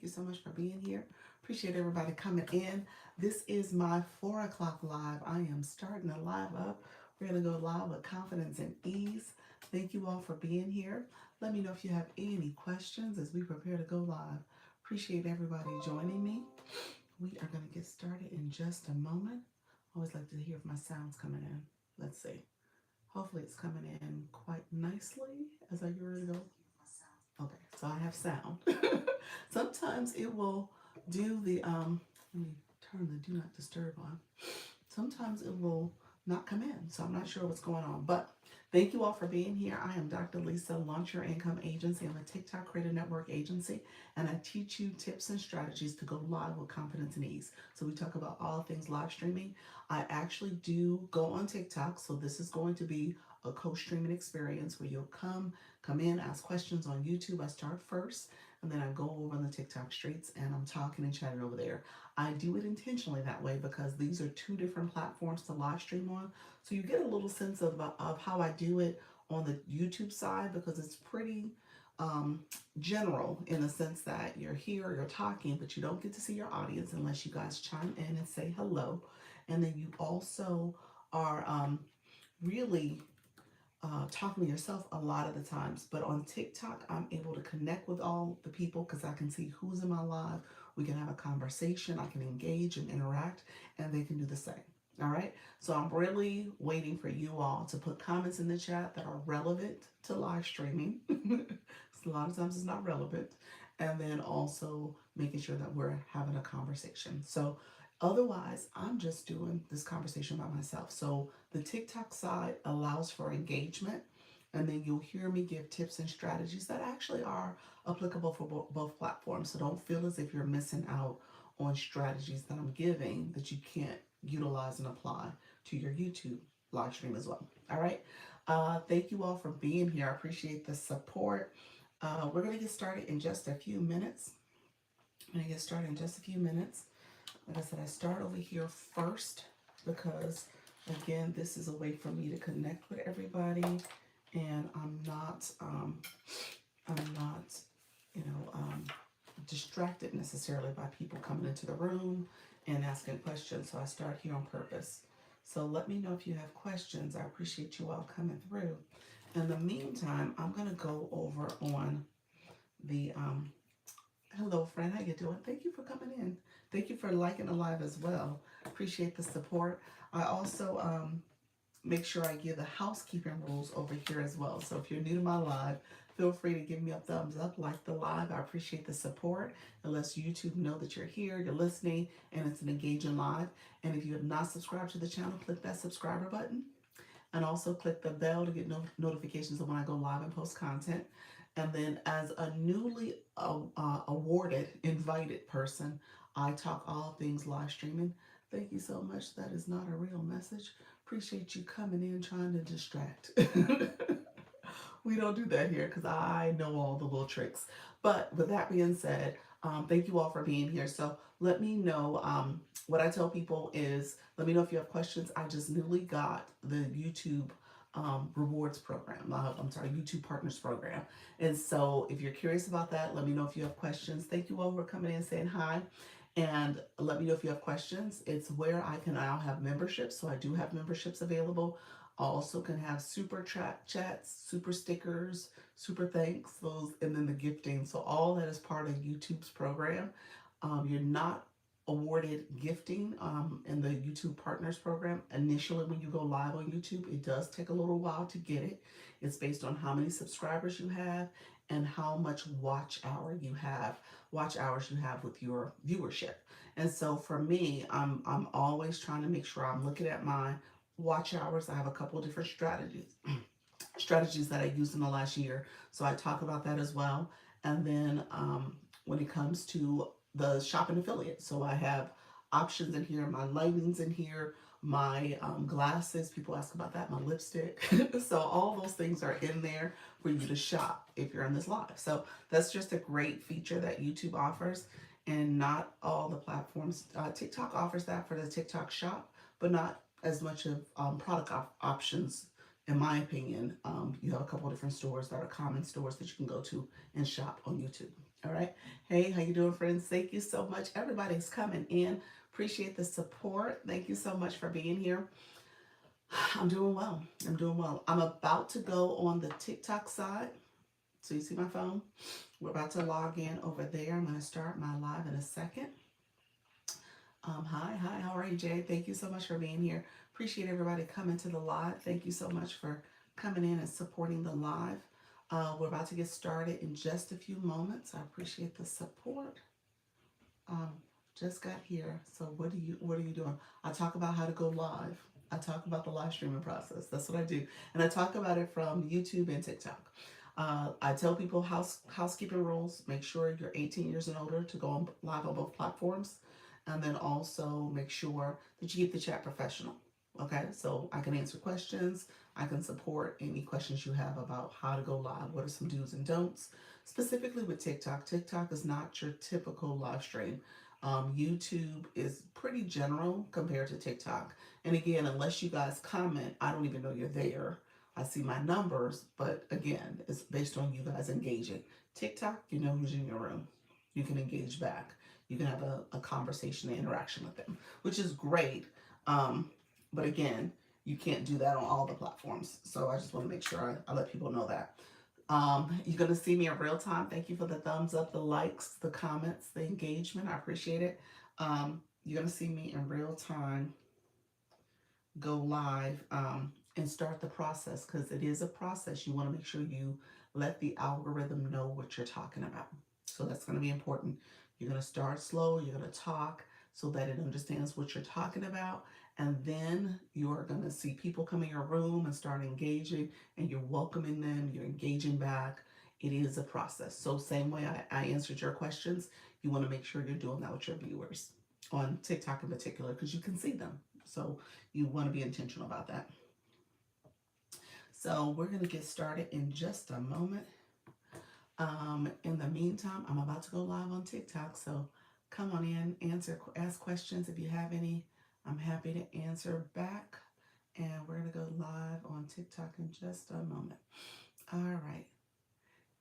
you so much for being here. Appreciate everybody coming in. This is my 4 o'clock live. I am starting the live up. We're going to go live with confidence and ease. Thank you all for being here. Let me know if you have any questions as we prepare to go live. Appreciate everybody joining me. We are going to get started in just a moment. Always like to hear if my sound's coming in. Let's see. Hopefully it's coming in quite nicely as I get ready to go. Okay, so I have sound. Sometimes it will do the let me turn the do not disturb on. Sometimes it will not come in, so I'm not sure what's going on. But thank you all for being here. I am Dr. Lisa, Launch Your Income Agency. I'm a TikTok Creator Network agency, and I teach you tips and strategies to go live with confidence and ease. So we talk about all things live streaming. I actually do go on TikTok, so this is going to be a co-streaming experience where you'll come in, ask questions on YouTube. I start first, and then I go over on the TikTok streets, and I'm talking and chatting over there. I do it intentionally that way because these are two different platforms to live stream on. So you get a little sense of how I do it on the YouTube side because it's pretty um, general in the sense that you're here, you're talking, but you don't get to see your audience unless you guys chime in and say hello. And then you also are really talking to yourself a lot of the times. But on TikTok, I'm able to connect with all the people because I can see who's in my live. We can have a conversation. I can engage and interact, and they can do the same. All right. So I'm really waiting for you all to put comments in the chat that are relevant to live streaming. A lot of times it's not relevant. And then also making sure that we're having a conversation. So otherwise, I'm just doing this conversation by myself. So the TikTok side allows for engagement, and then you'll hear me give tips and strategies that actually are applicable for both platforms. So don't feel as if you're missing out on strategies that I'm giving that you can't utilize and apply to your YouTube live stream as well. All right. Thank you all for being here. I appreciate the support. We're going to get started in just a few minutes. I'm going to get started in just a few minutes. Like I said, I start over here first because, again, this is a way for me to connect with everybody, and I'm not, you know, distracted necessarily by people coming into the room and asking questions. So I start here on purpose. So let me know if you have questions. I appreciate you all coming through. In the meantime, I'm gonna go over on the hello, friend. How you doing? Thank you for coming in. Thank you for liking the live as well. Appreciate the support. I also make sure I give the housekeeping rules over here as well. So if you're new to my live, feel free to give me a thumbs up, like the live. I appreciate the support. It lets YouTube know that you're here, you're listening, and it's an engaging live. And if you have not subscribed to the channel, click that subscriber button. And also click the bell to get notifications of when I go live and post content. And then as a newly awarded, invited person, I talk all things live streaming. Thank you so much. That is not a real message. Appreciate you coming in trying to distract. We don't do that here because I know all the little tricks. But with that being said, thank you all for being here. So let me know. What I tell people is, let me know if you have questions. I just newly got the YouTube rewards program. I'm sorry, YouTube Partners program. And so if you're curious about that, let me know if you have questions. Thank you all for coming in and saying hi. And let me know if you have questions. It's where I can now have memberships. So I do have memberships available. I also can have super chats, super stickers, super thanks, those, and then the gifting. So all that is part of YouTube's program. You're not awarded gifting in the YouTube Partners program. Initially, when you go live on YouTube, it does take a little while to get it. It's based on how many subscribers you have and how much watch hours you have with your viewership. And so for me, I'm always trying to make sure I'm looking at my watch hours. I have a couple of different strategies that I used in the last year. So I talk about that as well. And then when it comes to the shopping affiliate, so I have options in here, my lightings in here, my glasses, people ask about that, my lipstick. So all those things are in there for you to shop if you're on this live. So that's just a great feature that YouTube offers, and not all the platforms. TikTok offers that for the TikTok shop, but not as much of product options. In my opinion, you have a couple of different stores that are common stores that you can go to and shop on YouTube. All right. Hey, how you doing, friends? Thank you so much. Everybody's coming in. Appreciate the support. Thank you so much for being here. I'm doing well. I'm doing well. I'm about to go on the TikTok side. So you see my phone? We're about to log in over there. I'm going to start my live in a second. Hi, how are you, Jay? Thank you so much for being here. Appreciate everybody coming to the live. Thank you so much for coming in and supporting the live. We're about to get started in just a few moments. I appreciate the support. Um, just got here. So what are you doing? I talk about how to go live. I talk about the live streaming process. That's what I do, and I talk about it from YouTube and TikTok. I tell people housekeeping rules. Make sure you're 18 years and older to go on live on both platforms, and then also make sure that you keep the chat professional. Okay, so I can answer questions. I can support any questions you have about how to go live. What are some do's and don'ts? Specifically with TikTok, TikTok is not your typical live stream. YouTube is pretty general compared to TikTok. And again, unless you guys comment, I don't even know you're there. I see my numbers, but again, it's based on you guys engaging. TikTok, you know who's in your room. You can engage back. You can have a conversation and interaction with them, which is great. But again, you can't do that on all the platforms. So I just want to make sure I let people know that. You're going to see me in real time. Thank you for the thumbs up, the likes, the comments, the engagement. I appreciate it. You're going to see me in real time go live and start the process because it is a process. You want to make sure you let the algorithm know what you're talking about. So that's going to be important. You're going to start slow. You're going to talk so that it understands what you're talking about. And then you're going to see people come in your room and start engaging, and you're welcoming them. You're engaging back. It is a process. So same way I answered your questions, you want to make sure you're doing that with your viewers on TikTok in particular because you can see them. So you want to be intentional about that. So we're going to get started in just a moment. In the meantime, I'm about to go live on TikTok. So come on in, ask questions if you have any. I'm happy to answer back. And we're going to go live on TikTok in just a moment. All right.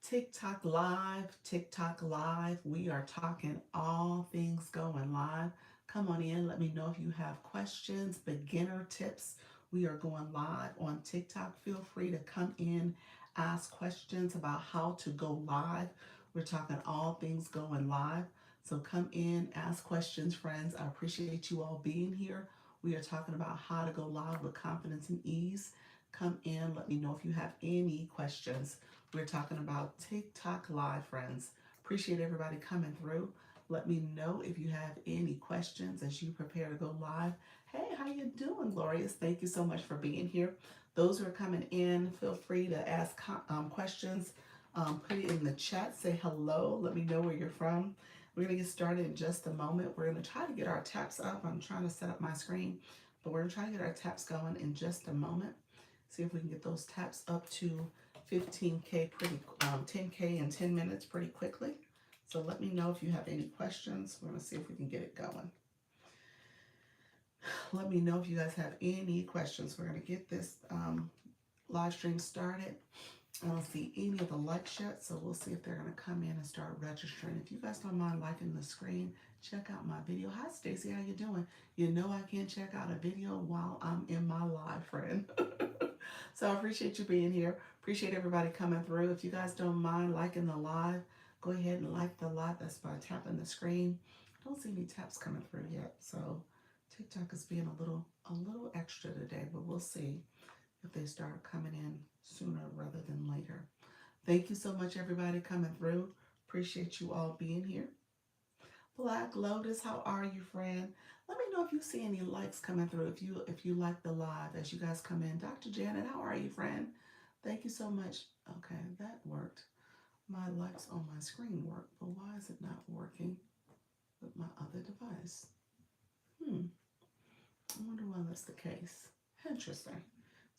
TikTok live, TikTok live. We are talking all things going live. Come on in. Let me know if you have questions, beginner tips. We are going live on TikTok. Feel free to come in, ask questions about how to go live. We're talking all things going live. So come in, ask questions, friends. I appreciate you all being here. We are talking about how to go live with confidence and ease. Come in. Let me know if you have any questions. We're talking about TikTok live, friends. Appreciate everybody coming through. Let me know if you have any questions as you prepare to go live. Hey, how you doing, Glorious? Thank you so much for being here. Those who are coming in, feel free to ask questions. Put it in the chat. Say hello. Let me know where you're from. We're going to get started in just a moment. We're going to try to get our taps up. I'm trying to set up my screen, but we're going to try to get our taps going in just a moment. See if we can get those taps up to 15K 10K in 10 minutes pretty quickly. So let me know if you have any questions. We're going to see if we can get it going. Let me know if you guys have any questions. We're going to get this live stream started. I don't see any of the likes yet, so we'll see if they're going to come in and start registering. If you guys don't mind liking the screen, check out my video. Hi, Stacy. How you doing? You know I can't check out a video while I'm in my live, friend. So I appreciate you being here. Appreciate everybody coming through. If you guys don't mind liking the live, go ahead and like the live. That's by tapping the screen. I don't see any taps coming through yet, so TikTok is being a little extra today, but we'll see if they start coming in sooner rather than later. Thank you so much, everybody coming through. Appreciate you all being here. Black Lotus, how are you, friend? Let me know if you see any likes coming through. If you like the live as you guys come in. Dr. Janet, how are you, friend? Thank you so much. Okay, that worked. My likes on my screen work, but why is it not working with my other device? I wonder why that's the case. Interesting.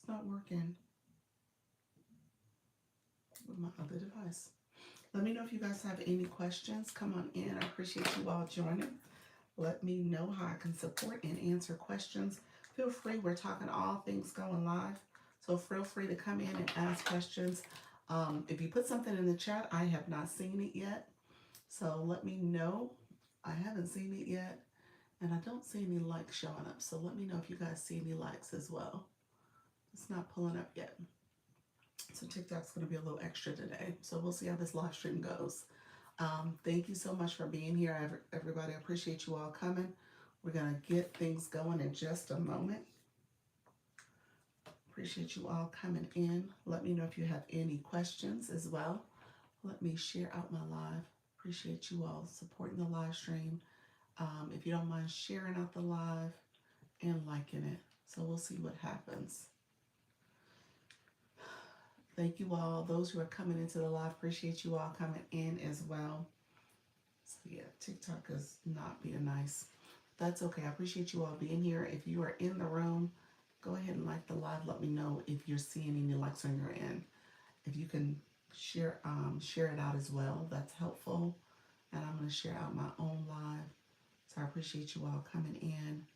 It's not working with my other device. Let me know if you guys have any questions. Come on in. I appreciate you all joining. Let me know how I can support and answer questions. Feel free. We're talking all things going live. So feel free to come in and ask questions. If you put something in the chat, I have not seen it yet. So let me know. I haven't seen it yet, and I don't see any likes showing up. So let me know if you guys see any likes as well. It's not pulling up yet. So TikTok's going to be a little extra today. So we'll see how this live stream goes. Thank you so much for being here, everybody. I appreciate you all coming. We're going to get things going in just a moment. Appreciate you all coming in. Let me know if you have any questions as well. Let me share out my live. Appreciate you all supporting the live stream. If you don't mind sharing out the live and liking it. So we'll see what happens. Thank you all. Those who are coming into the live, appreciate you all coming in as well. So yeah, TikTok is not being nice. That's okay. I appreciate you all being here. If you are in the room, go ahead and like the live. Let me know if you're seeing any likes on your end. If you can share it out as well, that's helpful. And I'm going to share out my own live. So I appreciate you all coming in,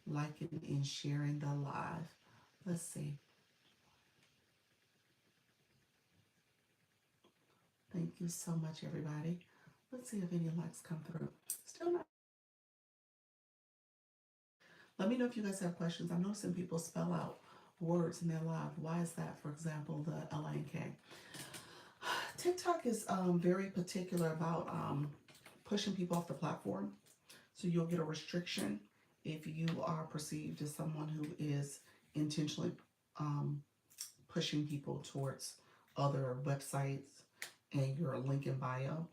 liking and sharing the live. Let's see. Thank you so much, everybody. Let's see if any likes come through. Still not. Let me know if you guys have questions. I'm noticing people spell out words in their live. Why is that? For example, the L and K. TikTok is very particular about pushing people off the platform. So you'll get a restriction if you are perceived as someone who is intentionally pushing people towards other websites and your link in bio.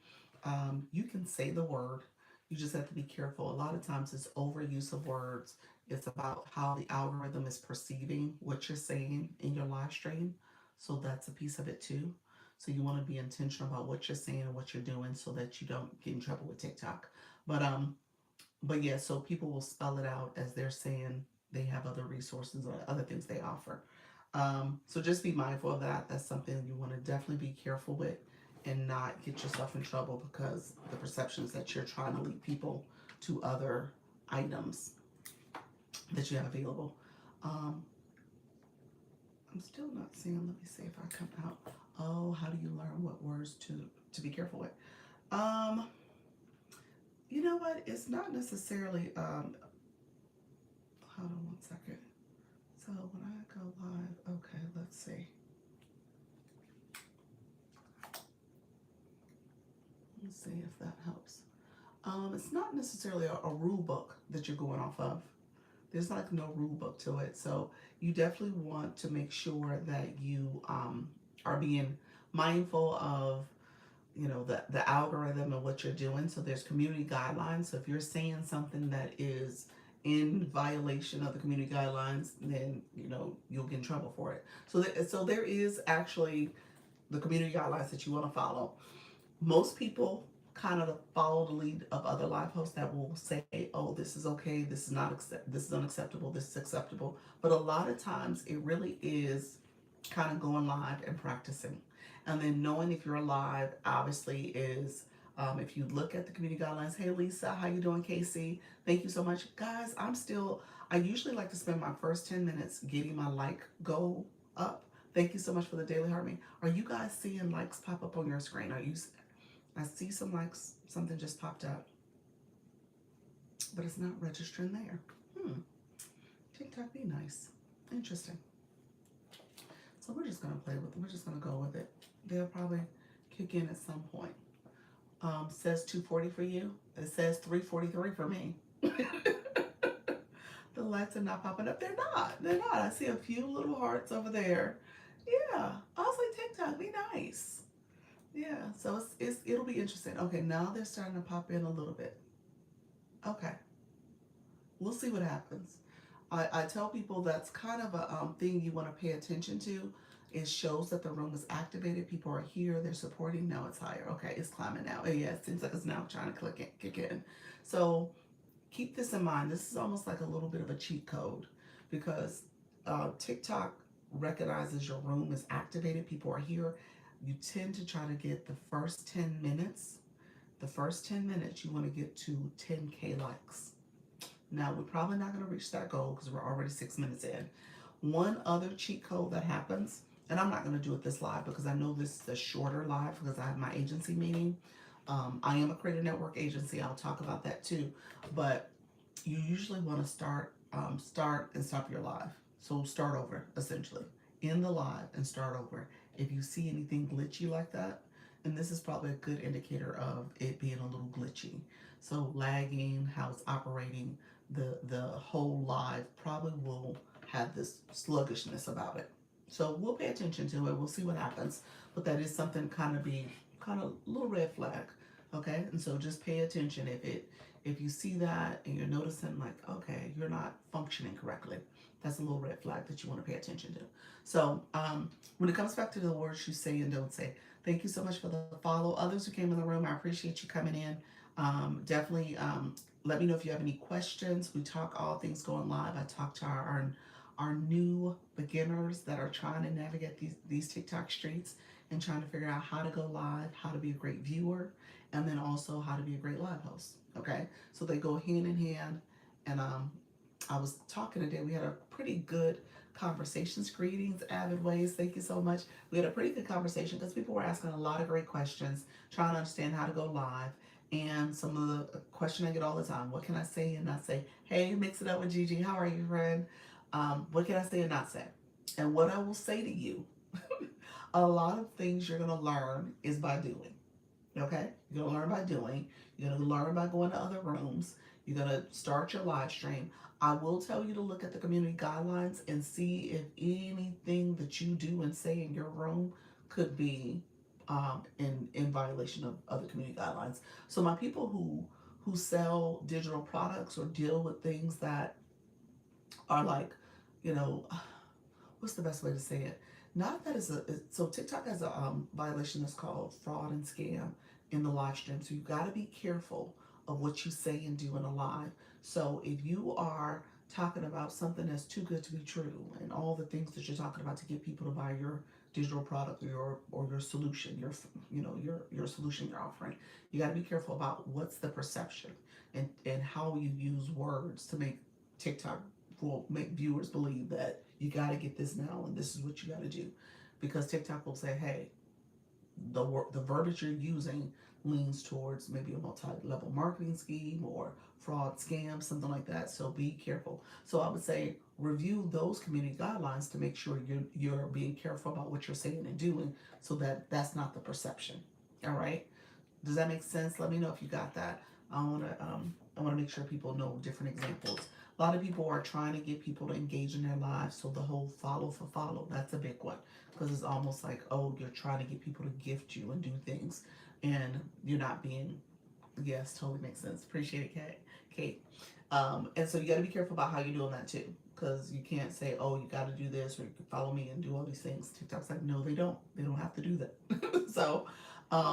You can say the word. You just have to be careful. A lot of times it's overuse of words. It's about how the algorithm is perceiving what you're saying in your live stream. So that's a piece of it too. So you want to be intentional about what you're saying and what you're doing so that you don't get in trouble with TikTok. But yeah, so people will spell it out as they're saying they have other resources or other things they offer. So just be mindful of that. That's something you want to definitely be careful with and not get yourself in trouble because the perceptions that you're trying to lead people to other items that you have available. I'm still not seeing. Let me see if I come out. Oh, how do you learn what words to be careful with? You know what? It's not necessarily. Hold on one second. So when I go live, okay, let's see. Let's see if that helps. It's not necessarily a rule book that you're going off of. There's like no rule book to it. So you definitely want to make sure that you are being mindful of, you know, the algorithm and what you're doing. So there's community guidelines. So if you're saying something that is in violation of the community guidelines, then you know you'll get in trouble for it. So there is actually the community guidelines that you want to follow. Most people kind of follow the lead of other live hosts that will say, "Oh, this is okay. This is not this is unacceptable. This is acceptable." But a lot of times, it really is kind of going live and practicing, and then knowing if you're live. Obviously, is if you look at the community guidelines. Hey, Lisa, how you doing, Casey? Thank you so much, guys. I usually like to spend my first 10 minutes getting my like goal up. Thank you so much for the daily heart me. Are you guys seeing likes pop up on your screen? I see some likes, something just popped up, but it's not registering there. TikTok be nice. Interesting. So we're just gonna play with it. We're just gonna go with it. They'll probably kick in at some point. Says 240 for you. It says 343 for me. The lights are not popping up. They're not. They're not. I see a few little hearts over there. Yeah. I was like, TikTok, be nice. Yeah, so it'll be interesting. Okay, now they're starting to pop in a little bit. Okay, we'll see what happens. I tell people that's kind of a thing you want to pay attention to. It shows that the room is activated. People are here. They're supporting. Now it's higher. Okay, it's climbing now. Oh, yeah, it seems like it's now trying to kick in. So keep this in mind. This is almost like a little bit of a cheat code because TikTok recognizes your room is activated. People are here. You tend to try to get the first 10 minutes. The first 10 minutes, you want to get to 10K likes. Now, we're probably not going to reach that goal because we're already 6 minutes in. One other cheat code that happens, and I'm not going to do it this live because I know this is a shorter live because I have my agency meeting. I am a creator network agency. I'll talk about that too. But you usually want to start and stop your live. So start over, essentially. In the live and start over. If you see anything glitchy like that, and this is probably a good indicator of it being a little glitchy. So lagging, how it's operating, the whole live probably will have this sluggishness about it. So we'll pay attention to it. We'll see what happens. But that is something kind of little red flag. Okay? And so just pay attention if you see that and you're noticing like, okay, you're not functioning correctly, that's a little red flag that you want to pay attention to. So when it comes back to the words you say and don't say, thank you so much for the follow. Others who came in the room, I appreciate you coming in. Definitely let me know if you have any questions. We talk all things going live. I talk to our new beginners that are trying to navigate these TikTok streets and trying to figure out how to go live, how to be a great viewer, and then also how to be a great live host. Okay, so they go hand in hand. And I was talking today. We had a pretty good conversations. Greetings, Avid Ways. Thank you so much. We had a pretty good conversation because people were asking a lot of great questions, trying to understand how to go live. And some of the question I get all the time: what can I say and not say? Hey, mix it up with Gigi. How are you, friend? What can I say and not say? And what I will say to you, a lot of things you're gonna learn is by doing. Okay? You're going to learn by doing. You're going to learn by going to other rooms. You're going to start your live stream. I will tell you to look at the community guidelines and see if anything that you do and say in your room could be in violation of other community guidelines. So my people who sell digital products or deal with things that are like, you know, what's the best way to say it? Not that so TikTok has a violation that's called fraud and scam in the live stream. So you got to be careful of what you say and do in a live. So if you are talking about something that's too good to be true and all the things that you're talking about to get people to buy your digital product or your solution, your solution you're offering, you got to be careful about what's the perception and how you use words to make TikTok will make viewers believe that you got to get this now and this is what you got to do, because TikTok will say, hey, the verbiage you're using leans towards maybe a multi-level marketing scheme or fraud scam, something like that. So be careful. So I would say review those community guidelines to make sure you're being careful about what you're saying and doing, so that that's not the perception. All right. Does that make sense? Let me know if you got that. I want to make sure people know different examples. A lot of people are trying to get people to engage in their lives. So the whole follow for follow, that's a big one, because it's almost like, oh, you're trying to get people to gift you and do things, and you're not being. Yes, totally makes sense. Appreciate it, Kate. And so you got to be careful about how you're doing that too, because you can't say, oh, you got to do this or you can follow me and do all these things. TikTok's like, no, they don't. They don't have to do that. So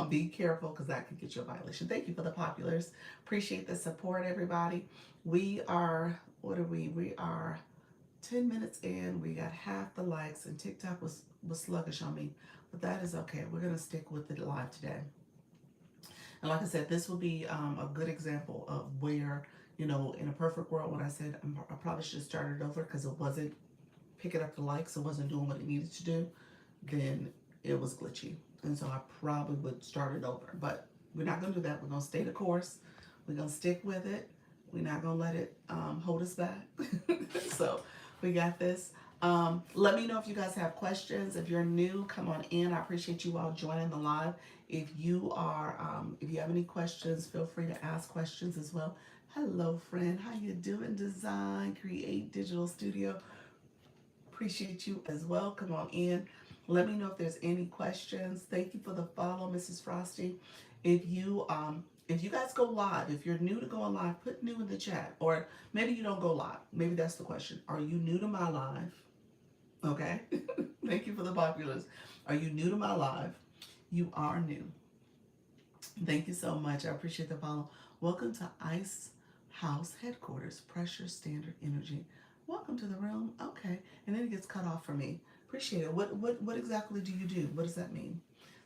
be careful, because that could get you a violation. Thank you for the populars. Appreciate the support, everybody. We are, what are we? We are 10 minutes in. We got half the likes, and TikTok was sluggish on me, but that is okay. We're going to stick with it live today. And like I said, this will be a good example of where, in a perfect world, when I said I probably should have started over because it wasn't picking up the likes, it wasn't doing what it needed to do, then it was glitchy. And so I probably would start it over. But we're not going to do that. We're going to stay the course. We're going to stick with it. We're not going to let it hold us back. So we got this. Let me know if you guys have questions. If you're new, come on in. I appreciate you all joining the live. If you have any questions, feel free to ask questions as well. Hello, friend. How you doing? Design, Create Digital Studio. Appreciate you as well. Come on in. Let me know if there's any questions. Thank you for the follow, Mrs. Frosty. If you guys go live, if you're new to going live, put new in the chat. Or maybe you don't go live. Maybe that's the question. Are you new to my live? Okay. Thank you for the populars. Are you new to my live? You are new. Thank you so much. I appreciate the follow. Welcome to Ice House Headquarters, Pressure Standard Energy. Welcome to the room. Okay. And then it gets cut off for me. Appreciate it. What exactly do you do? What does that mean?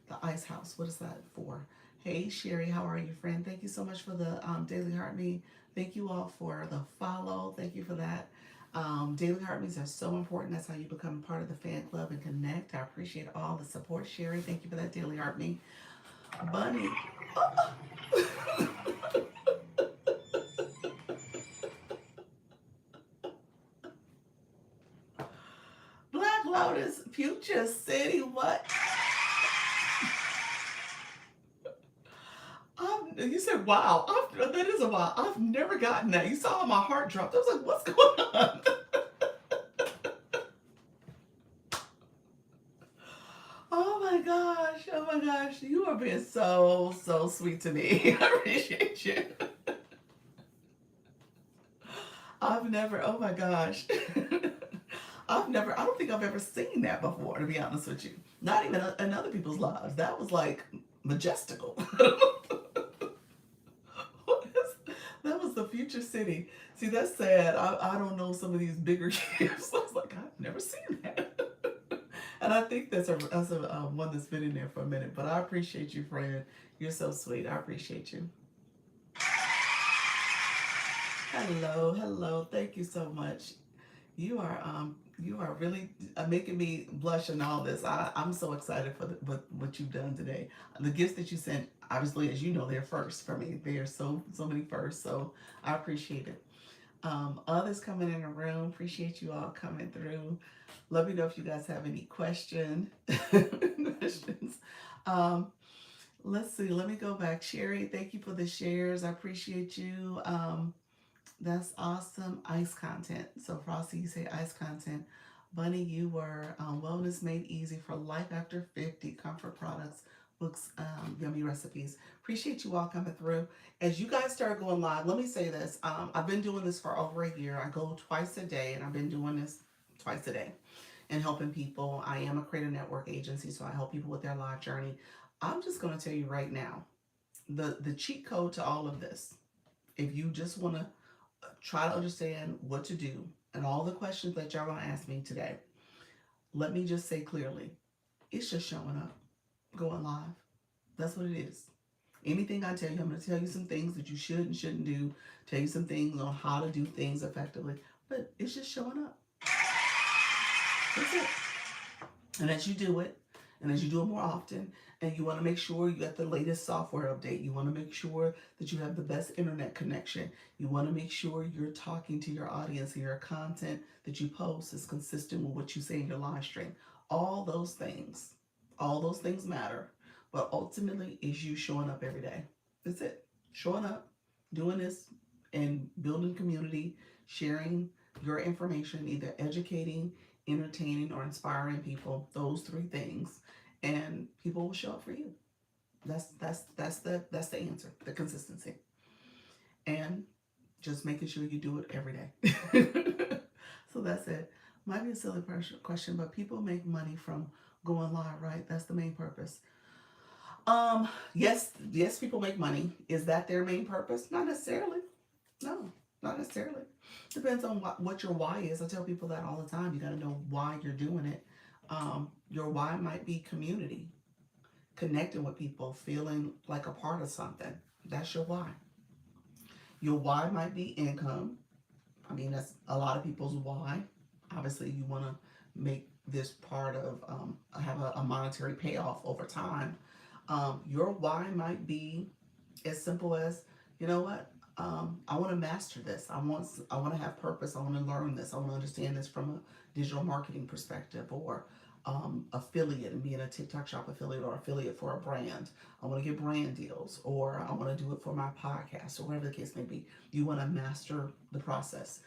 The Ice House. What is that for? Hey, Sherry. How are you, friend? Thank you so much for the Daily Heart Me. Thank you all for the follow. Thank you for that. Daily Heart Me's are so important. That's how you become part of the fan club and connect. I appreciate all the support, Sherry. Thank you for that, Daily Heart Me. Bunny. Black Lotus, Future City, what? You said, wow. That is a wow. I've never gotten that. You saw how my heart dropped. I was like, what's going on? Oh my gosh. Oh my gosh. You are being so, so sweet to me. I appreciate you. I've never, oh my gosh. I don't think I've ever seen that before, to be honest with you. Not even in other people's lives. That was like majestical. That was the future city. See, that's sad. I don't know some of these bigger gifts. I was like, I've never seen that. And I think that's a one that's been in there for a minute. But I appreciate you, friend. You're so sweet. I appreciate you. Hello, hello. Thank you so much. You are really making me blush and all this. I'm so excited for what you've done today. The gifts that you sent, obviously, as you know, they're first for me. They are so many first. So I appreciate it. Others coming in the room, appreciate you all coming through. Let me know if you guys have any questions. Um, let's see. Let me go back. Sherry, thank you for the shares. I appreciate you. That's awesome. Ice content. So Frosty, you say ice content. Bunny, you were wellness made easy for life after 50. Comfort products, books, yummy recipes. Appreciate you all coming through. As you guys start going live, let me say this. I've been doing this for over a year. I go twice a day, and I've been doing this twice a day and helping people. I am a creative network agency, so I help people with their life journey. I'm just going to tell you right now, the cheat code to all of this. If you just want to try to understand what to do and all the questions that y'all gonna ask me today, let me just say clearly, it's just showing up, going live. That's what it is. Anything I tell you, I'm gonna tell you some things that you should and shouldn't do, tell you some things on how to do things effectively, but it's just showing up. That's it. And as you do it, and as you do it more often, and you want to make sure you got the latest software update, you want to make sure that you have the best internet connection, you want to make sure you're talking to your audience and your content that you post is consistent with what you say in your live stream. All those things matter. But ultimately, is you showing up every day. That's it. Showing up, doing this, and building community, sharing your information, either educating, entertaining, or inspiring people. Those three things, and people will show up for you. That's the answer. The consistency, and just making sure you do it every day. So that's it. Might be a silly question, but people make money from going live, right? That's the main purpose. Yes, people make money. Is that their main purpose? Not necessarily. No, not necessarily. Depends on what your why is. I tell people that all the time. You got to know why you're doing it. Your why might be community, connecting with people, feeling like a part of something. That's your why. Your why might be income. I mean, that's a lot of people's why. Obviously, you want to make this part of have a monetary payoff over time. Your why might be as simple as, you know what? I want to master this. I want to have purpose. I want to learn this. I want to understand this from a digital marketing perspective, or affiliate and being a TikTok shop affiliate or affiliate for a brand. I want to get brand deals, or I want to do it for my podcast, or whatever the case may be. You want to master the process.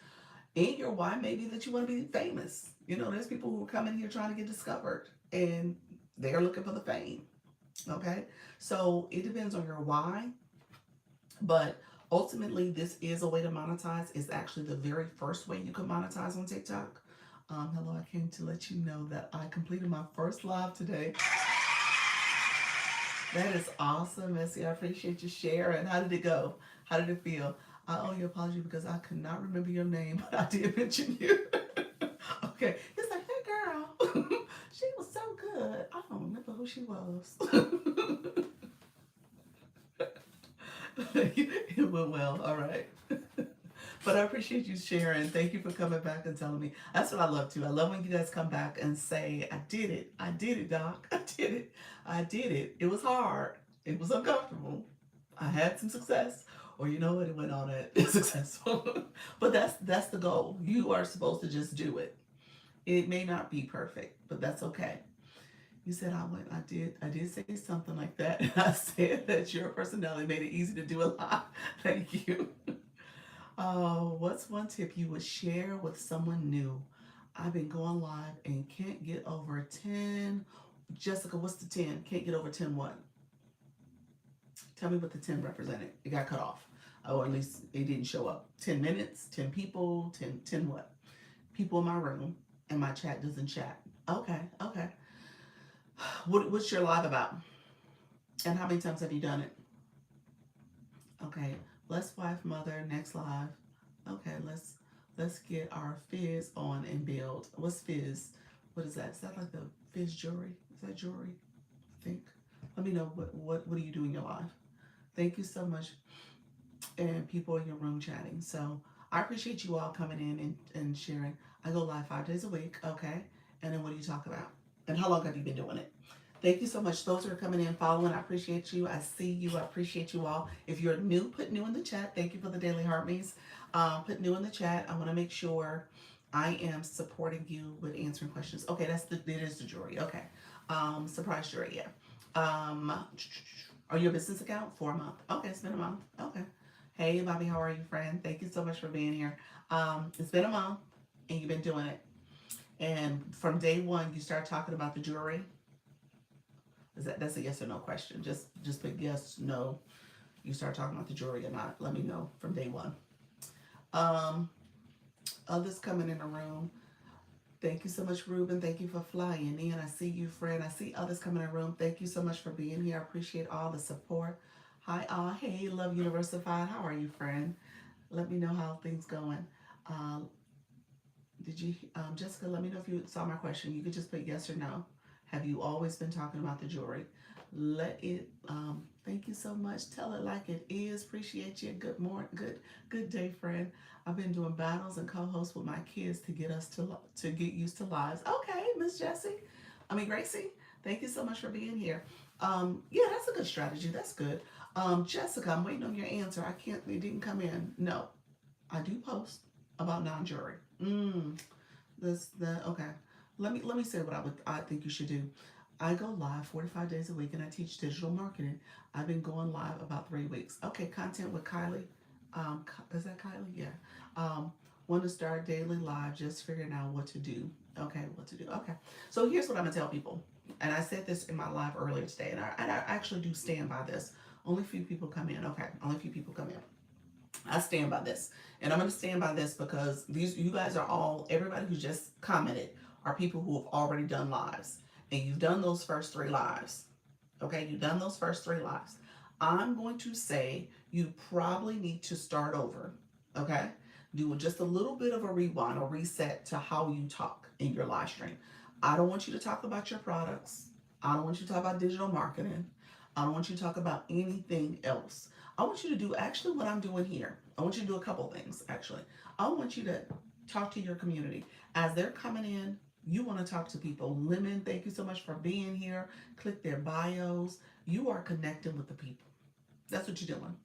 And your why may be that you want to be famous. You know, there's people who come in here trying to get discovered, and they're looking for the fame. Okay, so it depends on your why, but ultimately, this is a way to monetize. It's actually the very first way you can monetize on TikTok. Hello, I came to let you know that I completed my first live today. That is awesome, Missy. I appreciate you sharing. How did it go? How did it feel? I owe you an apology because I could not remember your name, but I did mention you. Okay, it's like, hey girl, she was so good. I don't remember who she was. It went well. All right. But I appreciate you sharing. Thank you for coming back and telling me. That's what I love too. I love when you guys come back and say, I did it. I did it, Doc. I did it. I did it. It was hard. It was uncomfortable. I had some success, or you know what, it went on at successful. But that's the goal. You are supposed to just do it. It may not be perfect, but that's okay. You said I did say something like that. And I said that your personality made it easy to do a lot. Thank you. What's one tip you would share with someone new? I've been going live and can't get over 10. Jessica, what's the 10? Can't get over 10 what? Tell me what the 10 represented. It got cut off. Or at least it didn't show up. 10 minutes, 10 people, 10 what? People in my room and my chat doesn't chat. Okay, okay. What's your live about? And how many times have you done it? Okay. Blessed wife, mother, next live. Okay, let's get our fizz on and build. What's fizz? What is that? Is that like the fizz jewelry? Is that jewelry? I think. Let me know what do you do in your life. Thank you so much. And people in your room chatting. So I appreciate you all coming in and sharing. I go live 5 days a week, okay? And then what do you talk about? And how long have you been doing it? Thank you so much. Those who are coming in, following, I appreciate you. I see you. I appreciate you all. If you're new, put new in the chat. Thank you for the daily heartbeats. Put new in the chat. I want to make sure I am supporting you with answering questions. Okay, it is the jury. Okay. Surprise jury, yeah. Are you a business account? For a month. Okay, it's been a month. Okay. Hey, Bobby, how are you, friend? Thank you so much for being here. It's been a month and you've been doing it. And from day one, you start talking about the jewelry. That's a yes or no question. Just put yes, no. You start talking about the jewelry or not. Let me know from day one. Um, Others coming in the room. Thank you so much, Ruben. Thank you for flying in. I see you, friend. I see others coming in the room. Thank you so much for being here. I appreciate all the support. Hi, hey, Love Universified. How are you, friend? Let me know how things going. Um, did you, Jessica? Let me know if you saw my question. You could just put yes or no. Have you always been talking about the jewelry? Let it. Thank you so much. Tell it like it is. Appreciate you. Good morning. Good day, friend. I've been doing battles and co-hosts with my kids to get us to get used to lives. Okay, Miss Jessie. I mean Gracie. Thank you so much for being here. Yeah, that's a good strategy. That's good. Jessica, I'm waiting on your answer. I can't. It didn't come in. No, I do post about non-jewelry. Okay. Let me say what I think you should do. I go live 45 days a week and I teach digital marketing. I've been going live about 3 weeks. Okay, content with Kylie. Is that Kylie? Yeah. Want to start daily live, just figuring out what to do. Okay, what to do. Okay. So here's what I'm gonna tell people. And I said this in my live earlier today, and I actually do stand by this. Only a few people come in. Okay, only a few people come in. I stand by this. And I'm going to stand by this because you guys are all, everybody who just commented are people who have already done lives. And you've done those first 3 lives. Okay, you've done those first 3 lives. I'm going to say you probably need to start over. Okay, do just a little bit of a rewind or reset to how you talk in your live stream. I don't want you to talk about your products. I don't want you to talk about digital marketing. I don't want you to talk about anything else. I want you to do actually what I'm doing here. I want you to do a couple things actually. I want you to talk to your community. As they're coming in, you want to talk to people. Lemon, thank you so much for being here. Click their bios. You are connecting with the people. That's what you're doing.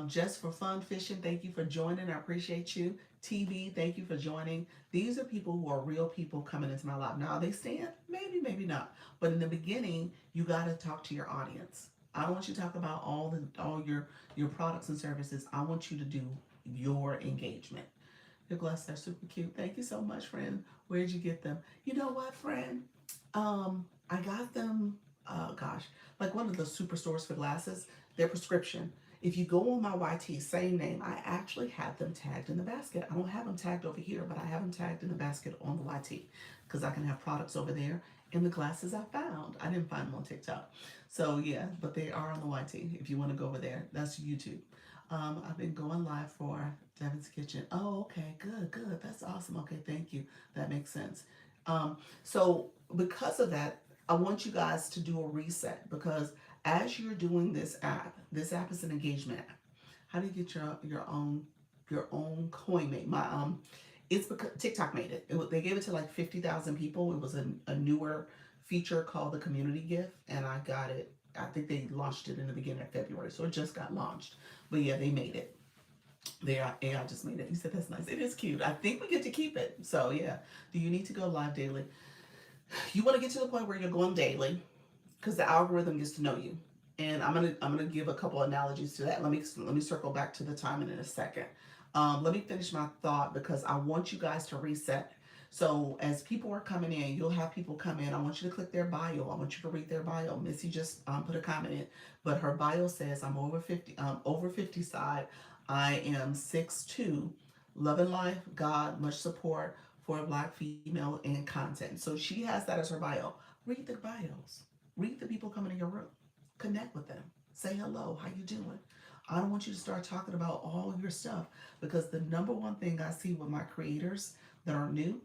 Just for fun fishing, thank you for joining. I appreciate you. TV, thank you for joining. These are people who are real people coming into my life. Now, they stand? Maybe, maybe not. But in the beginning, you got to talk to your audience. I don't want you to talk about all your products and services. I want you to do your engagement. Your glasses are super cute. Thank you so much, friend. Where'd you get them? You know what, friend? I got them, gosh, like one of the superstores for glasses. They're prescription. If you go on my YT, same name, I actually have them tagged in the basket. I don't have them tagged over here, but I have them tagged in the basket on the YT because I can have products over there. And the glasses I found, I didn't find them on TikTok. So yeah, but they are on the YT if you want to go over there. That's YouTube. I've been going live for Devin's Kitchen. Oh, okay, good. That's awesome. Okay, thank you. That makes sense. So because of that, I want you guys to do a reset because as you're doing this app is an engagement app. How do you get your own coin made? It's because TikTok made it. They gave it to like 50,000 people. It was a newer feature called the community gift, and I got it I think they launched it in the beginning of February, so it just got launched. But yeah, they made it. They AI just made it. You said that's nice. It is cute. I think we get to keep it. So yeah. Do you need to go live daily? You want to get to the point where you're going daily because the algorithm gets to know you. And I'm gonna give a couple analogies to that. Let me circle back to the timing in a second. Let me finish my thought because I want you guys to reset. So as people are coming in, you'll have people come in. I want you to click their bio. I want you to read their bio. Missy just put a comment in, but her bio says I'm over 50. Over 50 side. I am 6'2", loving life, God, much support for a Black female and content. So she has that as her bio. Read the bios. Read the people coming in your room. Connect with them. Say hello. How you doing? I don't want you to start talking about all your stuff because the number one thing I see with my creators that are new,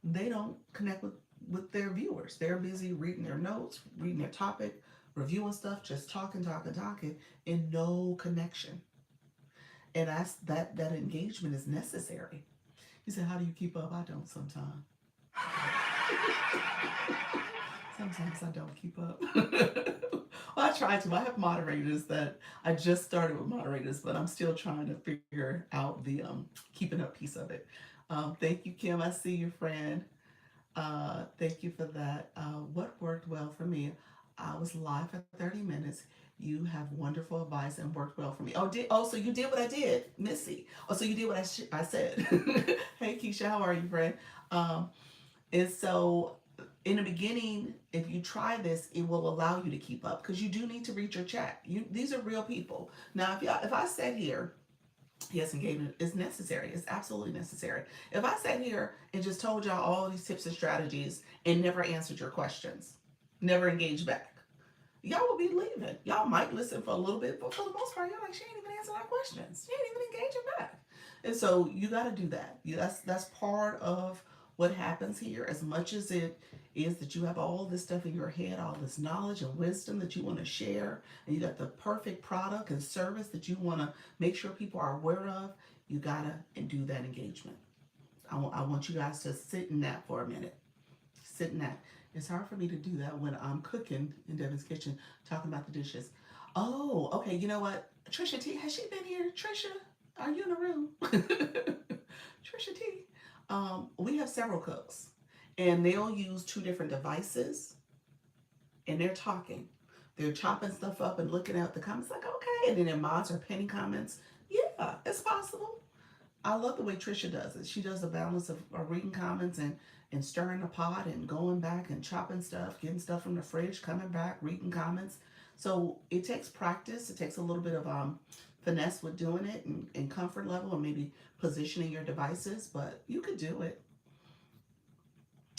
they don't connect with their viewers. They're busy reading their notes, reading their topic, reviewing stuff, just talking, and no connection. And that engagement is necessary. He said, "How do you keep up?" I don't sometimes. Sometimes I don't keep up. Well, I try to. I have moderators that I just started with moderators, but I'm still trying to figure out the keeping up piece of it. Thank you, Kim. I see you, friend. Thank you for that. What worked well for me? I was live for 30 minutes. You have wonderful advice and worked well for me. So you did what I did, Missy. Oh, so you did what I said. Hey, Keisha, how are you, friend? Um, and so in the beginning, if you try this, it will allow you to keep up because you do need to read your chat. These are real people. Now, if I sat here, yes, engagement is necessary. It's absolutely necessary. If I sat here and just told y'all all these tips and strategies and never answered your questions, never engaged back, y'all will be leaving. Y'all might listen for a little bit, but for the most part, you're like, she ain't even answering our questions. She ain't even engaging back. And so you got to do that. That's part of what happens here. As much as it is that you have all this stuff in your head, all this knowledge and wisdom that you want to share, and you got the perfect product and service that you want to make sure people are aware of, you got to do that engagement. I want you guys to sit in that for a minute. Sit in that. It's hard for me to do that when I'm cooking in Devin's kitchen, talking about the dishes. Oh, okay. You know what? Trisha T, has she been here? Trisha, are you in the room? Trisha T. We have several cooks, and they'll use two different devices, and they're talking. They're chopping stuff up and looking at the comments like, okay, and then their mods are penning comments. Yeah, it's possible. I love the way Trisha does it. She does a balance of reading comments and stirring the pot and going back and chopping stuff, getting stuff from the fridge, coming back, reading comments. So it takes practice. It takes a little bit of finesse with doing it and comfort level and maybe positioning your devices, but you could do it.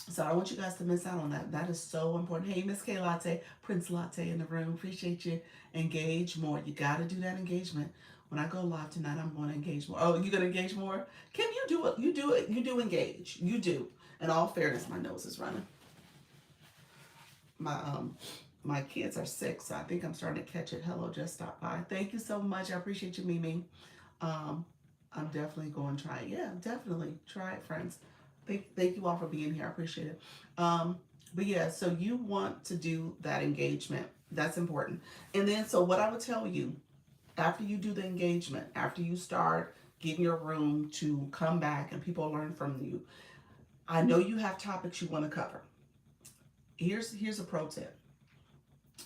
So I don't want you guys to miss out on that. That is so important. Hey, Miss K Latte, Prince Latte in the room. Appreciate you. Engage more. You got to do that engagement. When I go live tonight, I'm going to engage more. Oh, you gonna engage more? Kim, you do it. You do it. You do engage. You do. In all fairness, my nose is running. My kids are sick, so I think I'm starting to catch it. Hello, just stop by. Thank you so much. I appreciate you, Mimi. Um, I'm definitely going to try it. Yeah, definitely try it, friends. Thank you all for being here. I appreciate it. But yeah, so you want to do that engagement. That's important. And then, so what I would tell you after you do the engagement, after you start getting your room to come back and people learn from you, I know you have topics you want to cover. Here's a pro tip.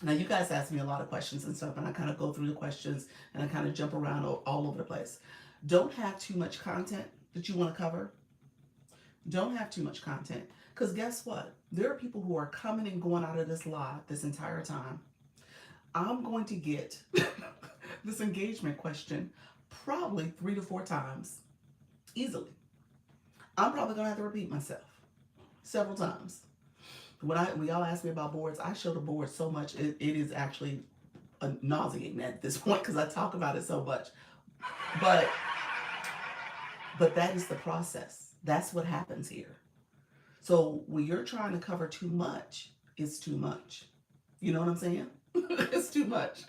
Now, you guys ask me a lot of questions and stuff, and I kind of go through the questions and I kind of jump around all over the place. Don't have too much content that you want to cover. Don't have too much content. Because guess what? There are people who are coming and going out of this live this entire time. I'm going to get this engagement question probably 3 to 4 times easily. I'm probably going to have to repeat myself several times. When y'all ask me about boards, I show the board so much, it is actually nauseating at this point because I talk about it so much. But that is the process. That's what happens here. So when you're trying to cover too much, it's too much. You know what I'm saying? It's too much.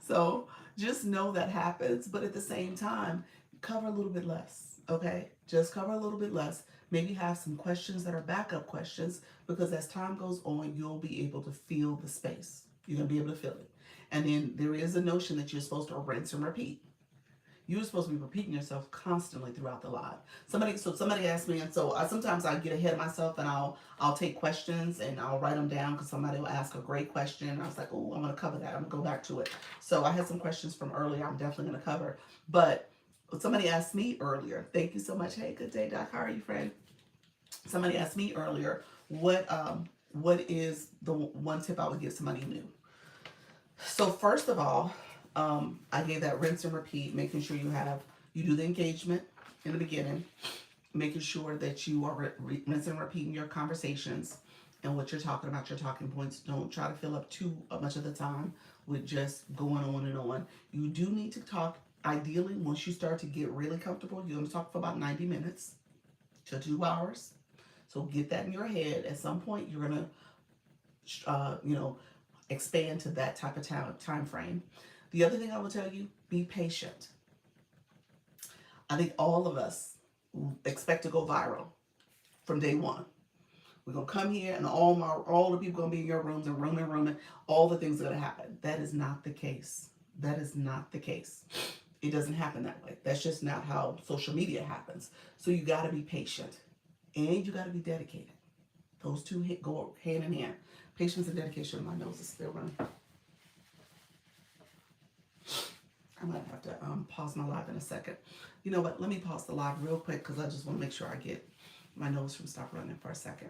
So just know that happens. But at the same time, cover a little bit less, okay? Just cover a little bit less. Maybe have some questions that are backup questions, because as time goes on, you'll be able to feel the space. You're going to be able to feel it. And then there is a notion that you're supposed to rinse and repeat. You're supposed to be repeating yourself constantly throughout the live. Somebody asked me, and so sometimes I get ahead of myself, and I'll take questions and I'll write them down, because somebody will ask a great question. And I was like, oh, I'm going to cover that. I'm going to go back to it. So I had some questions from earlier. I'm definitely going to cover. But somebody asked me earlier. Thank you so much. Hey, good day, Doc. How are you, friend? Somebody asked me earlier, what is the one tip I would give somebody new? So first of all, I gave that rinse and repeat, making sure you do the engagement in the beginning, making sure that you are rinse and repeating your conversations and what you're talking about, your talking points. Don't try to fill up too much of the time with just going on and on. You do need to talk. Ideally, once you start to get really comfortable, you're going to talk for about 90 minutes to 2 hours. So get that in your head. At some point, you're going to, expand to that type of time frame. The other thing I will tell you, be patient. I think all of us expect to go viral from day one. We're gonna come here and all the people gonna be in your rooms and rooming. All the things are gonna happen. That is not the case. That is not the case. It doesn't happen that way. That's just not how social media happens. So you gotta be patient and you gotta be dedicated. Those two go hand in hand. Patience and dedication. My nose is still running. I might have to pause my live in a second. You know what? Let me pause the live real quick, because I just want to make sure I get my nose from stop running for a second.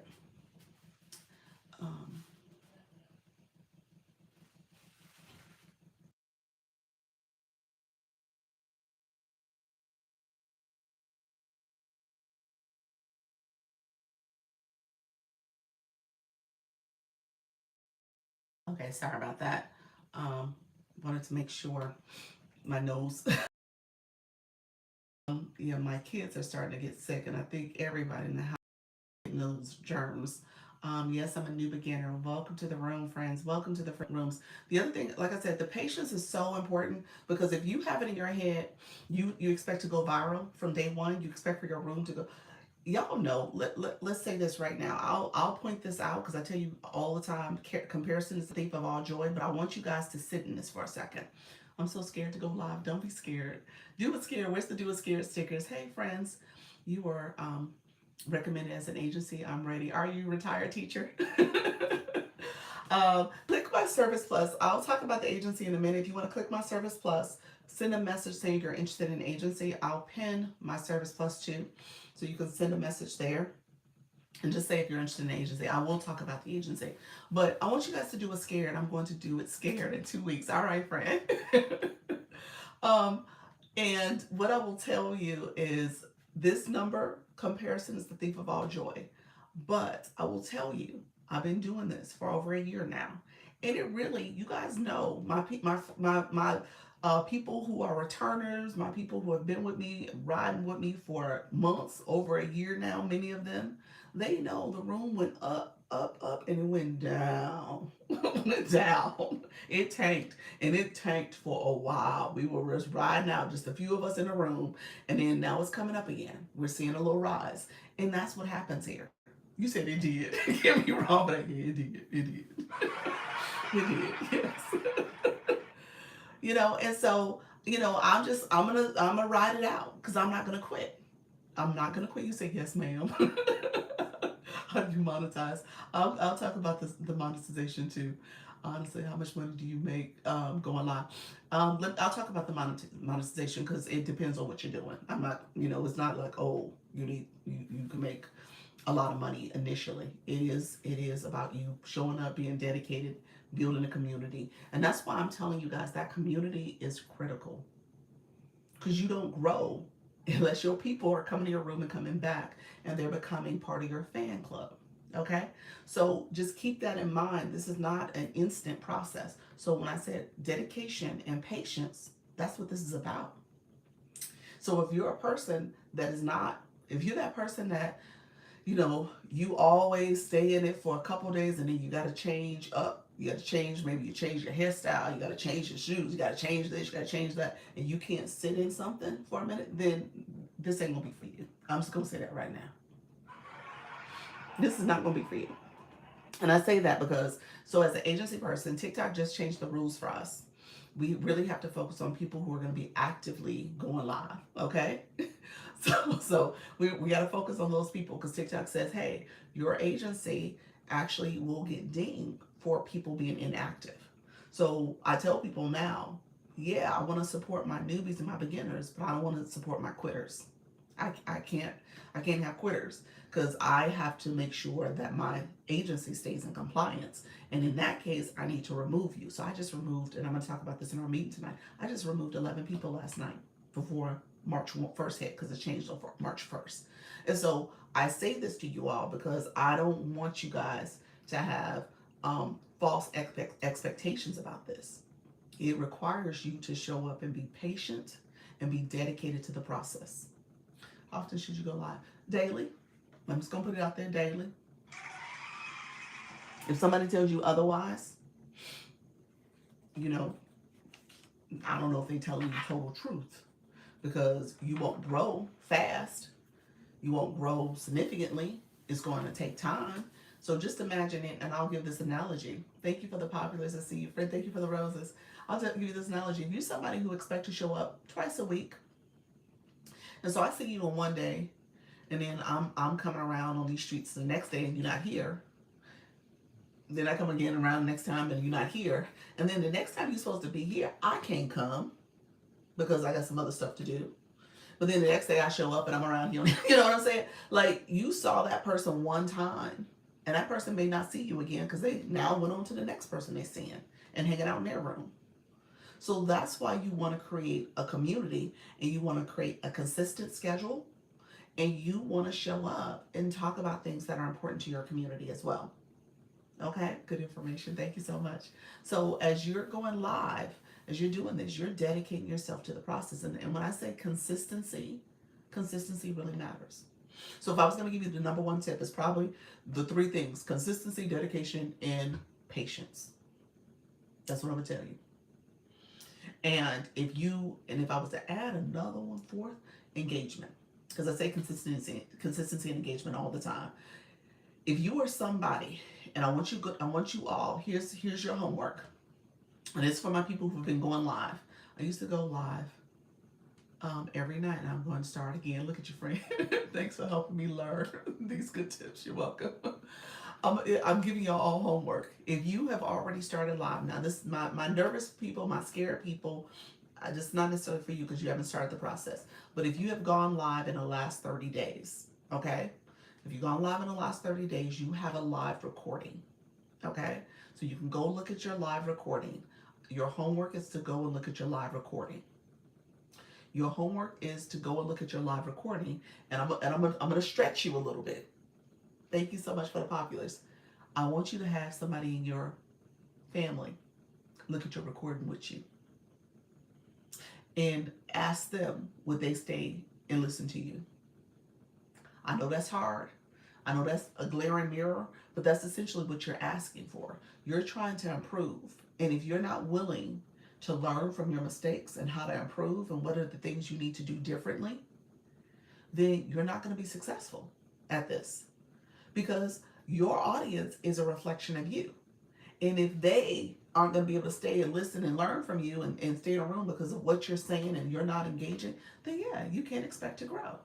Okay, sorry about that. Wanted to make sure my nose. My kids are starting to get sick, and I think everybody in the house those germs. Yes, I'm a new beginner. Welcome to the room, friends. Welcome to the rooms. The other thing, like I said, the patience is so important, because if you have it in your head, you expect to go viral from day one. You expect for your room to go. Y'all know. Let's say this right now. I'll point this out, because I tell you all the time, comparison is the thief of all joy. But I want you guys to sit in this for a second. I'm so scared to go live. Don't be scared. Do it scared. Where's the do it scared stickers? Hey, friends, you are recommended as an agency. I'm ready. Are you a retired teacher? Click my Service Plus. I'll talk about the agency in a minute. If you want to click my Service Plus, send a message saying you're interested in agency. I'll pin my Service Plus too, so you can send a message there and just say if you're interested in agency. I will talk about the agency, but I want you guys to do it scared. I'm going to do it scared in 2 weeks. All right, friend. And what I will tell you is, this number comparison is the thief of all joy. But I will tell you, I've been doing this for over a year now, and it really, you guys know, my people who are returners, my people who have been with me, riding with me for months, over a year now, many of them, they know the room went up, and it went down. Went down. It tanked, and it tanked for a while. We were just riding out, just a few of us in a room, and then now it's coming up again. We're seeing a little rise, and that's what happens here. You said it did. Get me wrong, but it did. It did. It did. Yes. And so, I'm gonna ride it out, because I'm not gonna quit. I'm not gonna quit. You say yes, ma'am. How do you monetize? I'll talk about the monetization too. Honestly, how much money do you make going live? I'll talk about the monetization, because it depends on what you're doing. I'm not, it's not like, oh, you can make a lot of money initially. It is about you showing up, being dedicated, building a community, and that's why I'm telling you guys that community is critical, because you don't grow unless your people are coming to your room and coming back, and they're becoming part of your fan club. Okay, so just keep that in mind. This is not an instant process. So when I said dedication and patience, that's what this is about. So if you're a person that is not, if you're that person that you always stay in it for a couple days, and then you got to change up, You got to change, maybe you change your hairstyle, you got to change your shoes, you got to change this, you got to change that, and you can't sit in something for a minute, then this ain't going to be for you. I'm just going to say that right now. This is not going to be for you. And I say that because, so as an agency person, TikTok just changed the rules for us. We really have to focus on people who are going to be actively going live, okay? So we got to focus on those people because TikTok says, hey, your agency actually will get dinged for people being inactive. So I tell people now, yeah, I want to support my newbies and my beginners, but I don't want to support my quitters. I can't have quitters because I have to make sure that my agency stays in compliance. And in that case, I need to remove you. So I just removed, and I'm going to talk about this in our meeting tonight. I just removed 11 people last night before March 1st hit because it changed on March 1st. And so I say this to you all because I don't want you guys to have false expectations about this. It requires you to show up and be patient and be dedicated to the process. How often should you go live? Daily. I'm just going to put it out there daily. If somebody tells you otherwise, you know, I don't know if they're telling you the total truth because you won't grow fast. You won't grow significantly. It's going to take time. So just imagine it, and I'll give this analogy. Thank you for the populars. I see you, Fred. Thank you for the roses. I'll give you this analogy. If you're somebody who expects to show up twice a week, and so I see you on one day, and then I'm coming around on these streets the next day, and you're not here. Then I come again around the next time, and you're not here. And then the next time you're supposed to be here, I can't come because I got some other stuff to do. But then the next day I show up and I'm around here. You know what I'm saying? Like, you saw that person one time, and that person may not see you again because they now went on to the next person they're seeing and hanging out in their room. So that's why you want to create a community, and you want to create a consistent schedule, and you want to show up and talk about things that are important to your community as well. Okay, good information. Thank you so much. So as you're going live, as you're doing this, you're dedicating yourself to the process. And when I say consistency really matters. So if I was going to give you the number one tip, it's probably the three things: consistency, dedication, and patience. That's what I'm going to tell you. And if I was to add another one, fourth, engagement, because I say consistency and engagement all the time. If you are somebody, and I want you all, here's your homework, and it's for my people who've been going live. I used to go live every night, and I'm going to start again. Look at your friend. Thanks for helping me learn these good tips. You're welcome. I'm giving y'all all homework. If you have already started live, now this my nervous people, my scared people, just not necessarily for you because you haven't started the process. But if you have gone live in the last 30 days, okay? If you've gone live in the last 30 days, you have a live recording, okay? So you can go look at your live recording. Your homework is to go and look at your live recording. Your homework is to go and look at your live recording, and I'm going to stretch you a little bit. Thank you so much for the populars. I want you to have somebody in your family look at your recording with you and ask them, would they stay and listen to you? I know that's hard. I know that's a glaring mirror, but that's essentially what you're asking for. You're trying to improve. And if you're not willing to learn from your mistakes and how to improve and what are the things you need to do differently, then you're not going to be successful at this. Because your audience is a reflection of you. And if they aren't going to be able to stay and listen and learn from you and stay in a room because of what you're saying and you're not engaging, then yeah, you can't expect to grow.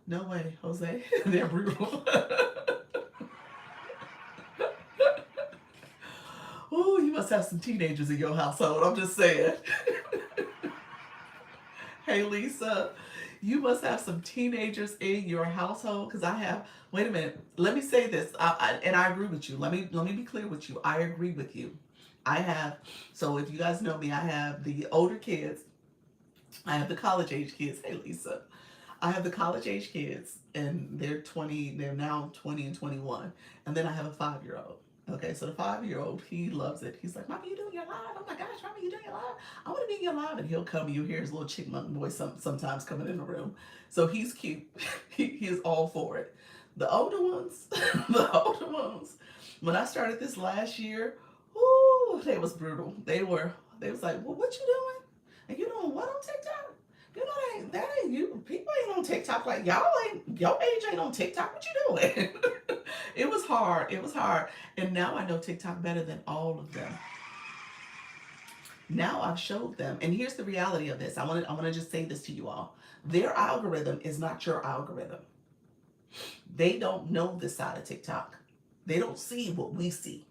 No way, Jose. They're brutal. Oh, you must have some teenagers in your household. I'm just saying. Hey, Lisa, you must have some teenagers in your household because I have. Wait a minute. Let me say this, and I agree with you. Let me be clear with you. I agree with you. I have. So if you guys know me, I have the older kids. I have the college age kids. Hey, Lisa. I have the college age kids, and they're 20. They're now 20 and 21, and then I have a 5-year-old. Okay, so the 5-year-old, he loves it. He's like, Mommy, you doing your live? Oh my gosh, Mommy, you doing your live? I want to be in your live. And he'll come, you hear his little chipmunk voice sometimes coming in the room. So he's cute. He is all for it. The older ones, when I started this last year, Ooh, they was brutal. They was like, well, what you doing? And you doing what on TikTok? You know that ain't you. People ain't on TikTok like y'all ain't. Your age ain't on TikTok. What you doing? It was hard. It was hard. And now I know TikTok better than all of them. Now I've showed them. And here's the reality of this. I want to just say this to you all. Their algorithm is not your algorithm. They don't know this side of TikTok. They don't see what we see.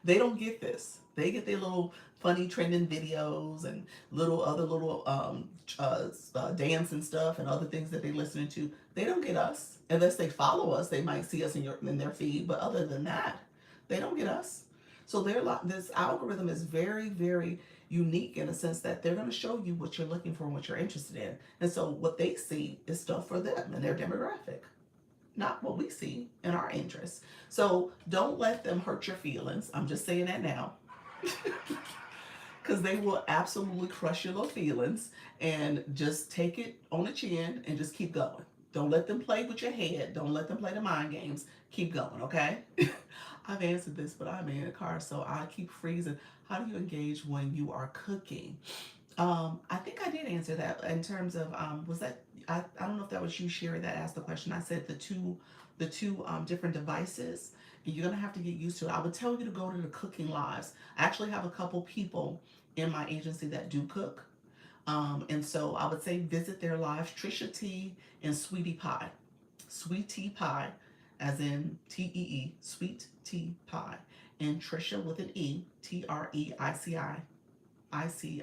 They don't get this. They get their little funny trending videos and little other little dance and stuff and other things that they listening to. They don't get us unless they follow us. They might see us in their feed, but other than that, they don't get us. So this algorithm is very very unique in a sense that they're going to show you what you're looking for and what you're interested in. And so what they see is stuff for them and their demographic, not what we see in our interests. So don't let them hurt your feelings. I'm just saying that now. Because they will absolutely crush your little feelings, and just take it on the chin and just keep going. Don't let them play with your head. Don't let them play the mind games. Keep going, okay? I've answered this, but I'm in a car, so I keep freezing. How do you engage when you are cooking? I think I did answer that in terms of was that I don't know if that was you, Sherry, that asked the question. I said the two different devices. And you're gonna have to get used to it. I would tell you to go to the cooking lives. I actually have a couple people in my agency that do cook. And so I would say visit their lives, Trisha T and Sweetie Pie. Sweetie Pie, as in TEE, Sweet Tea Pie. And Trisha with an E, TREICIICIA. Did I say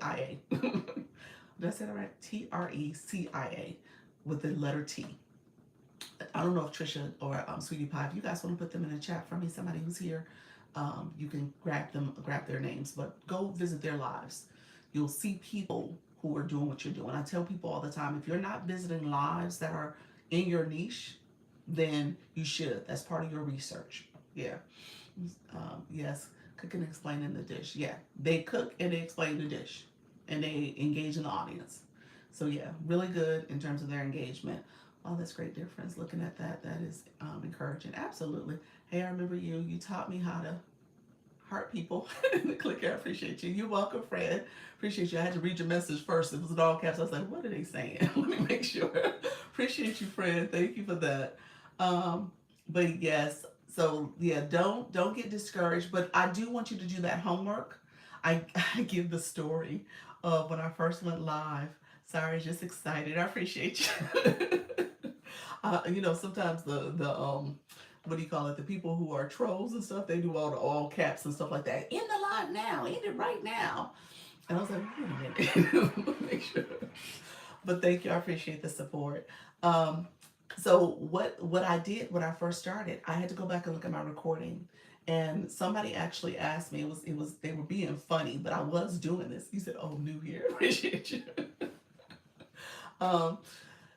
that right? TRECIA with the letter T. I don't know if Trisha or Sweetie Pie, if you guys want to put them in the chat for me, somebody who's here, you can grab their names, but go visit their lives. You'll see people who are doing what you're doing. I tell people all the time, if you're not visiting lives that are in your niche, then you should. That's part of your research. Yeah. Yes, cook and explain in the dish. Yeah, they cook and they explain the dish, and they engage in the audience. So yeah, really good in terms of their engagement. Oh, that's great difference. Looking at that, that is encouraging. Absolutely. Hey, I remember you. You taught me how to heart people in the clicker. I appreciate you. You're welcome, Fred. Appreciate you. I had to read your message first. It was in all caps. I was like, what are they saying? Let me make sure. Appreciate you, Fred. Thank you for that. But yes, so yeah, don't get discouraged. But I do want you to do that homework. I give the story of when I first went live. Sorry, just excited. I appreciate you. Sometimes the what do you call it? The people who are trolls and stuff, they do all the all caps and stuff like that. End the live now. End it right now. And I was like, wait a minute. Make sure. But thank you. I appreciate the support. So what I did when I first started, I had to go back and look at my recording. And somebody actually asked me, it was they were being funny, but I was doing this. He said, "Oh, new here, appreciate you." um,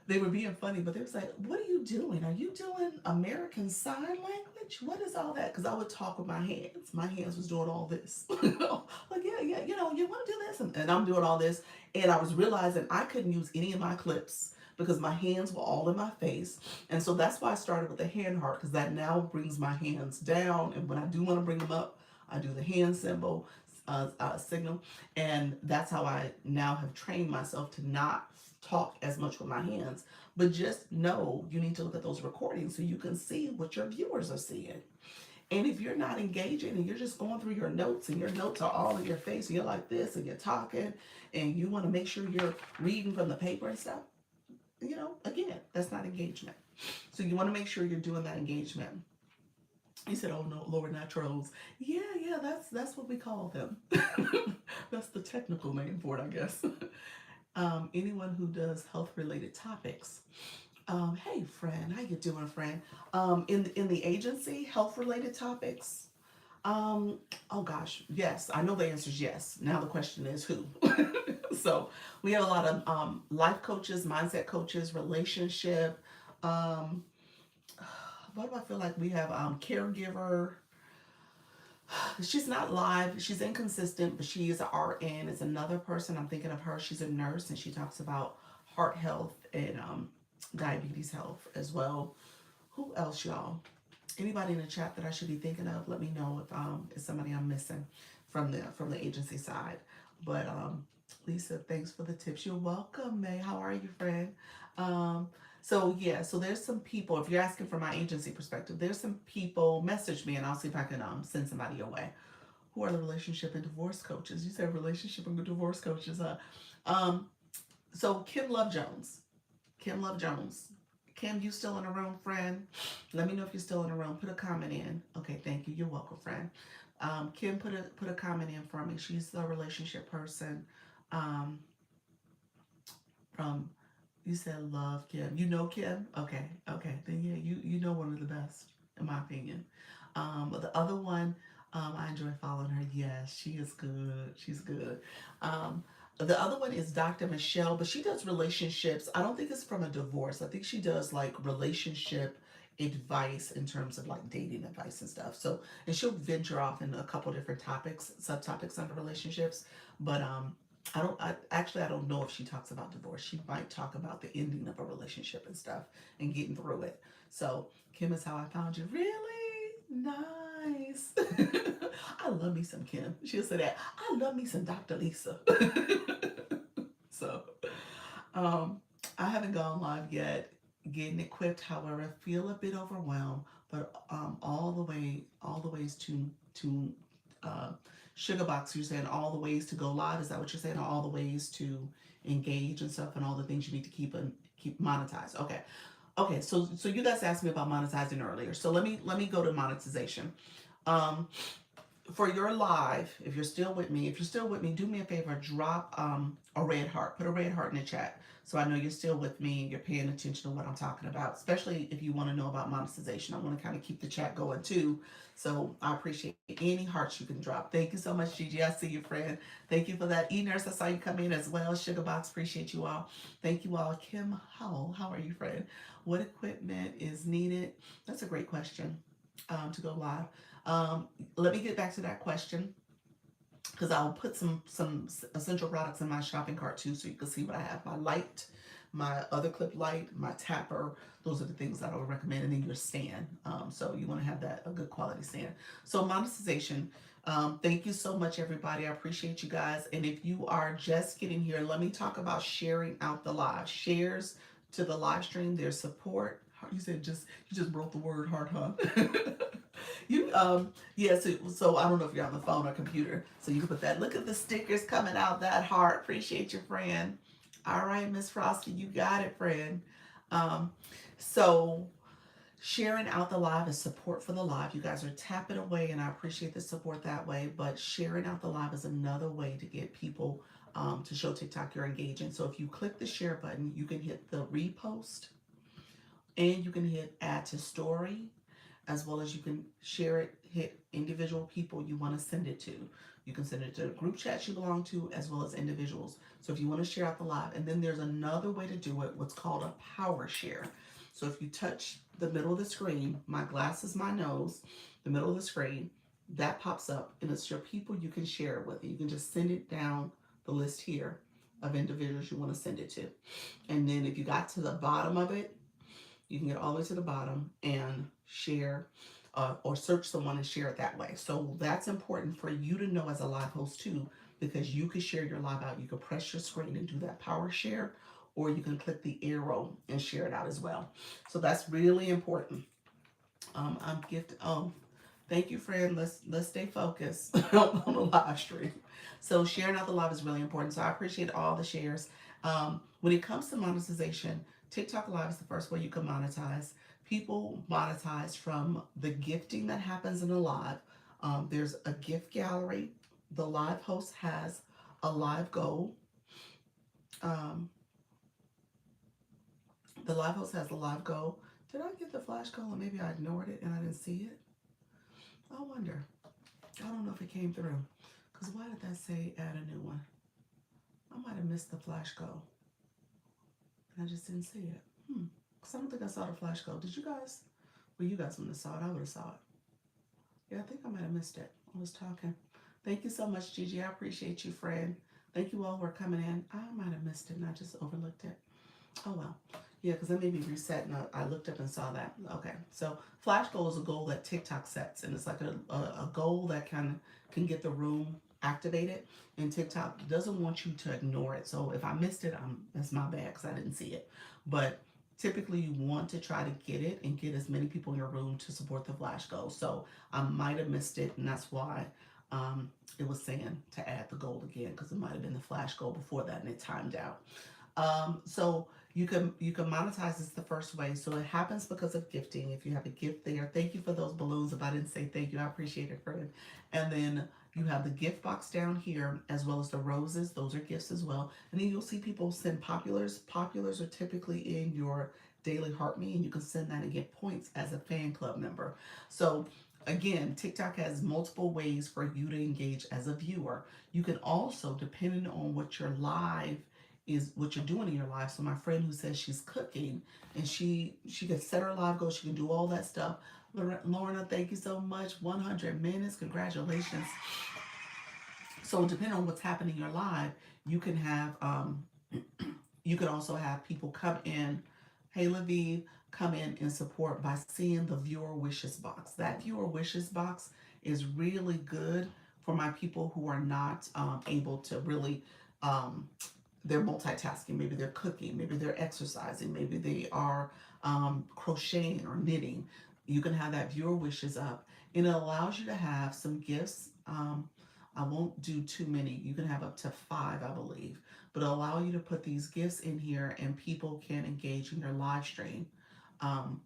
they were being funny, but they was like, "What are you doing? Are you doing American Sign Language? What is all that?" Because I would talk with my hands. My hands was doing all this. Like, yeah, you want to do this, and I'm doing all this, and I was realizing I couldn't use any of my clips because my hands were all in my face, and so that's why I started with the hand heart, because that now brings my hands down, and when I do want to bring them up, I do the hand symbol signal, and that's how I now have trained myself to not talk as much with my hands. But just know you need to look at those recordings so you can see what your viewers are seeing. And if you're not engaging and you're just going through your notes and your notes are all in your face and you're like this and you're talking and you want to make sure you're reading from the paper and stuff, again, that's not engagement. So you want to make sure you're doing that engagement. He said, "Oh no, Lord, not trolls." Yeah, that's what we call them. That's the technical name for it, I guess. Anyone who does health related topics. Hey, friend, how you doing, friend? In the agency, health related topics. Oh gosh, yes, I know the answer is yes. Now the question is who. So we have a lot of life coaches, mindset coaches, relationship. Um, what do I feel like we have? Caregiver. She's not live. She's inconsistent, but she is an RN. Is another person. I'm thinking of her. She's a nurse, and she talks about heart health and diabetes health as well. Who else, y'all? Anybody in the chat that I should be thinking of? Let me know if it's somebody I'm missing. from the agency side. But Lisa, thanks for the tips. You're welcome, May. How are you, friend? Um, so yeah, so there's some people. If you're asking from my agency perspective, there's some people. Message me, and I'll see if I can send somebody your way. Who are the relationship and divorce coaches? You said relationship and divorce coaches, huh? Um, so Kim Love Jones. Kim Love Jones. Kim, you still in the room, friend? Let me know if you're still in the room. Put a comment in. Okay, thank you. You're welcome, friend. Kim, put a comment in for me. She's the relationship person. Um, from you said love Kim. You know Kim? Okay, okay. Then yeah, you know one of the best, in my opinion. But the other one, I enjoy following her. Yes, she is good. She's good. Um, the other one is Dr. Michelle, but she does relationships. I don't think it's from a divorce. I think she does like relationship advice in terms of like dating advice and stuff. So, and she'll venture off in a couple different topics, subtopics under relationships. But I don't know if she talks about divorce. She might talk about the ending of a relationship and stuff and getting through it. So, Kim is how I found you. Really? Nice. I love me some Kim. She'll say that. I love me some Dr. Lisa. So, um, I haven't gone live yet, getting equipped. However, I feel a bit overwhelmed, but all the ways to uh, sugar box. You're saying all the ways to go live. Is that what you're saying? Or all the ways to engage and stuff, and all the things you need to keep monetized. Okay, okay. So you guys asked me about monetizing earlier. So let me go to monetization. Um, for your live, if you're still with me, do me a favor, drop a red heart. Put a red heart in the chat so I know you're still with me and you're paying attention to what I'm talking about, especially if you want to know about monetization. I want to kind of keep the chat going too. So I appreciate any hearts you can drop. Thank you so much, Gigi. I see you, friend. Thank you for that. E-Nurse, I saw you come in as well. Sugarbox, appreciate you all. Thank you all. Kim Howell, how are you, friend? What equipment is needed? That's a great question to go live. Let me get back to that question because I'll put some essential products in my shopping cart too, so you can see what I have. My light, my other clip light, my tapper. Those are the things that I would recommend, and then your stand. So you want to have that a good quality stand. So monetization. Thank you so much, everybody. I appreciate you guys. And if you are just getting here, let me talk about sharing out the live. Shares to the live stream. There's support. You said you just broke the word heart, huh? You yeah, so I don't know if you're on the phone or computer, so you can put that. Look at the stickers coming out. That heart. Appreciate you, friend. All right, Miss Frosty, you got it, friend. Um, so sharing out the live is support for the live. You guys are tapping away, and I appreciate the support that way. But sharing out the live is another way to get people to show TikTok you're engaging. So if you click the share button, you can hit the repost, and you can hit add to story, as well as you can share it, hit individual people you want to send it to. You can send it to group chats you belong to, as well as individuals. So if you want to share out the live, and then there's another way to do it, what's called a power share. So if you touch the middle of the screen, my glasses, my nose, the middle of the screen, that pops up, and it's your people you can share it with. You can just send it down the list here of individuals you want to send it to. And then if you got to the bottom of it, you can get all the way to the bottom and share or search someone and share it that way. So that's important for you to know as a live host too, because you can share your live out. You can press your screen and do that power share, or you can click the arrow and share it out as well. So that's really important. I'm gifted. Thank you, friend. Let's stay focused on the live stream. So sharing out the live is really important. So I appreciate all the shares. When it comes to monetization, TikTok Live is the first way you can monetize. People monetize from the gifting that happens in the live. There's a gift gallery. The live host has a live goal. Um, the live host has a live goal. Did I get the flash goal, or maybe I ignored it and I didn't see it? I wonder. I don't know if it came through. Because why did that say add a new one? I might have missed the flash goal. And I just didn't see it. Because I don't think I saw the flash goal. Did you guys? Well, you guys wouldn't have saw it. I would have saw it. Yeah, I think I might have missed it. I was talking. Thank you so much, Gigi. I appreciate you, friend. Thank you all for coming in. I might have missed it and I just overlooked it. Oh, well. Yeah, because I may be resetting. I looked up and saw that. Okay, so flash goal is a goal that TikTok sets, and it's like a goal that kind of can get the room activated. And TikTok doesn't want you to ignore it. So if I missed it, it's my bad because I didn't see it. But typically, you want to try to get it and get as many people in your room to support the flash goal. So I might have missed it, and that's why it was saying to add the goal again because it might have been the flash goal before that, and it timed out. So you can monetize this the first way. So it happens because of gifting. If you have a gift there, thank you for those balloons. If I didn't say thank you, I appreciate it, friend. And then you have the gift box down here as well as the roses. Those are gifts as well. And then you'll see people send populars. Populars are typically in your daily heart me, and you can send that and get points as a fan club member. So again, TikTok has multiple ways for you to engage as a viewer. You can also, depending on what your live is, what you're doing in your life. So my friend who says she's cooking and she can set her live goal, she can do all that stuff. Lorna, thank you so much. 100 minutes, congratulations. So depending on what's happening in your live, you can have you can also have people come in. Hey, Laviv, come in and support by seeing the viewer wishes box. That viewer wishes box is really good for my people who are not able to really they're multitasking. Maybe they're cooking, maybe they're exercising, maybe they are crocheting or knitting. You can have that viewer wishes up, and it allows you to have some gifts. I won't do too many. You can have up to 5, I believe, but it'll allow you to put these gifts in here, and people can engage in your live stream um,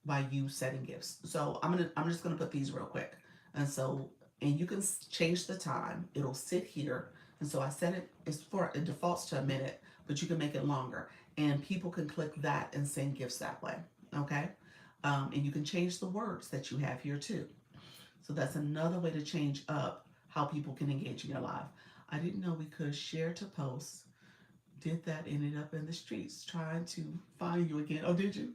by you setting gifts. So I'm just gonna put these real quick, and so and you can change the time. It'll sit here, and so I set it. It defaults to a minute, but you can make it longer, and people can click that and send gifts that way. Okay, and you can change the words that you have here too. So that's another way to change up how people can engage in your live. I didn't know we could share to post. Did that, ended up in the streets trying to find you again. Oh, did you?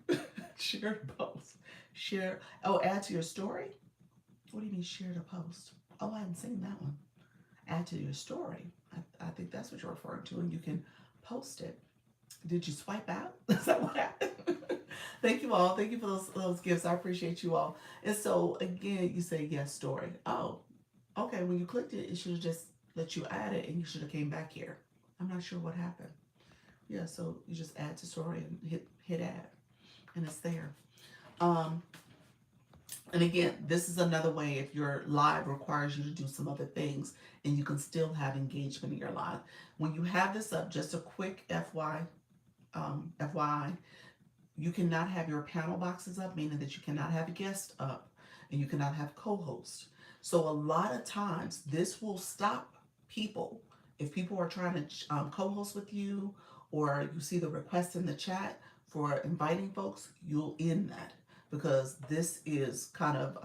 Share to post. Share. Oh, add to your story? What do you mean share to post? Oh, I hadn't seen that one. Add to your story. I think that's what you're referring to, and you can post it. Did you swipe out? Is that what happened? Thank you all. Thank you for those gifts. I appreciate you all. And so again, you say yes story. Oh, okay. When you clicked it, it should have just let you add it, and you should have came back here. I'm not sure what happened. Yeah, so you just add to story and hit add, and it's there. Um, and again, this is another way if your live requires you to do some other things, and you can still have engagement in your live. When you have this up, just a quick FYI, you cannot have your panel boxes up, meaning that you cannot have a guest up, and you cannot have co-hosts. So a lot of times this will stop people. If people are trying to co-host with you, or you see the request in the chat for inviting folks, you'll end that, because this is kind of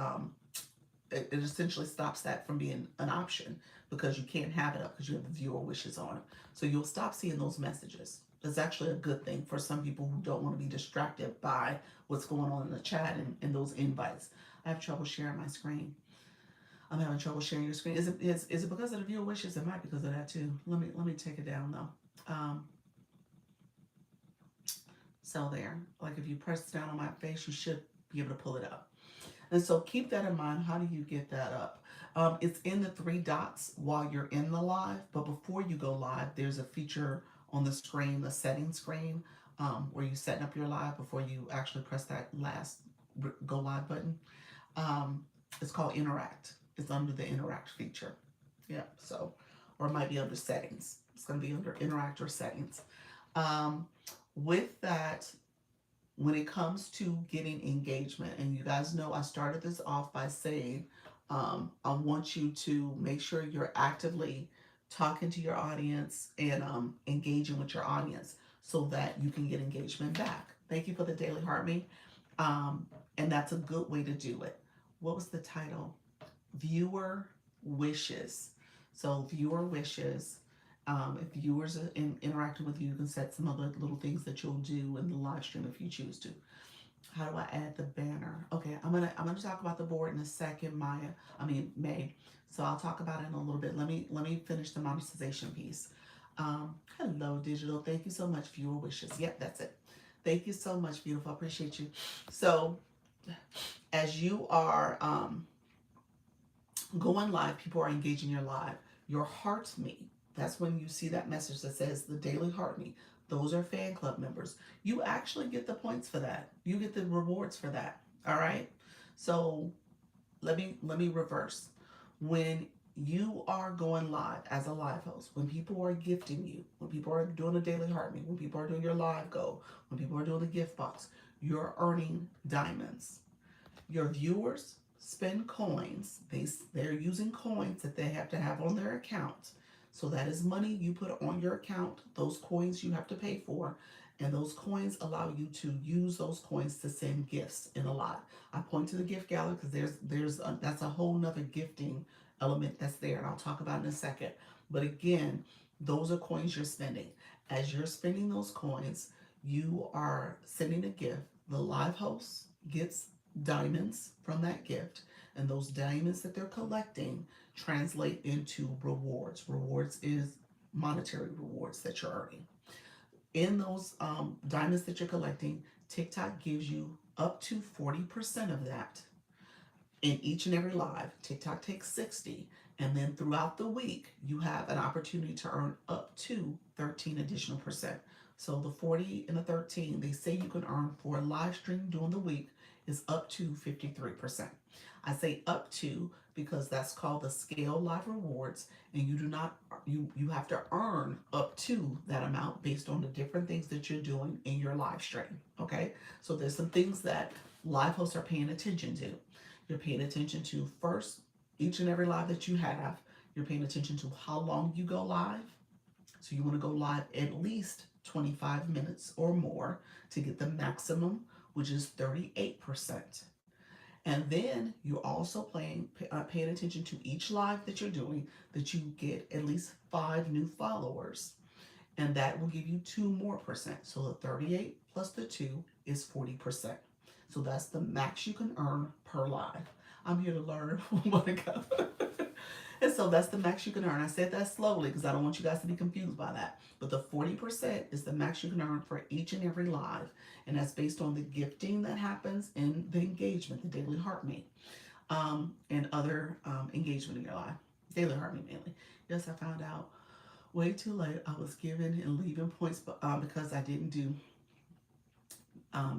it essentially stops that from being an option, because you can't have it up because you have the viewer wishes on. So you'll stop seeing those messages. That's actually a good thing for some people who don't want to be distracted by what's going on in the chat and those invites. I have trouble sharing my screen. I'm having trouble sharing your screen. Is it because of the viewer wishes? It might be because of that too. Let me take it down though. So there, like if you press down on my face, you should be able to pull it up. And so keep that in mind. How do you get that up? It's in the 3 dots while you're in the live, but before you go live, there's a feature on the screen, the settings screen, where you're setting up your live before you actually press that last go live button. It's called interact. It's under the interact feature. Yeah, so, or it might be under settings. It's going to be under interact or settings. With that, when it comes to getting engagement, and you guys know I started this off by saying I want you to make sure you're actively talking to your audience and engaging with your audience so that you can get engagement back. Thank you for the daily heart me. And that's a good way to do it. What was the title? Viewer wishes. So viewer wishes. If viewers are interacting with you, you can set some other little things that you'll do in the live stream if you choose to. How do I add the banner? Okay, I'm gonna talk about the board in a second, May. So I'll talk about it in a little bit. Let me finish the monetization piece. Hello, Digital. Thank you so much. Viewer wishes. Yep, that's it. Thank you so much, beautiful. I appreciate you. So, as you are going live, people are engaging your live. Your heart me. That's when you see that message that says the daily heart me. Those are fan club members. You actually get the points for that. You get the rewards for that. All right. So let me reverse. When you are going live as a live host, when people are gifting you, when people are doing a daily heart me, when people are doing your live go, when people are doing the gift box, you're earning diamonds. Your viewers spend coins. They're using coins that they have to have on their account. So that is money you put on your account. Those coins you have to pay for. And those coins allow you to use those coins to send gifts in a lot. I point to the gift gallery because that's a whole nother gifting element that's there, and I'll talk about in a second. But again, those are coins you're spending. As you're spending those coins, you are sending a gift. The live host gets diamonds from that gift, and those diamonds that they're collecting translate into rewards. Rewards is monetary rewards that you're earning. In those diamonds that you're collecting, TikTok gives you up to 40% of that in each and every live. TikTok takes 60, and then throughout the week, you have an opportunity to earn up to 13 additional percent. So the 40 and the 13, they say you can earn for a live stream during the week is up to 53%. I say up to because that's called the scale live rewards, and you do not you have to earn up to that amount based on the different things that you're doing in your live stream. Okay, so there's some things that live hosts are paying attention to. You're paying attention to first each and every live that you have. You're paying attention to how long you go live. So you want to go live at least 25 minutes or more to get the maximum, which is 38%. And then you're also paying attention to each live that you're doing that you get at least 5 new followers. And that will give you 2 more percent. So the 38 plus the 2 is 40%. So that's the max you can earn per live. I'm here to learn. Oh my God. And so that's the max you can earn. I said that slowly because I don't want you guys to be confused by that. But the 40% is the max you can earn for each and every live. And that's based on the gifting that happens and the engagement, the daily heart me, and other engagement in your life. Daily heart me mainly. Yes, I found out way too late. I was giving and leaving points because I didn't do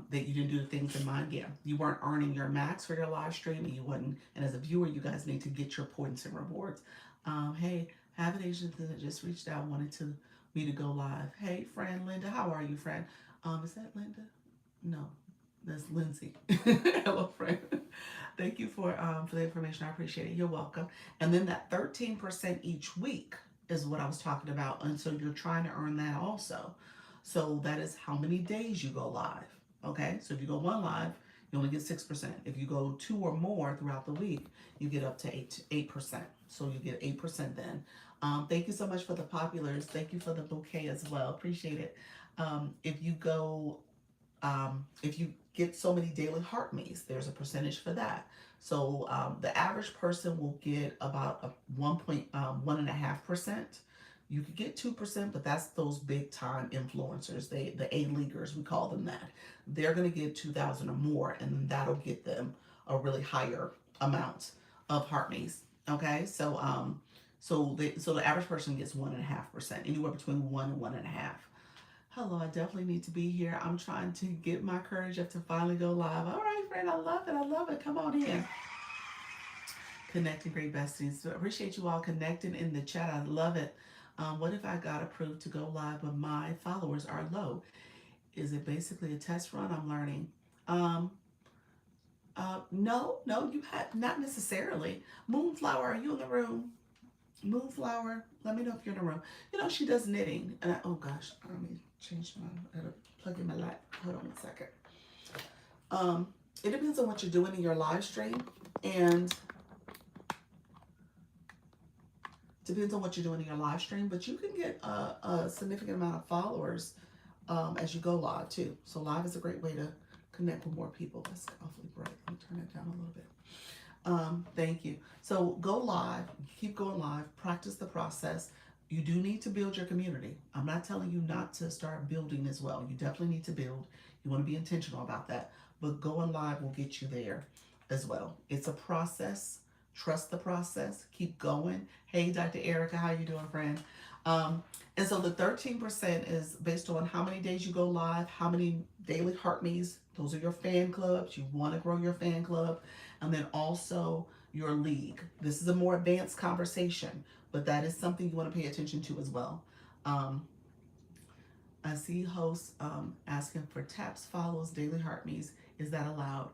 that you didn't do the things in mind. Yeah, you weren't earning your max for your live stream, and you wasn't. And as a viewer, you guys need to get your points and rewards. Hey, have an agent that just reached out, wanted to me to go live. Hey, friend Linda, how are you, friend? Is that Linda? No, that's Lindsay. Hello, friend. Thank you for the information. I appreciate it. You're welcome. And then that 13% each week is what I was talking about, and so you're trying to earn that also. So that is how many days you go live. Okay, so if you go one live, you only get 6%. If you go 2 or more throughout the week, you get up to 8%. So you get 8% then. Thank you so much for the populars. Thank you for the bouquet as well. Appreciate it. If you get so many daily heart me's, there's a percentage for that. So the average person will get about a 1.5%. You could get 2%, but that's those big time influencers, the A-leaguers, we call them that. They're going to get 2,000 or more, and then that'll get them a really higher amount of heart me's. Okay, so the average person gets 1.5%, anywhere between 1 and 1.5. Hello, I definitely need to be here. I'm trying to get my courage up to finally go live. All right, friend, I love it. I love it. Come on in. Connecting great besties. So appreciate you all connecting in the chat. I love it. What if I got approved to go live but my followers are low? Is it basically a test run? I'm learning. No, you had not necessarily. Moonflower, are you in the room? Moonflower, let me know if you're in the room. You know, she does knitting. And oh gosh, let me change my, I gotta plug in my light. Hold on 1 second. It depends on what you're doing in your live stream, and depends on what you're doing in your live stream, but you can get a significant amount of followers as you go live too. So live is a great way to connect with more people. That's awfully bright. Let me turn it down a little bit. Thank you. So go live, keep going live, practice the process. You do need to build your community. I'm not telling you not to start building as well. You definitely need to build. You want to be intentional about that. But going live will get you there as well. It's a process. Trust the process. Keep going. Hey, Dr. Erica, how you doing, friend? Um, and so the 13% is based on how many days you go live, how many daily heart me's. Those are your fan clubs. You want to grow your fan club. And then also your league. This is a more advanced conversation, but that is something you want to pay attention to as well. Um, I see hosts asking for taps, follows, daily heart me's. Is that allowed?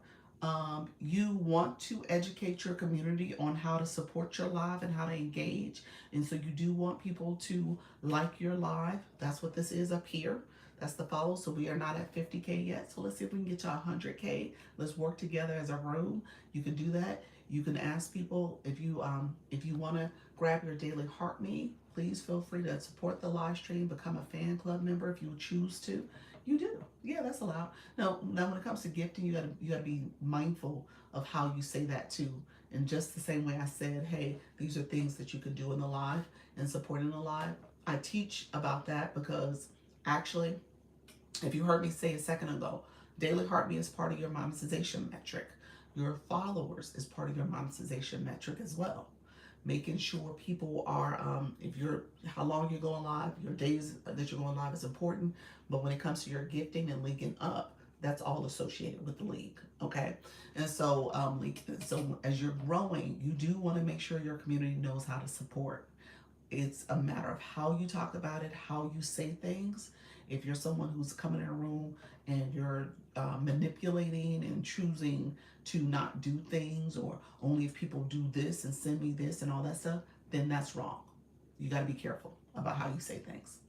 You want to educate your community on how to support your live and how to engage. And so you do want people to like your live. That's what this is up here. That's the follow. So we are not at 50K yet. So let's see if we can get to 100K. Let's work together as a room. You can do that. You can ask people if you want to grab your daily heart me. Please feel free to support the live stream, become a fan club member if you choose to. You do. Yeah, that's allowed. Now when it comes to gifting, you gotta be mindful of how you say that too. And just the same way I said, hey, these are things that you can do in the live and supporting the live. I teach about that because actually, if you heard me say a second ago, daily heartbeat is part of your monetization metric. Your followers is part of your monetization metric as well. Making sure people are, if you're, how long you're going live, your days that you're going live is important. But when it comes to your gifting and linking up, that's all associated with the league. Okay. And so, so as you're growing, you do want to make sure your community knows how to support. It's a matter of how you talk about it, how you say things. If you're someone who's coming in a room and you're manipulating and choosing to not do things, or only if people do this and send me this and all that stuff, then that's wrong. You got to be careful about how you say things.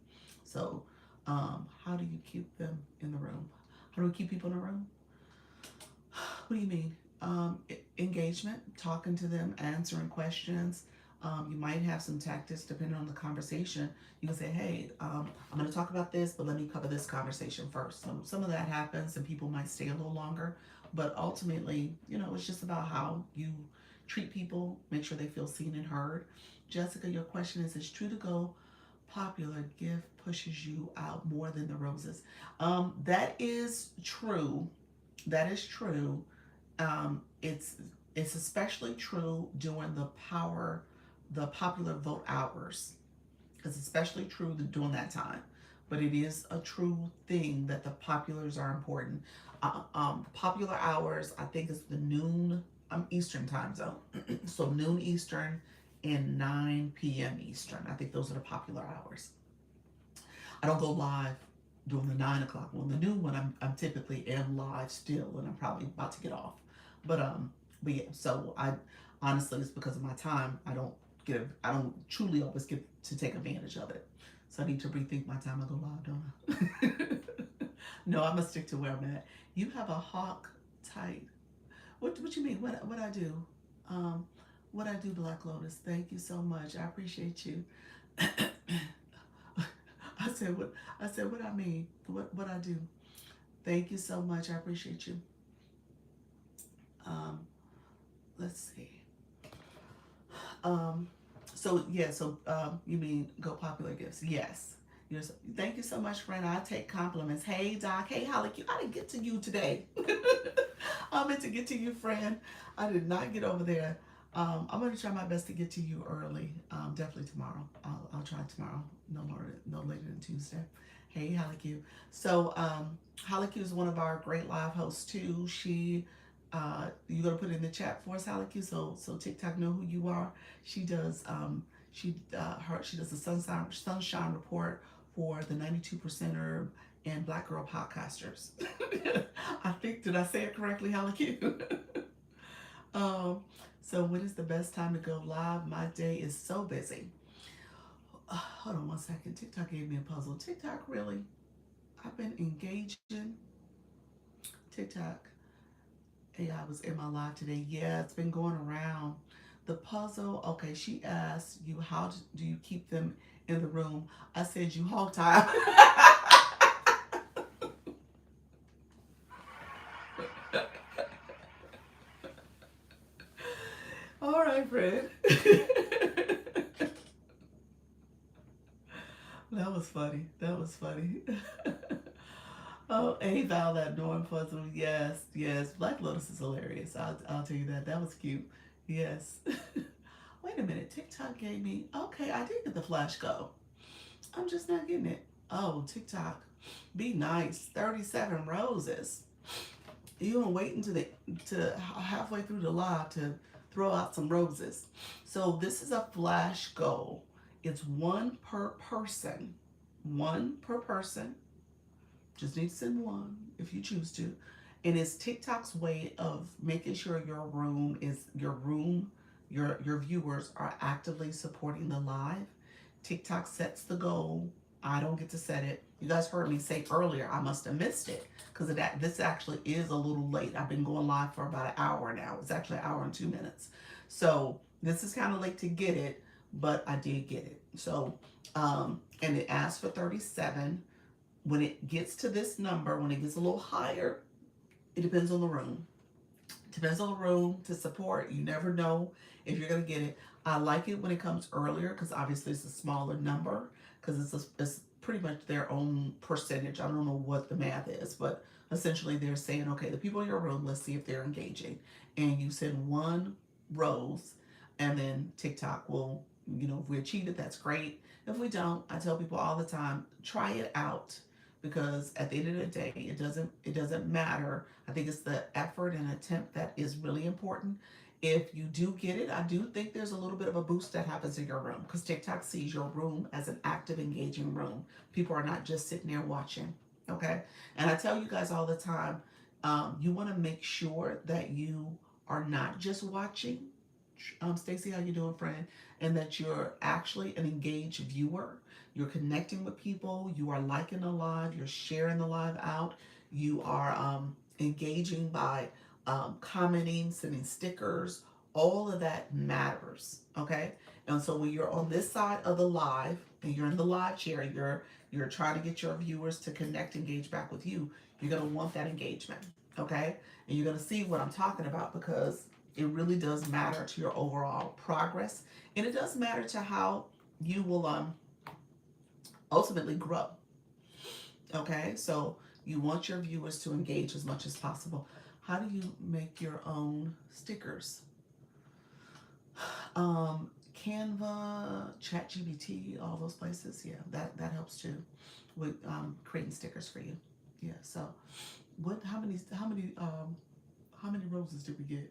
So, how do you keep them in the room? How do we keep people in the room? What do you mean? Engagement, talking to them, answering questions. You might have some tactics depending on the conversation. You can say, hey, I'm going to talk about this, but let me cover this conversation first. So some of that happens and people might stay a little longer. But ultimately, it's just about how you treat people, make sure they feel seen and heard. Jessica, your question is true to go popular gift pushes you out more than the roses? That is true. That is true. It's especially true during the popular vote hours. It's especially true during that time. But it is a true thing that the populars are important. Popular hours, I think, is the noon Eastern time zone. So noon Eastern and 9 p.m. Eastern. I think those are the popular hours. I don't go live during the 9 o'clock one. The noon one, I'm typically am live still, and I'm probably about to get off. But yeah. So I honestly, it's because of my time. I don't truly always get to take advantage of it. So I need to rethink my time I go live, don't I? No, I'm gonna stick to where I'm at. You have a hawk tight. What you mean? What I do? Um, what I do, Black Lotus. Thank you so much. I appreciate you. I said what I mean. What I do. Thank you so much. I appreciate you. Um, let's see. Um, you mean go popular gifts? Yes. Thank you so much, friend. I take compliments. Hey, Doc. Hey, Holly. I didn't get to you today. I meant to get to you, friend. I did not get over there. I'm going to try my best to get to you early. Definitely tomorrow. I'll try tomorrow. No later than Tuesday. Hey, Holly Q. So, Holly Q is one of our great live hosts too. You gonna put it in the chat for us, Holly Q, so TikTok know who you are. She does she does the sunshine report for the 92%er and Black Girl podcasters. I think, did I say it correctly, Holly Q? So when is the best time to go live? My day is so busy. Hold on one second. TikTok gave me a puzzle. TikTok, really? I've been engaging. TikTok AI was in my live today. Yeah, it's been going around. The puzzle, okay, she asked you, do you keep them in the room? I said, you hog tie. All right, Fred. funny. That was funny. Oh, A Val, that Norm puzzle. Yes, yes. Black Lotus is hilarious. I'll tell you that. That was cute. Yes. Wait a minute. TikTok gave me. Okay, I did get the flash go. I'm just not getting it. Oh, TikTok. Be nice. 37 roses. You don't wait until to halfway through the live to throw out some roses. So this is a flash goal. It's one per person. One per person. Just need to send one if you choose to. And it's TikTok's way of making sure your viewers are actively supporting the live. TikTok sets the goal. I don't get to set it. You guys heard me say earlier, I must have missed it because this actually is a little late. I've been going live for about an hour now. It's actually an hour and 2 minutes. So this is kind of late to get it, but I did get it. So, and it asked for 37. When it gets to this number, when it gets a little higher, it depends on the room. Depends on the room to support. You never know if you're going to get it. I like it when it comes earlier because obviously it's a smaller number because it's pretty much their own percentage. I don't know what the math is, but essentially they're saying, okay, the people in your room, let's see if they're engaging. And you send one rose and then TikTok will, if we achieve it, that's great. If we don't, I tell people all the time, try it out because at the end of the day, it doesn't matter. I think it's the effort and attempt that is really important. If you do get it, I do think there's a little bit of a boost that happens in your room because TikTok sees your room as an active, engaging room. People are not just sitting there watching. Okay, and I tell you guys all the time, you want to make sure that you are not just watching. Stacy, how you doing, friend? And that you're actually an engaged viewer. You're connecting with people. You are liking the live. You're sharing the live out. You are engaging by commenting, sending stickers. All of that matters. Okay. And so when you're on this side of the live and you're in the live chair, you're trying to get your viewers to connect, engage back with you. You're gonna want that engagement. Okay. And you're gonna see what I'm talking about because it really does matter to your overall progress, and it does matter to how you will ultimately grow. Okay, so you want your viewers to engage as much as possible. How do you make your own stickers? Canva, ChatGPT, all those places. Yeah, that helps too with creating stickers for you. Yeah. So, what? How many roses did we get?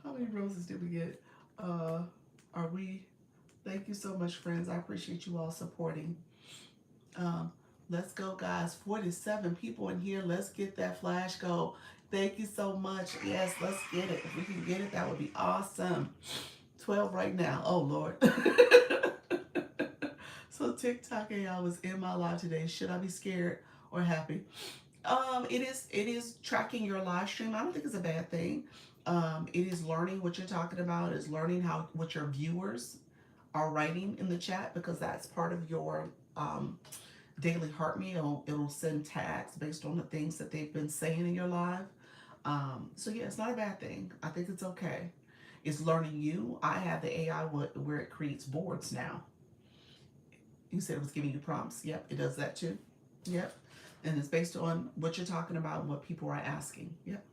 How many roses did we get? Are we? Thank you so much, friends. I appreciate you all supporting. Um, let's go, guys. 47 people in here. Let's get that flash go. Thank you so much. Yes, let's get it. If we can get it, that would be awesome. 12 right now. Oh, Lord. So TikTok AI was in my live today. Should I be scared or happy? It is tracking your live stream. I don't think it's a bad thing. It is learning what you're talking about. It's learning what your viewers are writing in the chat because that's part of your daily heartbeat. It'll send tags based on the things that they've been saying in your live. So yeah, it's not a bad thing. I think it's okay. It's learning you. I have the AI where it creates boards now. You said it was giving you prompts. Yep, it does that too. Yep. And it's based on what you're talking about and what people are asking. Yep.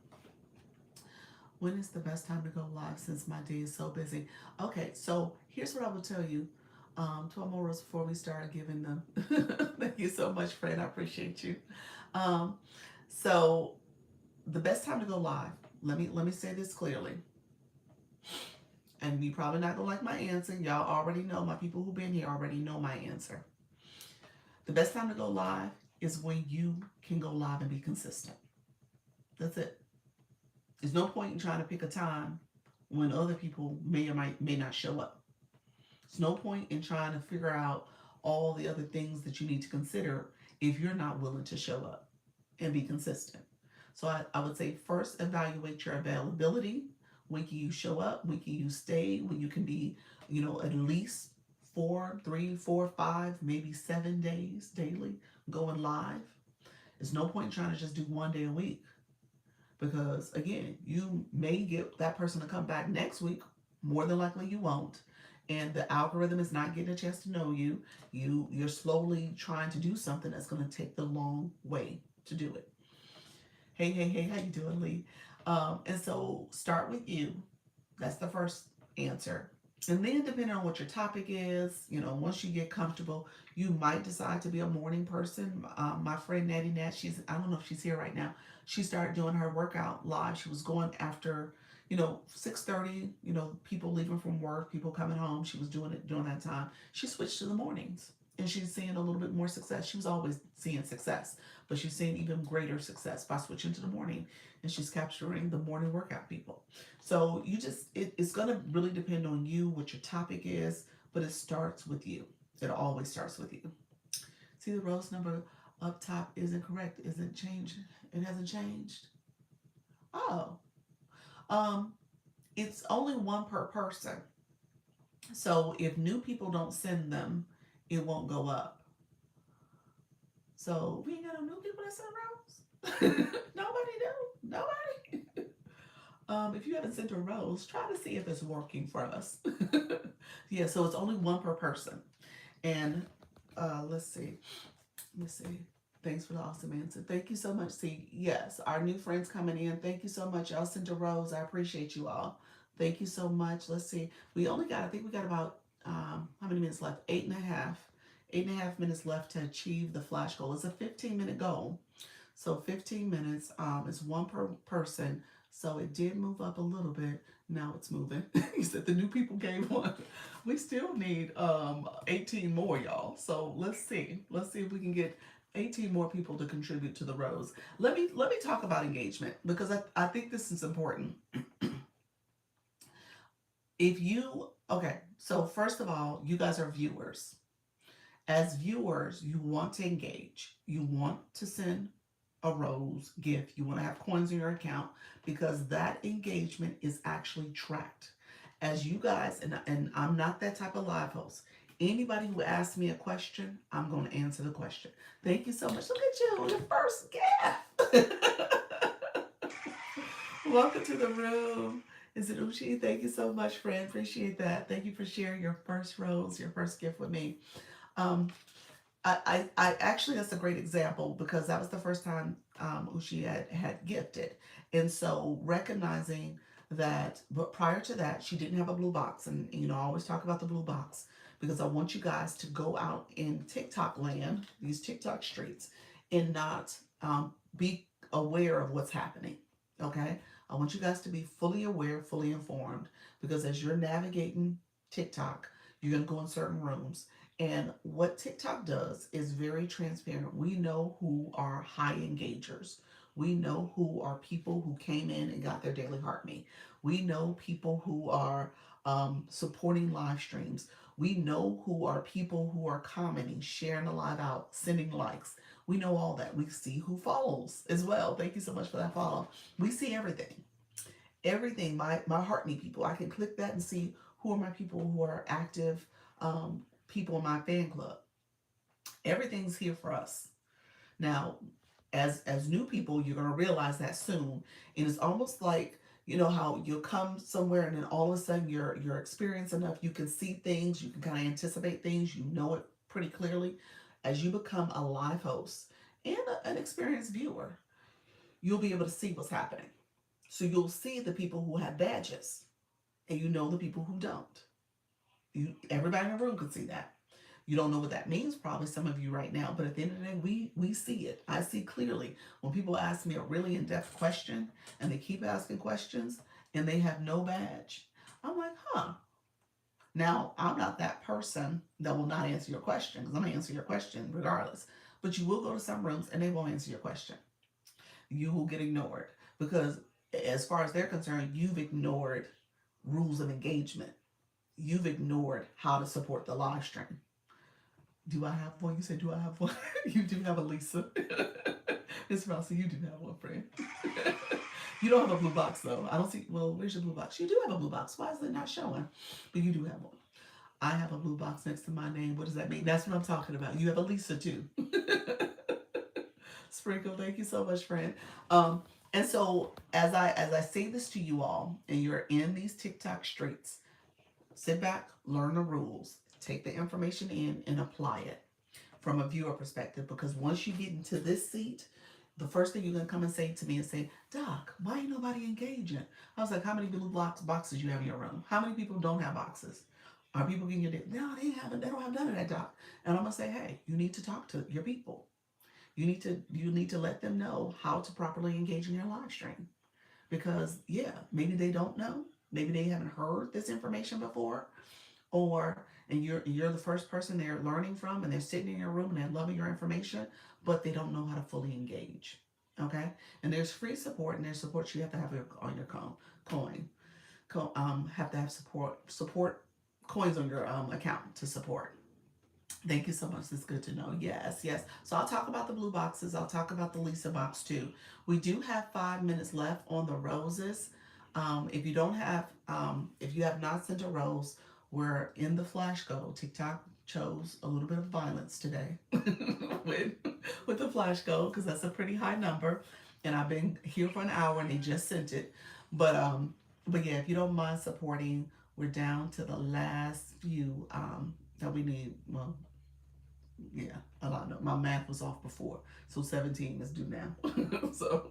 When is the best time to go live since my day is so busy? Okay, so here's what I will tell you. 12 more rows before we start giving them. Thank you so much, Fred. I appreciate you. So the best time to go live. Let me say this clearly. And you probably not gonna like my answer. Y'all already know. My people who've been here already know my answer. The best time to go live is when you can go live and be consistent. That's it. There's no point in trying to pick a time when other people may or may not show up. There's no point in trying to figure out all the other things that you need to consider if you're not willing to show up and be consistent. So I would say first evaluate your availability. When can you show up? When can you stay? When you can be, at least 4, 3, 4, 5, maybe 7 days daily going live. There's no point in trying to just do 1 day a week. Because again, you may get that person to come back next week. More than likely you won't. and the algorithm is not getting a chance to know you. You're slowly trying to do something that's going to take the long way to do it. Hey, hey, hey, how you doing, Lee? And so start with you. That's the first answer. And then, depending on what your topic is, once you get comfortable, you might decide to be a morning person. My friend Natty Nat, I don't know if she's here right now. She started doing her workout live. She was going after, 6:30. People leaving from work, people coming home. She was doing it during that time. She switched to the mornings, and she's seeing a little bit more success. She was always seeing success, but she's seeing even greater success by switching to the morning, and she's capturing the morning workout people. So it's going to really depend on you, what your topic is, but it starts with you. It always starts with you. See, the rose number up top isn't correct, isn't changed. It hasn't changed. Oh, um, it's only one per person. So if new people don't send them, it won't go up. So we ain't got no new people that send rose. Nobody do. Nobody. If you haven't sent a rose, try to see if it's working for us. Yeah, so it's only one per person. And let's see. Let's see. Thanks for the awesome answer. Thank you so much. See, yes, our new friends coming in. Thank you so much. Y'all sent a rose. I appreciate you all. Thank you so much. Let's see. I think we got about, how many minutes left? 8.5. 8.5 minutes left to achieve the flash goal. It's a 15-minute goal. So 15 minutes is one per person. So it did move up a little bit. Now it's moving. He said the new people gave one. We still need 18 more, y'all. So let's see. Let's see if we can get 18 more people to contribute to the rose. Let me talk about engagement, because I think this is important. Okay, so first of all, you guys are viewers. As viewers, you want to engage. You want to send a rose gift. You want to have coins in your account, because that engagement is actually tracked. As you guys, and I'm not that type of live host. Anybody who asks me a question, I'm going to answer the question. Thank you so much. Look at you, your first gift. Welcome to the room. Is it Uchi? Thank you so much, friend. Appreciate that. Thank you for sharing your first rose, your first gift with me. I actually, that's a great example, because that was the first time Uchi had gifted. And so recognizing that, but prior to that, she didn't have a blue box. And, I always talk about the blue box, because I want you guys to go out in TikTok land, these TikTok streets, and not be aware of what's happening. Okay? I want you guys to be fully aware, fully informed, because as you're navigating TikTok, you're going to go in certain rooms. And what TikTok does is very transparent. We know who are high engagers. We know who are people who came in and got their daily heart me. We know people who are supporting live streams. We know who are people who are commenting, sharing the live out, sending likes. We know all that. We see who follows as well. Thank you so much for that follow. We see everything. Everything. My heart me people. I can click that and see who are my people who are active. People in my fan club. Everything's here for us. Now, as new people, you're gonna realize that soon. And it's almost like, how you'll come somewhere and then all of a sudden you're experienced enough, you can see things, you can kind of anticipate things, you know it pretty clearly. As you become a live host and an experienced viewer, you'll be able to see what's happening. So you'll see the people who have badges, and the people who don't. Everybody in the room can see that. You don't know what that means, probably some of you right now, but at the end of the day, we see it. I see clearly when people ask me a really in-depth question and they keep asking questions and they have no badge. I'm like, huh. Now, I'm not that person that will not answer your question, because I'm going to answer your question regardless. But you will go to some rooms and they won't answer your question. You will get ignored, because as far as they're concerned, you've ignored rules of engagement. You've ignored how to support the live stream. Do I have one? You said, do I have one? You do have a Lisa. Miss Rossi, you do have one, friend. You don't have a blue box, though. I don't see. Well, where's your blue box? You do have a blue box. Why is it not showing? But you do have one. I have a blue box next to my name. What does that mean? That's what I'm talking about. You have a Lisa, too. Sprinkle, thank you so much, friend. And so as I say this to you all, and you're in these TikTok streets, sit back, learn the rules, take the information in, and apply it from a viewer perspective. Because once you get into this seat, the first thing you're gonna come and say to me and say, Doc, why ain't nobody engaging? I was like, how many blue boxes you have in your room? How many people don't have boxes? Are people getting your no, they haven't, they don't have none of that, Doc. And I'm gonna say, hey, you need to talk to your people. You need to let them know how to properly engage in your live stream. Because yeah, maybe they don't know. Maybe they haven't heard this information before, or and you're the first person they're learning from, and they're sitting in your room and they're loving your information, but they don't know how to fully engage. Okay, and there's free support, and there's support you have to have on your coin. Have to have support coins on your account to support. Thank you so much. That's good to know. Yes, yes. So I'll talk about the blue boxes. I'll talk about the Lisa box too. We do have 5 minutes left on the roses. If you have not sent a rose, we're in the flash go. TikTok chose a little bit of violence today with with the flash go because that's a pretty high number, and I've been here for an hour and they just sent it. But um, but yeah, if you don't mind supporting, we're down to the last few that we need. Well, yeah, a lot. No, my math was off before, so 17 is due now. So,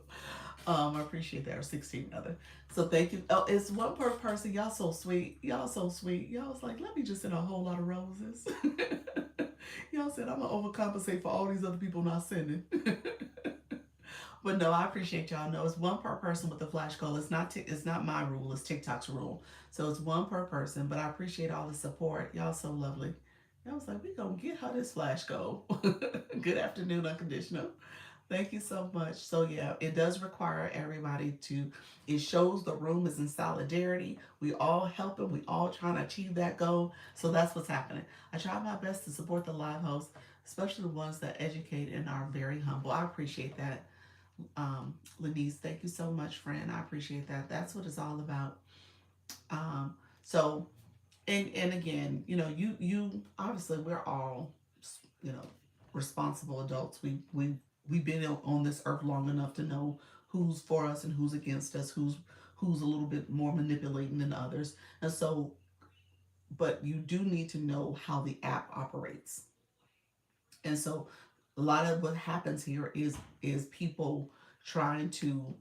I appreciate that, or 16 rather. So thank you. Oh, it's one per person. Y'all so sweet. Y'all so sweet. Y'all was like, let me just send a whole lot of roses. Y'all said I'm gonna overcompensate for all these other people not sending. But no, I appreciate y'all. No, it's one per person with the flash code. It's not my rule. It's TikTok's rule. So it's one per person. But I appreciate all the support. Y'all so lovely. I was like, we gonna get her this flash goal. Good afternoon, unconditional. Thank you so much. So yeah, it does require everybody to. It shows the room is in solidarity. We all helping. We all trying to achieve that goal. So that's what's happening. I try my best to support the live hosts, especially the ones that educate and are very humble. I appreciate that. Lenise, thank you so much, friend. I appreciate that. That's what it's all about. Um, so and again, you obviously we're all, you know, responsible adults. We've been on this earth long enough to know who's for us and who's against us, who's a little bit more manipulating than others. And so, but you do need to know how the app operates. And so a lot of what happens here is people trying to,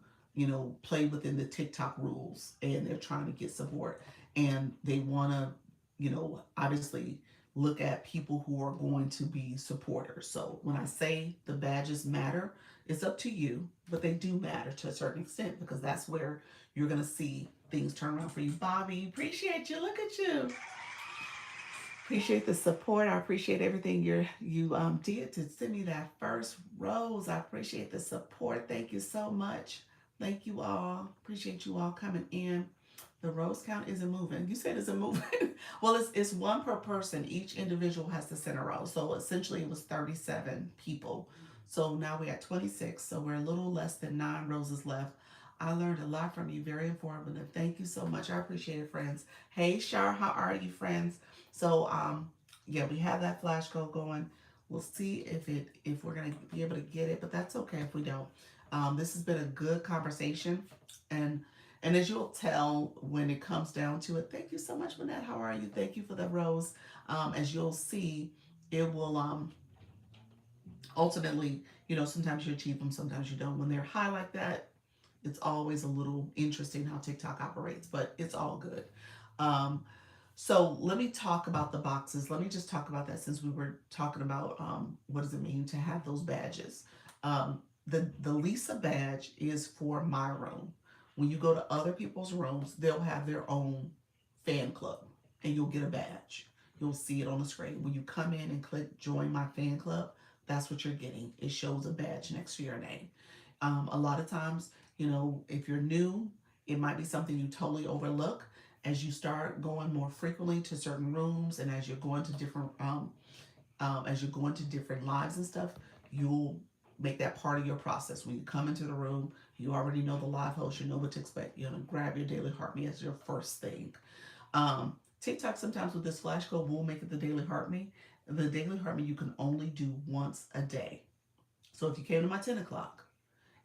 play within the TikTok rules, and they're trying to get support, and they want to, obviously look at people who are going to be supporters. So when I say the badges matter, it's up to you, but they do matter to a certain extent, because that's where you're going to see things turn around for you. Bobby, appreciate you. Look at you. Appreciate the support. I appreciate everything you did to send me that first rose. I appreciate the support. Thank you so much. Thank you all. Appreciate you all coming in. The rose count isn't moving. You said it's moving. Well, it's one per person. Each individual has to send a rose. So essentially it was 37 people. So now we're at 26. So we're a little less than 9 roses left. I learned a lot from you. Very informative. Thank you so much. I appreciate it, friends. Hey, Shar, how are you, friends? So, yeah, we have that flash code going. We'll see if we're gonna be able to get it, but that's okay if we don't. This has been a good conversation, and as you'll tell when it comes down to it. Thank you so much, Manette. How are you? Thank you for the rose. As you'll see, it will ultimately, sometimes you achieve them, sometimes you don't. When they're high like that, it's always a little interesting how TikTok operates, but it's all good. Um, so let me talk about the boxes. Let me just talk about that, since we were talking about what does it mean to have those badges. The Lisa badge is for my room. When you go to other people's rooms, they'll have their own fan club, and you'll get a badge. You'll see it on the screen. When you come in and click join my fan club, that's what you're getting. It shows a badge next to your name. A lot of times, if you're new, it might be something you totally overlook. As you start going more frequently to certain rooms, and as you're going to different lives and stuff, you'll make that part of your process. When you come into the room, you already know the live host, you know what to expect. You're gonna grab your daily heart me as your first thing. TikTok sometimes with this flash code will make it the daily heart me. The daily heart me you can only do once a day. So if you came to my 10 o'clock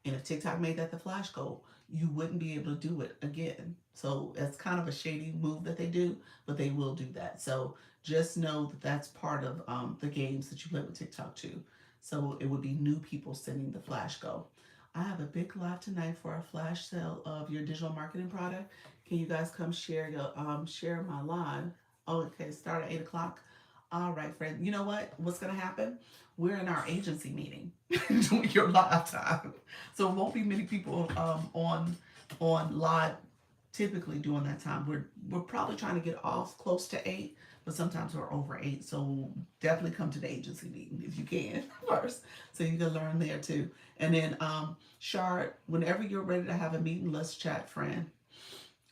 And if TikTok made that the flash goal, you wouldn't be able to do it again. So it's kind of a shady move that they do, but they will do that. So just know that that's part of the games that you play with TikTok too. So it would be new people sending the flash go. I have a big live tonight for a flash sale of your digital marketing product. Can you guys come share my live? Oh, okay, start at 8 o'clock. All right, friend. You know what? What's gonna happen? We're in our agency meeting doing your live time, so it won't be many people on live typically during that time. We're probably trying to get off close to 8, but sometimes we're over 8. So definitely come to the agency meeting if you can first, so you can learn there too. And then Shard, whenever you're ready to have a meeting, let's chat, friend.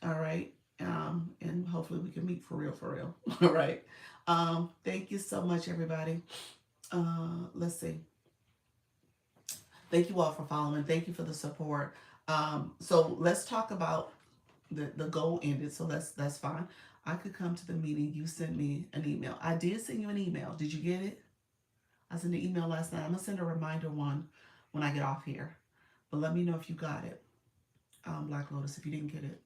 All right. And hopefully we can meet for real, for real. All right. Thank you so much, everybody. Let's see. Thank you all for following. Thank you for the support. So let's talk about the goal ended. So that's fine. I could come to the meeting. You sent me an email. I did send you an email. Did you get it? I sent an email last night. I'm gonna send a reminder one when I get off here. But let me know if you got it. Black Lotus, if you didn't get it,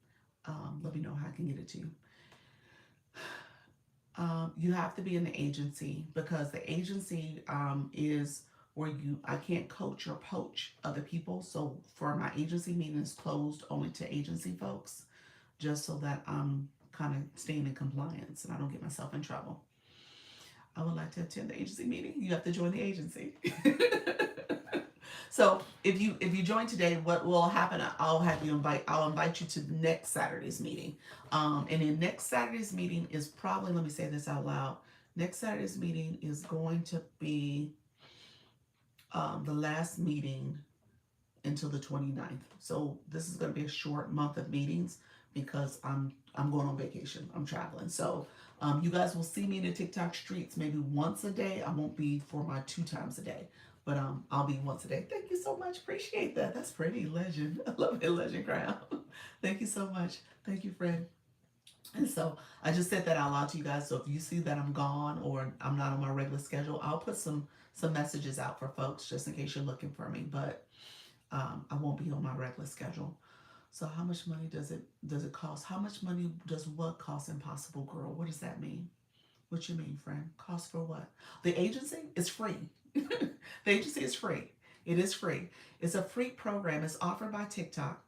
let me know how I can get it to you. You have to be in the agency because the agency is where I can't coach or poach other people. So for my agency meeting is closed only to agency folks, just so that I'm kind of staying in compliance and I don't get myself in trouble. I would like to attend the agency meeting. You have to join the agency. So if you join today, what will happen? I'll invite you to next Saturday's meeting. And in next Saturday's meeting is probably, let me say this out loud. Next Saturday's meeting is going to be the last meeting until the 29th. So this is going to be a short month of meetings because I'm going on vacation. I'm traveling. So you guys will see me in the TikTok streets maybe once a day. I won't be for my 2 times a day, but I'll be once a day. Thank you so much. Appreciate that. That's pretty. Legend. I love it. Legend crown. Thank you so much. Thank you, friend. And so I just said that out loud to you guys. So if you see that I'm gone or I'm not on my regular schedule, I'll put some messages out for folks just in case you're looking for me. But I won't be on my regular schedule. So how much money does it cost? How much money does what cost Impossible Girl? What does that mean? What you mean, friend? Cost for what? The agency is free. The agency is free. It is free. It's a free program. It's offered by TikTok.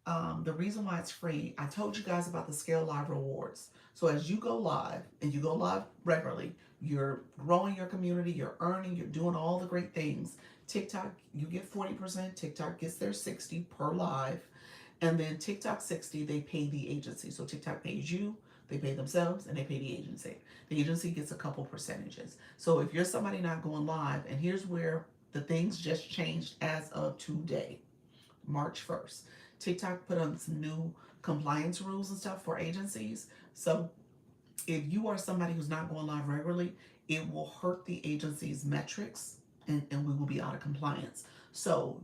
The reason why it's free, I told you guys about the Scale Live rewards. So as you go live and you go live regularly, you're growing your community, you're earning, you're doing all the great things. TikTok, you get 40%, TikTok gets their 60 per live. And then TikTok 60, they pay the agency. So TikTok pays you, they pay themselves, and they pay the agency. The agency gets a couple percentages. So if you're somebody not going live, and here's where the things just changed as of today, March 1st. TikTok put on some new compliance rules and stuff for agencies. So if you are somebody who's not going live regularly, it will hurt the agency's metrics and we will be out of compliance. So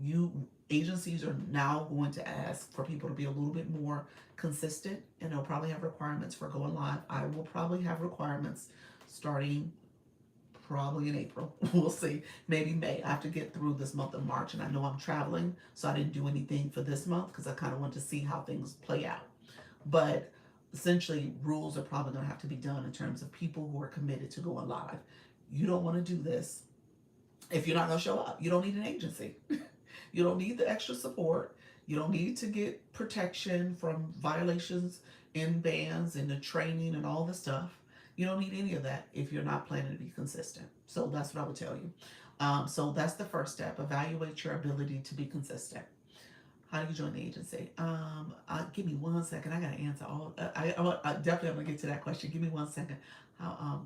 agencies are now going to ask for people to be a little bit more consistent, and they'll probably have requirements for going live. I will probably have requirements starting probably in April. We'll see. Maybe May. I have to get through this month of March, and I know I'm traveling, so I didn't do anything for this month because I kind of want to see how things play out. But essentially, rules are probably going to have to be done in terms of people who are committed to going live. You don't want to do this if you're not going to show up. You don't need an agency. You don't need the extra support. You don't need to get protection from violations and bans and the training and all the stuff. You don't need any of that if you're not planning to be consistent. So that's what I would tell you. So that's the first step. Evaluate your ability to be consistent. How do you join the agency? Give me 1 second. I gotta answer all. I definitely am gonna get to that question. Give me 1 second. How?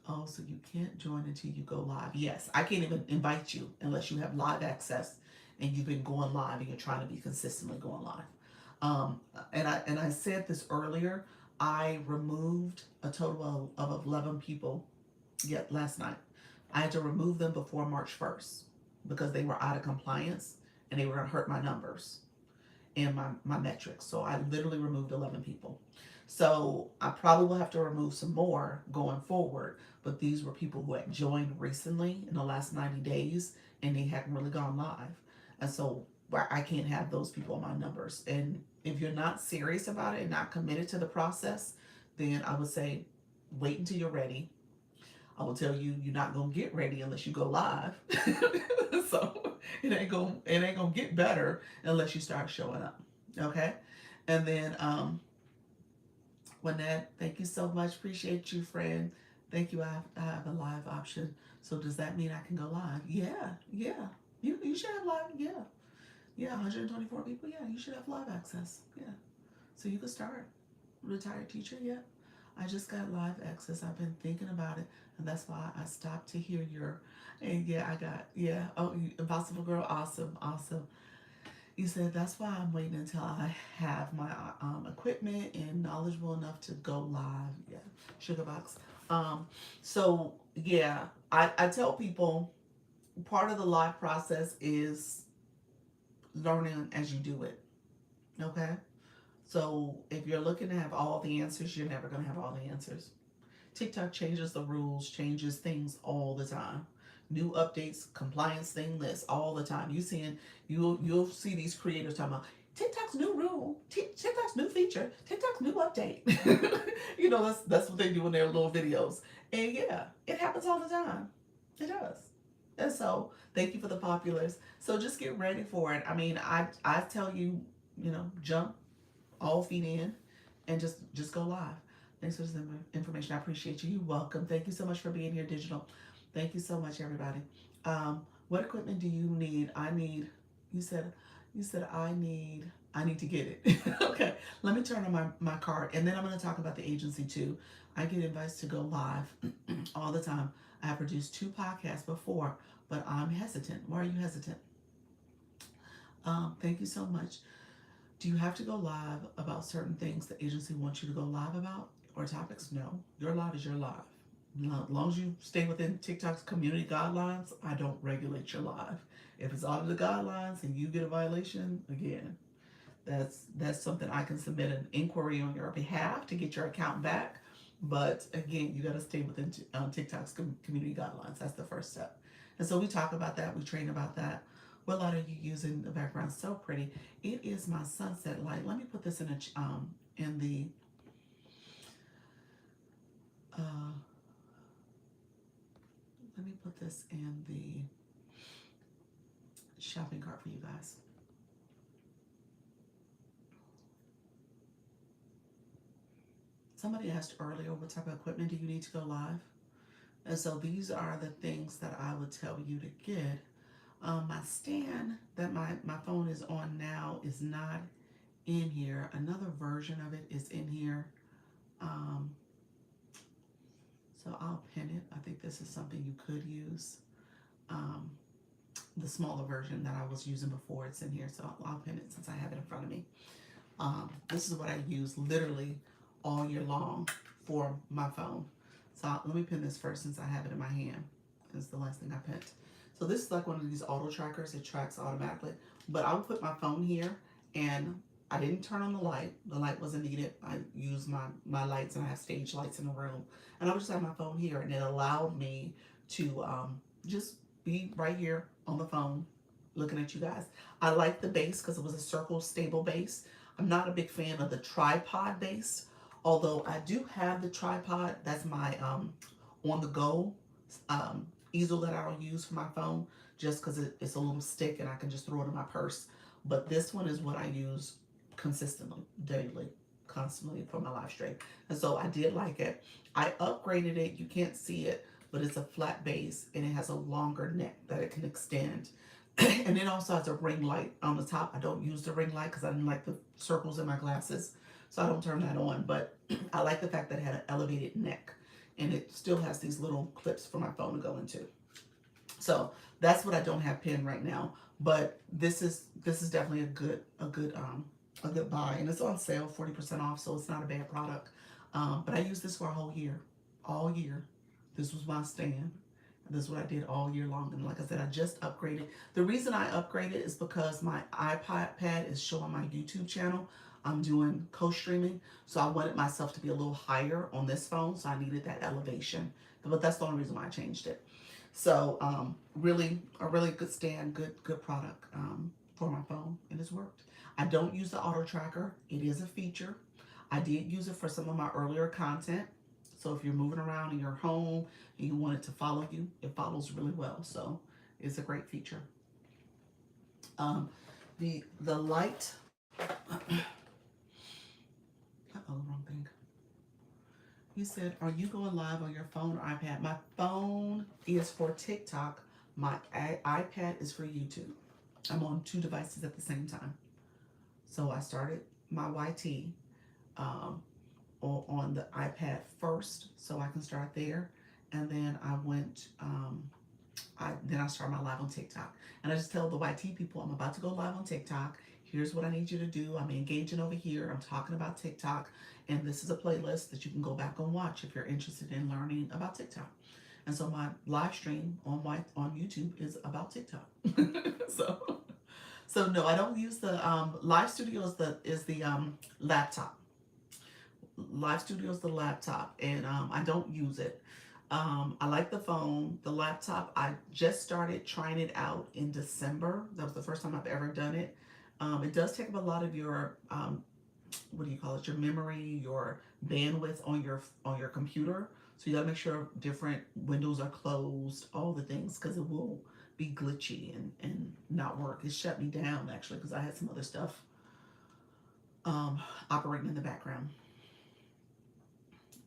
Oh, so you can't join until you go live. Yes, I can't even invite you unless you have live access and you've been going live and you're trying to be consistently going live. And I said this earlier. I removed a total of 11 people yet last night. I had to remove them before March 1st because they were out of compliance and they were going to hurt my numbers and my metrics. So I literally removed 11 people. So I probably will have to remove some more going forward, but these were people who had joined recently in the last 90 days and they hadn't really gone live. And so I can't have those people on my numbers. And if you're not serious about it and not committed to the process, then I would say wait until you're ready. I will tell you you're not gonna get ready unless you go live. So it ain't gonna get better unless you start showing up. Okay? And then Lynette, thank you so much. Appreciate you, friend. Thank you. I have a live option. So does that mean I can go live? Yeah, yeah. You should have live. Yeah, yeah. 124 people. Yeah, you should have live access. Yeah. So you could start. Retired teacher. Yeah. I just got live access. I've been thinking about it, and that's why I stopped to hear your. And yeah, I got yeah. Oh, Impossible Girl. Awesome, awesome. You said that's why I'm waiting until I have my equipment and knowledgeable enough to go live. Yeah, sugar box. Um, so yeah, I tell people part of the live process is learning as you do it. Okay, so if you're looking to have all the answers, you're never gonna have all the answers. TikTok changes the rules, changes things all the time. New updates, compliance thing lists all the time. You'll see these creators talking about TikTok's new rule, TikTok's new feature, TikTok's new update. That's what they do in their little videos. And yeah, it happens all the time. It does. And so thank you for the populars. So just get ready for it. I mean, I tell you, jump all feet in and just go live. Thanks for this information. I appreciate you. You're welcome. Thank you so much for being here, digital. Thank you so much, everybody. What equipment do you need? You said I need to get it. Okay, let me turn on my card, and then I'm going to talk about the agency too. I get invites to go live all the time. I have produced 2 podcasts before, but I'm hesitant. Why are you hesitant? Thank you so much. Do you have to go live about certain things the agency wants you to go live about or topics? No. Your live is your live. As long as you stay within TikTok's community guidelines, I don't regulate your live. If it's out of the guidelines and you get a violation, again, that's something I can submit an inquiry on your behalf to get your account back. But again, you got to stay within TikTok's community guidelines. That's the first step. And so we talk about that. We train about that. What light are you using in the background? So pretty. It is my sunset light. Let me put this in the uh, let me put this in the shopping cart for you guys. Somebody asked earlier, what type of equipment do you need to go live? And so these are the things that I would tell you to get. My stand that my phone is on now is not in here. Another version of it is in here. So I'll pin it. I think this is something you could use. The smaller version that I was using before, it's in here. So I'll pin it since I have it in front of me. This is what I use literally all year long for my phone. So let me pin this first since I have it in my hand. This is the last thing I pinned. So this is like one of these auto trackers. It tracks automatically. But I would put my phone here, and I didn't turn on the light. The light wasn't needed. I use my lights, and I have stage lights in the room. And I would just have my phone here, and it allowed me to just be right here on the phone looking at you guys. I like the base because it was a circle stable base. I'm not a big fan of the tripod base, although I do have the tripod. That's my on the go easel that I'll use for my phone, just because it's a little stick and I can just throw it in my purse. But this one is what I use consistently, daily, constantly for my live stream. And so I did like it. I upgraded it. You can't see it, but it's a flat base and it has a longer neck that it can extend. And it also has a ring light on the top. I don't use the ring light because I didn't like the circles in my glasses, so I don't turn that on. But I like the fact that it had an elevated neck, and it still has these little clips for my phone to go into. So that's what I don't have pinned right now. But this is definitely a good buy, and it's on sale, 40% off. So it's not a bad product. But I used this for a whole year, all year. This was my stand. This is what I did all year long. And like I said, I just upgraded. The reason I upgraded is because my iPad is showing my YouTube channel. I'm doing co-streaming. So I wanted myself to be a little higher on this phone. So I needed that elevation. But that's the only reason why I changed it. So a really good stand, good product. for my phone, and it's worked. I don't use the auto tracker. It is a feature. I did use it for some of my earlier content. So if you're moving around in your home and you want it to follow you, it follows really well. So it's a great feature. Um, the light. Oh, wrong thing. You said, are you going live on your phone or iPad? My phone is for TikTok. My iPad is for YouTube. I'm on two devices at the same time. So I started my YT um, on the iPad first, so I can start there. And then I went, then I started my live on TikTok. And I just tell the YT people, I'm about to go live on TikTok. Here's what I need you to do. I'm engaging over here. I'm talking about TikTok. And this is a playlist that you can go back and watch if you're interested in learning about TikTok. And so my live stream on YouTube is about TikTok. so so no, I don't use the Live Studio is the laptop. Live Studio is the laptop, and I don't use it. I like the phone. The laptop, I just started trying it out in December. That was the first time I've ever done it. It does take up a lot of your what do you call it? Your memory, your bandwidth on your computer. So you gotta make sure different windows are closed, all the things, because it will be glitchy and not work. It shut me down actually because I had some other stuff operating in the background.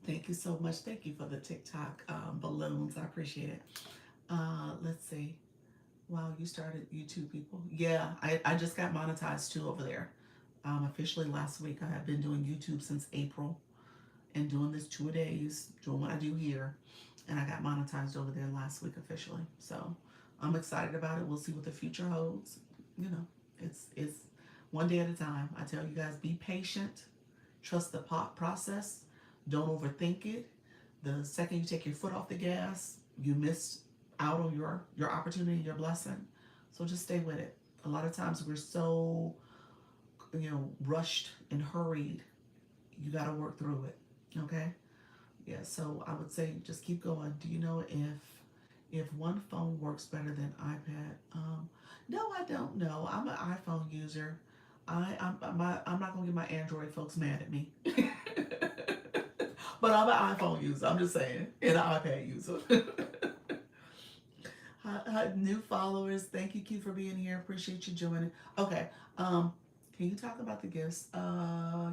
Thank you so much. Thank you for the TikTok balloons. I appreciate it. Let's see. Wow, you started YouTube, people. Yeah, I just got monetized too over there. Officially last week. I have been doing YouTube since April and doing this 2 days, doing what I do here. And I got monetized over there last week officially. So I'm excited about it. We'll see what the future holds. You know, it's one day at a time. I tell you guys, be patient. Trust the process. Don't overthink it. The second you take your foot off the gas, you miss out on your opportunity, your blessing. So just stay with it. A lot of times we're so, rushed and hurried. You got to work through it. Okay? Yeah, so I would say just keep going. Do you know if one phone works better than iPad? No, I don't know. I'm an iPhone user. I'm not gonna get my Android folks mad at me. But I'm an iPhone user. I'm just saying, and an iPad user. Hi, new followers. Thank you, Q, for being here. Appreciate you joining. Okay. Can you talk about the gifts?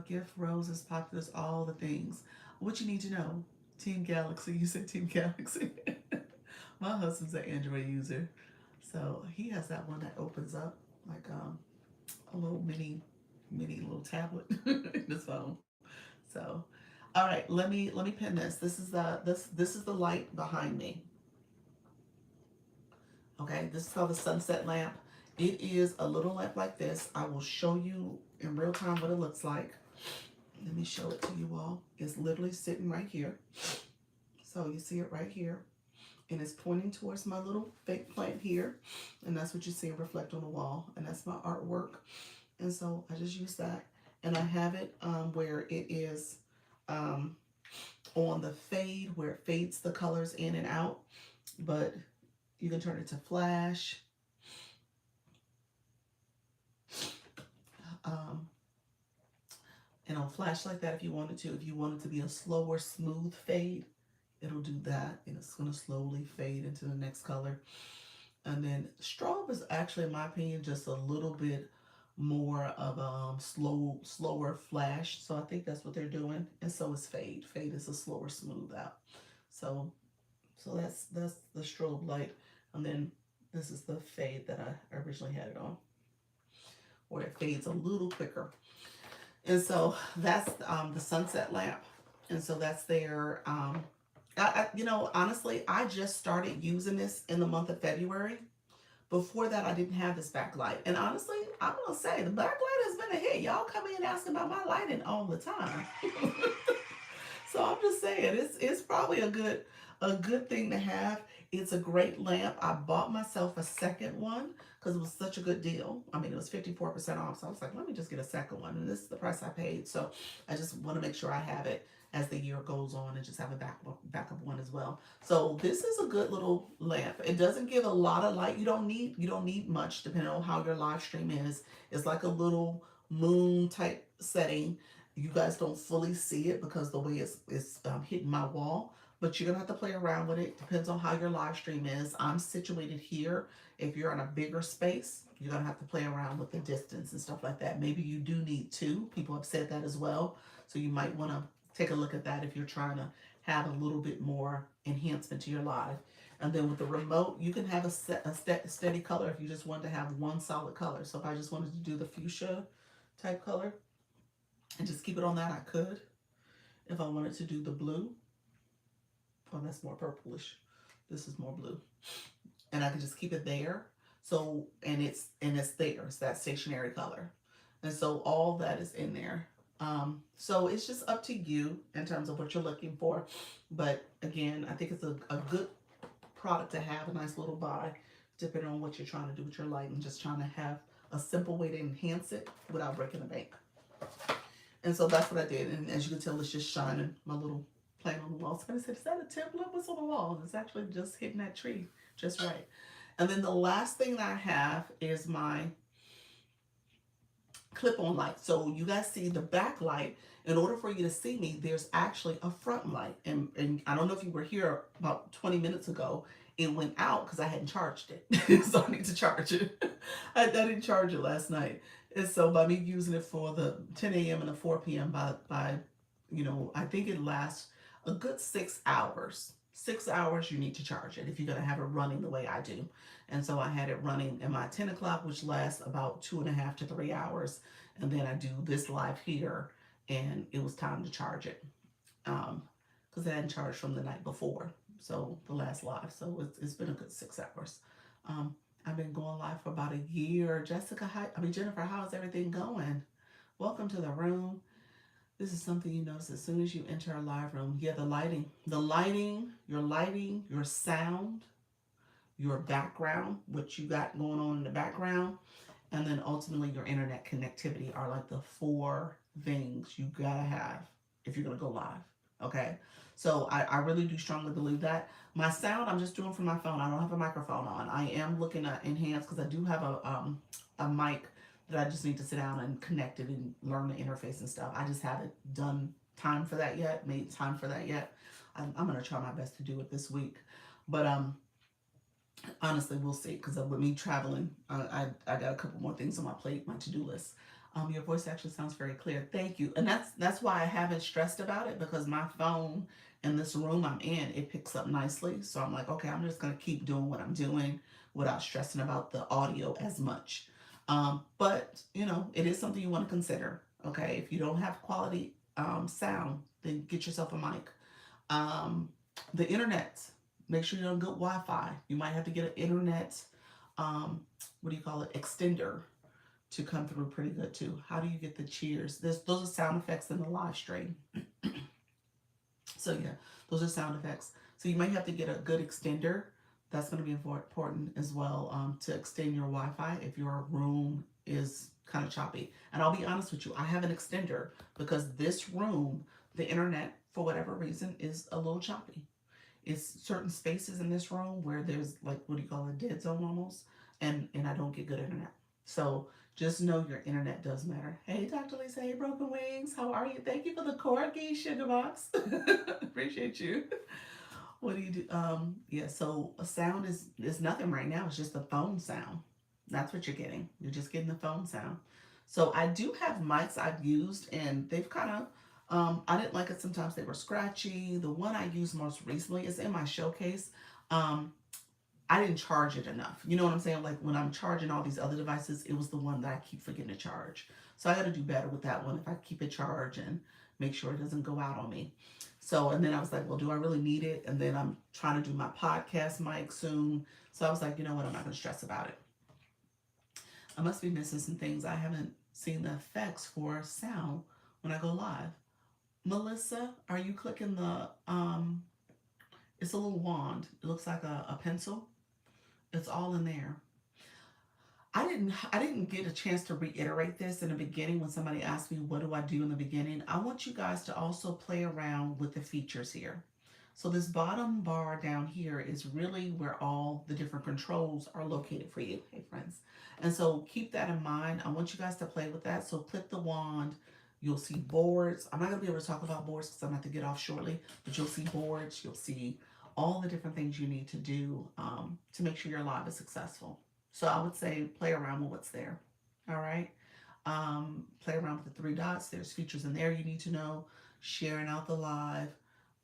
Gift roses, populars, all the things. What you need to know. Team Galaxy. You said Team Galaxy. My husband's an Android user, so he has that one that opens up like a little mini little tablet in his phone. So, all right, let me pin this. This is the light behind me. Okay, this is called the sunset lamp. It is a little lamp like this. I will show you in real time what it looks like. Let me show it to you all. It's literally sitting right here. So you see it right here. And it's pointing towards my little fake plant here. And that's what you see reflect on the wall. And that's my artwork. And so I just use that. And I have it where it is on the fade, where it fades the colors in and out. But you can turn it to flash. And it'll flash like that if you wanted to. If you want it to be a slower, smooth fade, it'll do that. And it's going to slowly fade into the next color. And then strobe is actually, in my opinion, just a little bit more of a slower flash. So I think that's what they're doing. And so is fade. Fade is a slower smooth out. So that's the strobe light. And then this is the fade that I originally had it on, where it fades a little quicker. And so that's the sunset lamp. And so that's their, honestly, I just started using this in the month of February. Before that, I didn't have this backlight. And honestly, I'm going to say the backlight has been a hit. Y'all come in asking about my lighting all the time. So I'm just saying, it's probably a good A good thing to have. It's a great lamp. I bought myself a second one because it was such a good deal. I mean, it was 54% off. So I was like, let me just get a second one. And this is the price I paid. So I just want to make sure I have it as the year goes on and just have a backup one as well. So this is a good little lamp. It doesn't give a lot of light. You don't need much depending on how your live stream is. It's like a little moon type setting. You guys don't fully see it because the way it's hitting my wall, but you're gonna have to play around with it. Depends on how your live stream is. I'm situated here. If you're in a bigger space, you're gonna have to play around with the distance and stuff like that. Maybe you do need two. People have said that as well. So you might want to take a look at that if you're trying to have a little bit more enhancement to your live. And then with the remote, you can have a steady color if you just wanted to have one solid color. So if I just wanted to do the fuchsia type color and just keep it on that, I could. If I wanted to do the blue, oh, that's more purplish. This is more blue. And I can just keep it there. So, and it's there. It's that stationary color. And so all that is in there. So it's just up to you in terms of what you're looking for. But again, I think it's a good product to have, a nice little buy, depending on what you're trying to do with your lighting. Just trying to have a simple way to enhance it without breaking the bank. And so that's what I did. And as you can tell, it's just shining my little plant on the wall. Somebody said, is that a template? What's on the wall? It's actually just hitting that tree just right. And then the last thing that I have is my clip-on light. So you guys see the back light. In order for you to see me, there's actually a front light. And I don't know if you were here about 20 minutes ago. It went out because I hadn't charged it. So I need to charge it. I didn't charge it last night. And so by me using it for the 10 a.m. and the 4 p.m. by I think it lasts a good 6 hours. 6 hours you need to charge it if you're going to have it running the way I do. And so I had it running in my 10 o'clock, which lasts about 2.5 to 3 hours. And then I do this live here, and it was time to charge it because I hadn't charged from the night before. So the last live. So it's been a good 6 hours. I've been going live for about a year. Jennifer, how's everything going? Welcome to the room. This is something you notice as soon as you enter a live room. Yeah, the lighting, your sound, your background, what you got going on in the background, and then ultimately your internet connectivity are like the 4 things you gotta have if you're gonna go live. Okay, so I really do strongly believe that. My sound, I'm just doing from my phone. I don't have a microphone on. I am looking at enhance because I do have a mic that I just need to sit down and connect it and learn the interface and stuff. I just haven't made time for that yet. I'm gonna try my best to do it this week, but honestly, we'll see, because with me traveling, I got a couple more things on my plate, my to-do list. Your voice actually sounds very clear. Thank you. And that's why I haven't stressed about it, because my phone in this room I'm in, it picks up nicely. So I'm like, okay, I'm just going to keep doing what I'm doing without stressing about the audio as much. But, it is something you want to consider. Okay, if you don't have quality sound, then get yourself a mic. The internet. Make sure you're on good Wi-Fi. You might have to get an internet, extender to come through pretty good too. How do you get the cheers? Those are sound effects in the live stream. So yeah, those are sound effects. So you might have to get a good extender. That's going to be important as well, to extend your Wi-Fi if your room is kind of choppy. And I'll be honest with you, I have an extender because this room, the internet, for whatever reason, is a little choppy. It's certain spaces in this room where there's a dead zone almost, and I don't get good internet. So just know your internet does matter. Hey, Dr. Lisa, hey, Broken Wings, how are you? Thank you for the corgi, Sugar Box. Appreciate you. What do you do? Yeah, so a sound is nothing right now. It's just the phone sound. That's what you're getting. You're just getting the phone sound. So I do have mics I've used, and they've kind of, I didn't like it. Sometimes they were scratchy. The one I used most recently is in my showcase. I didn't charge it enough. You know what I'm saying? Like when I'm charging all these other devices, it was the one that I keep forgetting to charge. So I got to do better with that one if I keep it charged and make sure it doesn't go out on me. So, and then I was like, well, do I really need it? And then I'm trying to do my podcast mic soon. So I was like, you know what? I'm not going to stress about it. I must be missing some things. I haven't seen the effects for sound when I go live. Melissa, are you clicking the, It's a little wand. It looks like a pencil. It's all in there. I didn't get a chance to reiterate this in the beginning when somebody asked me what do I do in the beginning. I want you guys to also play around with the features here. So this bottom bar down here is really where all the different controls are located for you, hey friends. And so keep that in mind. I want you guys to play with that. So click the wand. You'll see boards. I'm not going to be able to talk about boards because I'm going to have to get off shortly, but you'll see boards. You'll see all the different things you need to do to make sure your live is successful. So I would say play around with what's there. All right. Play around with the three dots. There's features in there you need to know. Sharing out the live.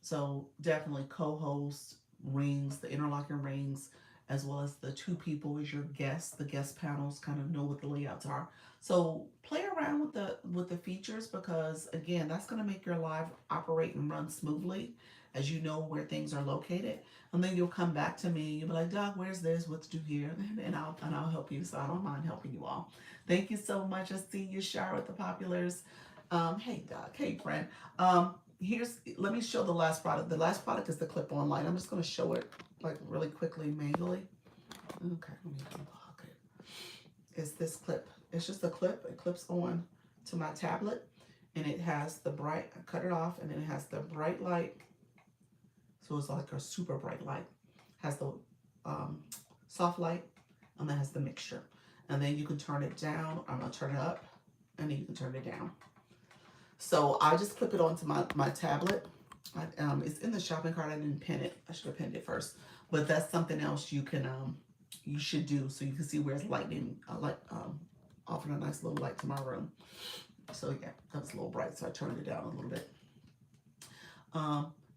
So definitely co-host rings, the interlocking rings, as well as the two people as your guests. The guest panels kind of know what the layouts are. So play around with the features because again, that's going to make your live operate and run smoothly as you know where things are located. And then you'll come back to me. You'll be like, Doc, where's this? What to do here? And I'll help you. So I don't mind helping you all. Thank you so much. I see you, Shar, with the populars. Hey, Doc. Hey, friend. Let me show the last product. The last product is the clip-on light. I'm just going to show it like really quickly, manually. Okay, let me unlock it. It's this clip. It's just a clip. It clips on to my tablet, and it has the bright. I cut it off, and then it has the bright light. So it's like a super bright light. Has the soft light, and then has the mixture. And then you can turn it down. I'm gonna turn it up, and then you can turn it down. So I just clip it onto my tablet. It's in the shopping cart. I didn't pin it. I should have pinned it first. But that's something else you should do so you can see where it's lightning, offering a nice little light to my room. So yeah, that was a little bright, so I turned it down a little bit.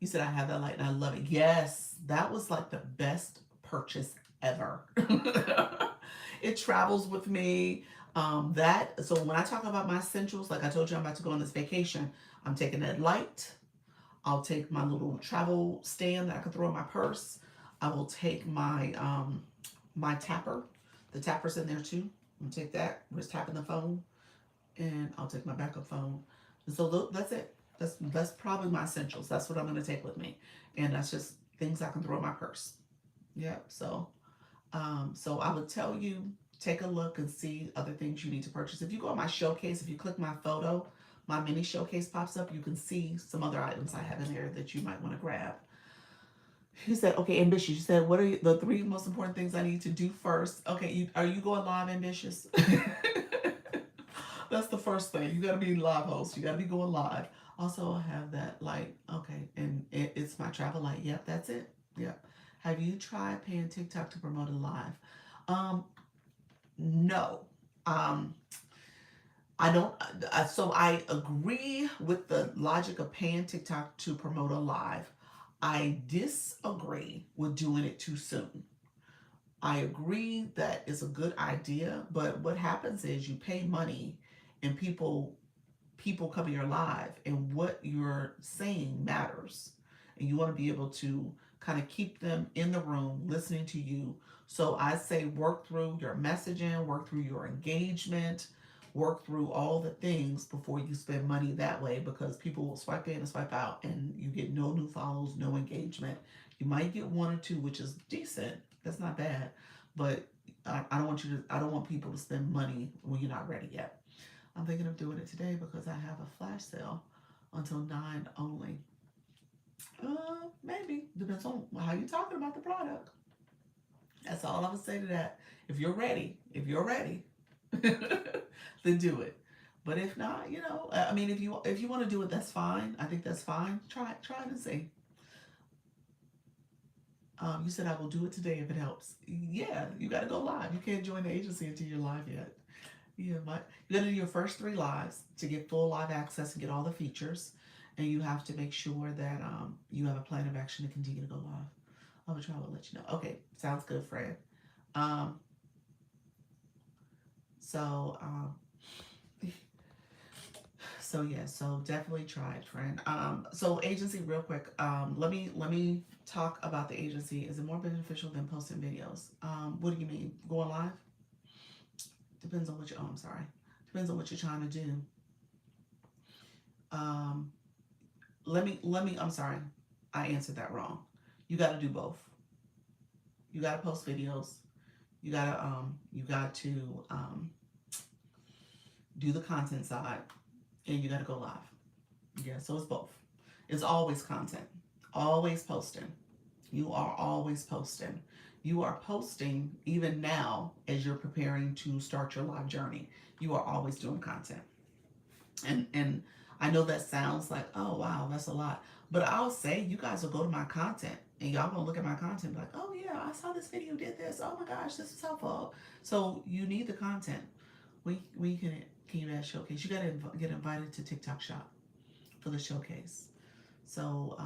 You said I have that light and I love it. Yes, that was like the best purchase ever. It travels with me. So when I talk about my essentials, like I told you, I'm about to go on this vacation. I'm taking that light. I'll take my little travel stand that I can throw in my purse. I will take my my tapper. The tapper's in there too. I'm gonna take that. We're just tapping the phone, and I'll take my backup phone. And so that's it. That's probably my essentials. That's what I'm gonna take with me, and that's just things I can throw in my purse. Yep. So I would tell you, take a look and see other things you need to purchase. If you go on my showcase, if you click my photo, my mini showcase pops up. You can see some other items I have in there that you might want to grab. He said, okay, ambitious. You said, what are the three most important things I need to do first? Okay, are you going live, ambitious? That's the first thing. You got to be live host. You got to be going live. Also, I have that light. Okay, and it's my travel light. Yep, that's it. Yep. Have you tried paying TikTok to promote a live? No. I don't. So I agree with the logic of paying TikTok to promote a live. I disagree with doing it too soon. I agree that it's a good idea, but what happens is you pay money and people come to your live and what you're saying matters. And you want to be able to kind of keep them in the room listening to you. So I say work through your messaging, work through your engagement, work through all the things before you spend money that way because people will swipe in and swipe out and you get no new follows, no engagement. You might get one or two, which is decent. That's not bad. But I don't want people to spend money when you're not ready yet. I'm thinking of doing it today because I have a flash sale until 9 only. Maybe. Depends on how you're talking about the product. That's all I would say to that. If you're ready, then do it. But if not, I mean, if you want to do it, that's fine. I think that's fine. Try it and see. You said I will do it today if it helps. Yeah, you got to go live. You can't join the agency until you're live yet. Yeah, you got to do your first 3 lives to get full live access and get all the features, and you have to make sure that you have a plan of action to continue to go live. I will try to let you know. Okay, sounds good, Fred. So yeah, so definitely try it, friend. So agency, real quick. Let me talk about the agency. Is it more beneficial than posting videos? What do you mean? Going live? Depends on what I'm sorry. Depends on what you're trying to do. I'm sorry. I answered that wrong. You got to do both. You got to post videos. You got to do the content side, and you got to go live. Yeah, so it's both. It's always content, always posting. You are always posting. You are posting even now as you're preparing to start your live journey. You are always doing content. And I know that sounds like, oh wow, that's a lot. But I'll say you guys will go to my content and y'all gonna look at my content and be like, oh yeah, I saw this video, did this. Oh my gosh, this is helpful. So you need the content. We can you add showcase? You gotta get invited to TikTok Shop for the showcase. So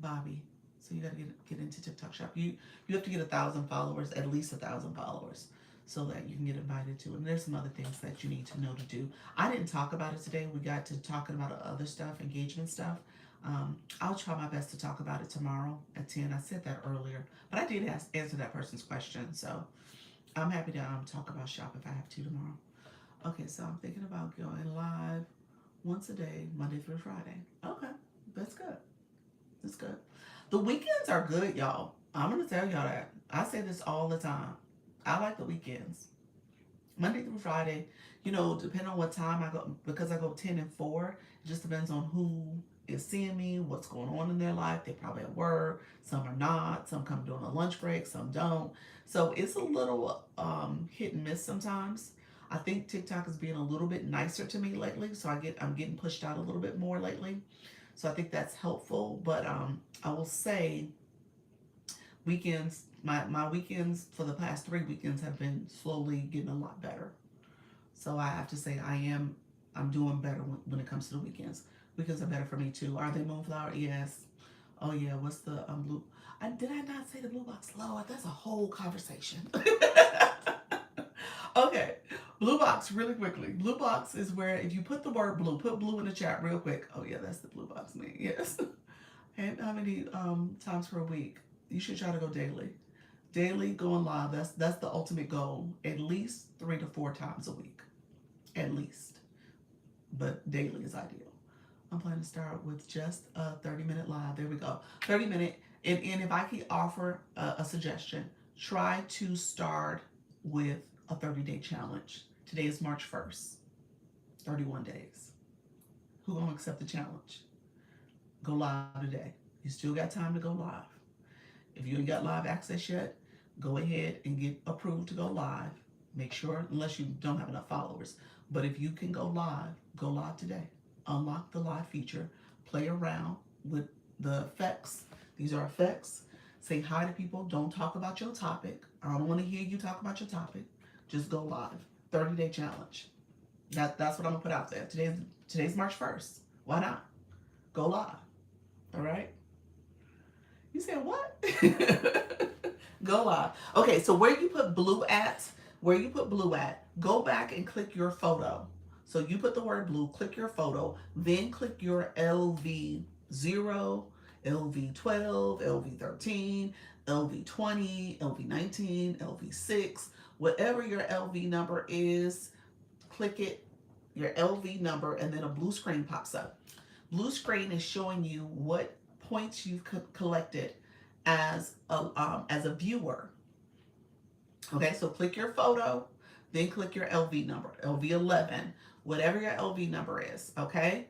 Bobby, so you gotta get into TikTok Shop. You have to get 1,000 followers, at least 1,000 followers, so that you can get invited to. And there's some other things that you need to know to do. I didn't talk about it today. We got to talking about other stuff, engagement stuff. I'll try my best to talk about it tomorrow at 10. I said that earlier, but I did answer that person's question. So I'm happy to talk about shop if I have to tomorrow. Okay, so I'm thinking about going live once a day, Monday through Friday. Okay, that's good. That's good. The weekends are good, y'all. I'm going to tell y'all that. I say this all the time. I like the weekends. Monday through Friday, depending on what time I go, because I go 10 and 4, it just depends on who is seeing me, what's going on in their life. They're probably at work. Some are not. Some come during a lunch break. Some don't. So it's a little hit and miss sometimes. I think TikTok is being a little bit nicer to me lately. So I'm getting pushed out a little bit more lately. So I think that's helpful. But I will say weekends, my weekends for the past 3 weekends have been slowly getting a lot better. So I have to say I'm doing better when it comes to the weekends. Weekends are better for me too. Are they Moonflower? Yes. Oh yeah. What's the blue? Did I not say the blue box? Lord, that's a whole conversation. Okay. Blue box, really quickly. Blue box is where if you put the word blue, put blue in the chat real quick. Oh yeah, that's the blue box me. Yes. And how many times per week? You should try to go daily. Daily going live. That's the ultimate goal. At least 3 to 4 times a week. At least. But daily is ideal. I'm planning to start with just a 30-minute live. There we go. 30-minute. And if I can offer a suggestion, try to start with a 30-day challenge. Today is March 1st. 31 days. Who gonna accept the challenge? Go live today. You still got time to go live. If you ain't got live access yet, go ahead and get approved to go live. Make sure, unless you don't have enough followers. But if you can go live today. Unlock the live feature. Play around with the effects. These are effects. Say hi to people. Don't talk about your topic. I don't want to hear you talk about your topic. Just go live. 30-day challenge. That's what I'm gonna put out there. Today's March 1st. Why not? Go live. All right. You said what? Go live. Okay, so where you put blue at, go back and click your photo. So you put the word blue, click your photo, then click your LV0, LV12, LV13, LV20, LV19, LV6, whatever your LV number is, click it, your LV number, and then a blue screen pops up. Blue screen is showing you what points you've collected as a viewer. Okay, so click your photo, then click your LV number, LV11, whatever your LV number is, okay?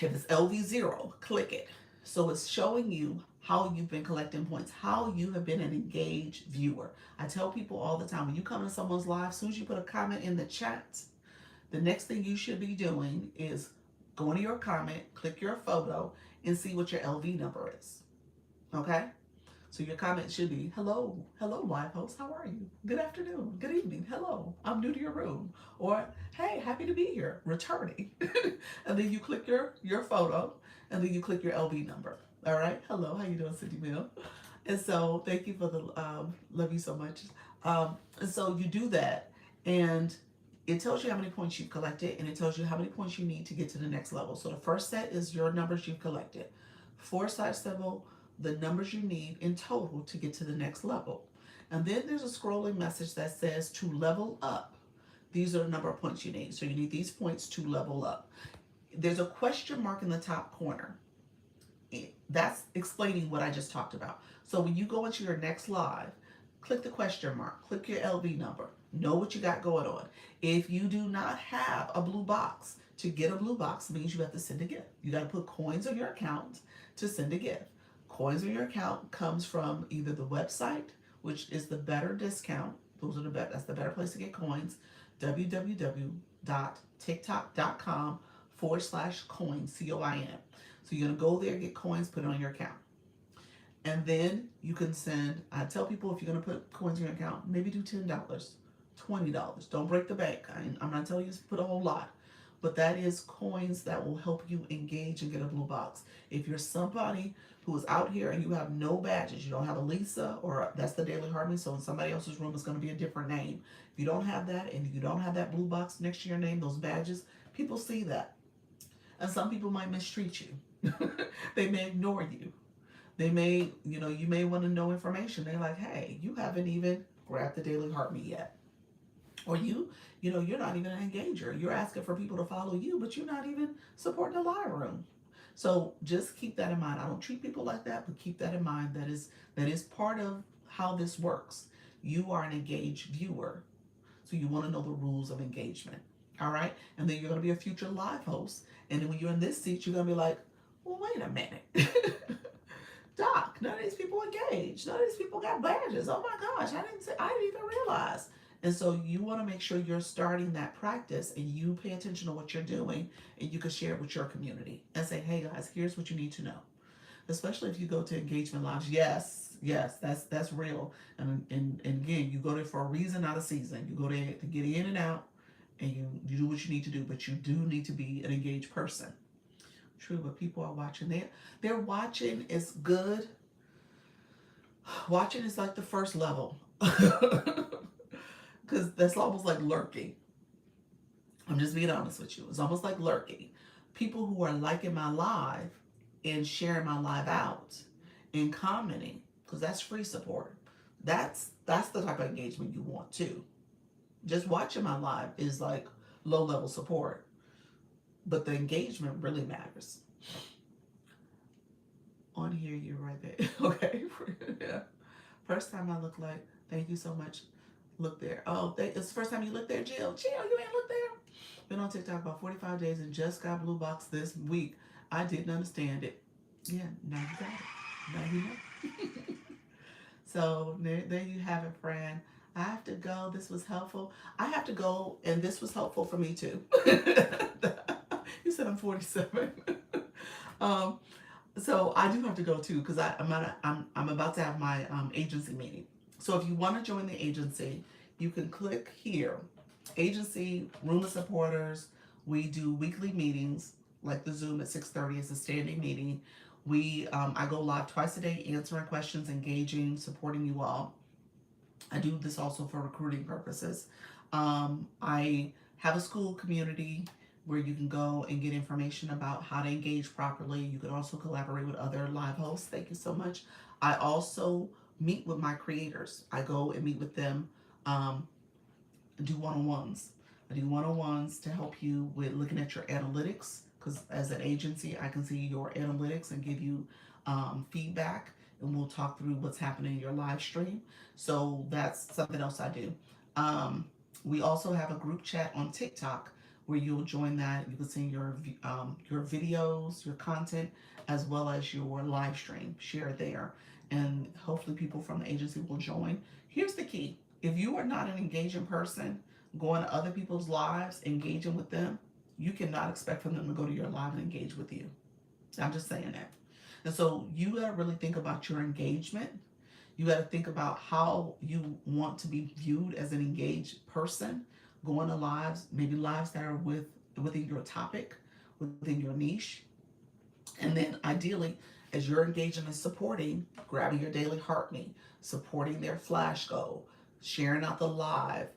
If it's LV0, click it. So it's showing you how you've been collecting points, how you have been an engaged viewer. I tell people all the time, when you come to someone's live, as soon as you put a comment in the chat, the next thing you should be doing is going to your comment, click your photo, and see what your LV number is, okay? So your comment should be, hello live host, how are you? Good afternoon, good evening, hello, I'm new to your room. Or, hey, happy to be here, returning. And then you click your photo, and then you click your LV number. All right, hello, how you doing, Cindy Mill? And so thank you for the, love you so much. And so you do that, and it tells you how many points you've collected, and it tells you how many points you need to get to the next level. So the first set is your numbers you've collected. 4/7, the numbers you need in total to get to the next level. And then there's a scrolling message that says to level up. These are the number of points you need. So you need these points to level up. There's a question mark in the top corner. That's explaining what I just talked about. So when you go into your next live, click the question mark, click your LV number, know what you got going on. If you do not have a blue box, to get a blue box means you have to send a gift. You got to put coins on your account to send a gift. Coins on your account comes from either the website, which is the better discount. Those are the best. That's the better place to get coins. www.tiktok.com/coins, COIN. So you're gonna go there, get coins, put it on your account. And then you can send, I tell people if you're gonna put coins in your account, maybe do $10, $20. Don't break the bank. I'm not telling you to put a whole lot. But that is coins that will help you engage and get a blue box. If you're somebody who is out here and you have no badges, you don't have a Lisa, or that's the Daily Harmony, so in somebody else's room it's going to be a different name. If you don't have that and you don't have that blue box next to your name, those badges, people see that. And some people might mistreat you. They may ignore you. They may, you may want to know information. They're like, hey, you haven't even grabbed the Daily Harmony yet. Or you're not even an engager. You're asking for people to follow you, but you're not even supporting the live room. So just keep that in mind. I don't treat people like that, but keep that in mind. That is part of how this works. You are an engaged viewer, so you want to know the rules of engagement. All right, and then you're going to be a future live host, and then when you're in this seat, you're going to be like, well, wait a minute. Doc, none of these people engaged. None of these people got badges. Oh my gosh, I didn't even realize. And so you want to make sure you're starting that practice and you pay attention to what you're doing, and you can share it with your community and say, hey guys, here's what you need to know. Especially if you go to engagement lives. Yes, that's real. And again, you go there for a reason, not a season. You go there to get in and out, and you do what you need to do, but you do need to be an engaged person. True, but people are watching. They're watching is good. Watching is like the first level. Because that's almost like lurking. I'm just being honest with you. It's almost like lurking. People who are liking my live and sharing my live out and commenting, because that's free support. That's the type of engagement you want too. Just watching my live is like low level support, but the engagement really matters. On here, you're right there. Okay. Yeah. First time I look like, thank you so much. Look there. Oh, it's the first time you looked there, Jill. Jill, you ain't looked there. Been on TikTok about 45 days and just got blue box this week. I didn't understand it. Yeah, now you got it. Now you know. So there you have it, friend. I have to go. This was helpful. I have to go, and this was helpful for me too. You said I'm 47. So I do have to go too, because I'm about to have my agency meeting. So if you want to join the agency, you can click here. Agency, room of supporters. We do weekly meetings, like the Zoom at 6:30 is a standing meeting. I go live twice a day, answering questions, engaging, supporting you all. I do this also for recruiting purposes. I have a school community where you can go and get information about how to engage properly. You can also collaborate with other live hosts. Thank you so much. I also meet with my creators. I go and meet with them, do one-on-ones. I do one-on-ones to help you with looking at your analytics, because as an agency, I can see your analytics and give you feedback, and we'll talk through what's happening in your live stream. So that's something else I do. We also have a group chat on TikTok where you'll join that. You can see your videos, your content, as well as your live stream. Share there, and hopefully people from the agency will join. Here's the key. If you are not an engaging person, going to other people's lives, engaging with them, you cannot expect for them to go to your live and engage with you. I'm just saying that. And so you got to really think about your engagement. You got to think about how you want to be viewed as an engaged person, going to lives, maybe lives that are within your topic, within your niche. And then ideally, as you're engaging and supporting, grabbing your daily heartbeat, supporting their flash goal, sharing out the live,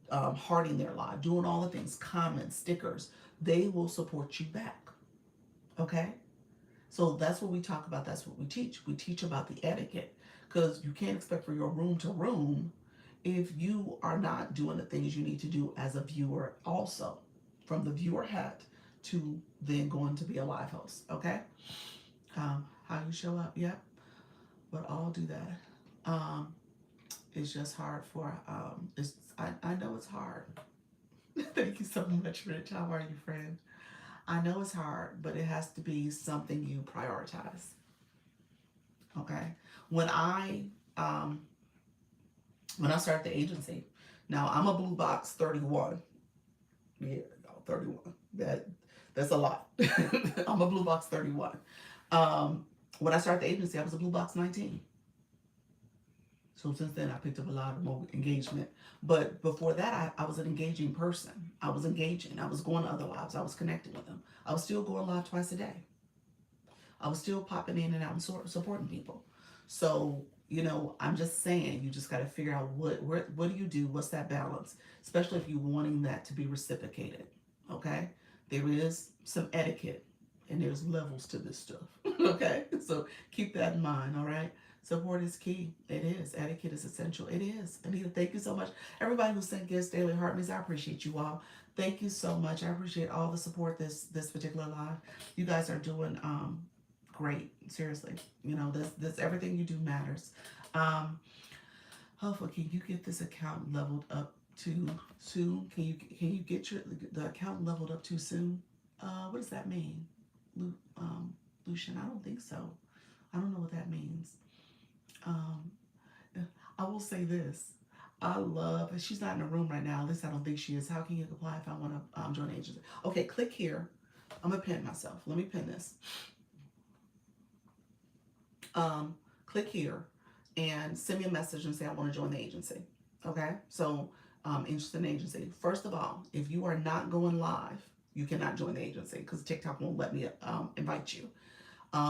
hearting their live, doing all the things, comments, stickers, they will support you back. Okay? So that's what we talk about. That's what we teach. We teach about the etiquette, because you can't expect for your room to room if you are not doing the things you need to do as a viewer also, from the viewer hat to then going to be a live host. Okay? How how you show up. Yep, but all do that. Um, it's just hard for I know it's hard. Thank you so much, Rich. How are you, friend? I know it's hard, but it has to be something you prioritize. Okay. When I um when I started the agency, now I'm a blue box 31. Yeah, no, 31. That's a lot. I'm a blue box 31. When I started the agency, I was a blue box 19. So since then, I picked up a lot of more engagement. But before that, I was an engaging person. I was engaging. I was going to other lives. I was connecting with them. I was still going live twice a day. I was still popping in and out and supporting people. So, I'm just saying, you just got to figure out what do you do? What's that balance? Especially if you're wanting that to be reciprocated. Okay? There is some etiquette and there's levels to this stuff. Okay? So keep that in mind. All right? Support is key. It is. Etiquette is essential. It is. Anita, thank you so much. Everybody who sent gifts, Daily Heartbeats, I appreciate you all. Thank you so much. I appreciate all the support this particular live. You guys are doing great. Seriously. This everything you do matters. Um, hopefully, can you get this account leveled up too soon? Can you get the account leveled up too soon? What does that mean? Lucian, I don't think so. I don't know what that means. Um, I will say this. I love, and she's not in the room right now. At least I don't think she is. How can you apply if I want to join the agency? Okay, click here. I'm going to pin myself. Let me pin this. Click here and send me a message and say I want to join the agency. Okay, so interested in the agency. First of all, if you are not going live, you cannot join the agency because TikTok won't let me invite you.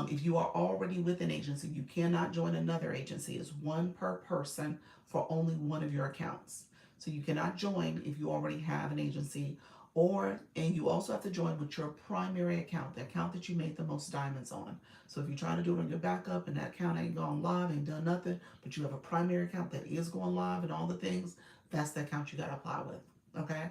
If you are already with an agency, you cannot join another agency. It's one per person for only one of your accounts. So you cannot join if you already have an agency, and you also have to join with your primary account, the account that you made the most diamonds on. So if you try to do it on your backup and that account ain't gone live, ain't done nothing, but you have a primary account that is going live and all the things, that's the account you got to apply with. Okay.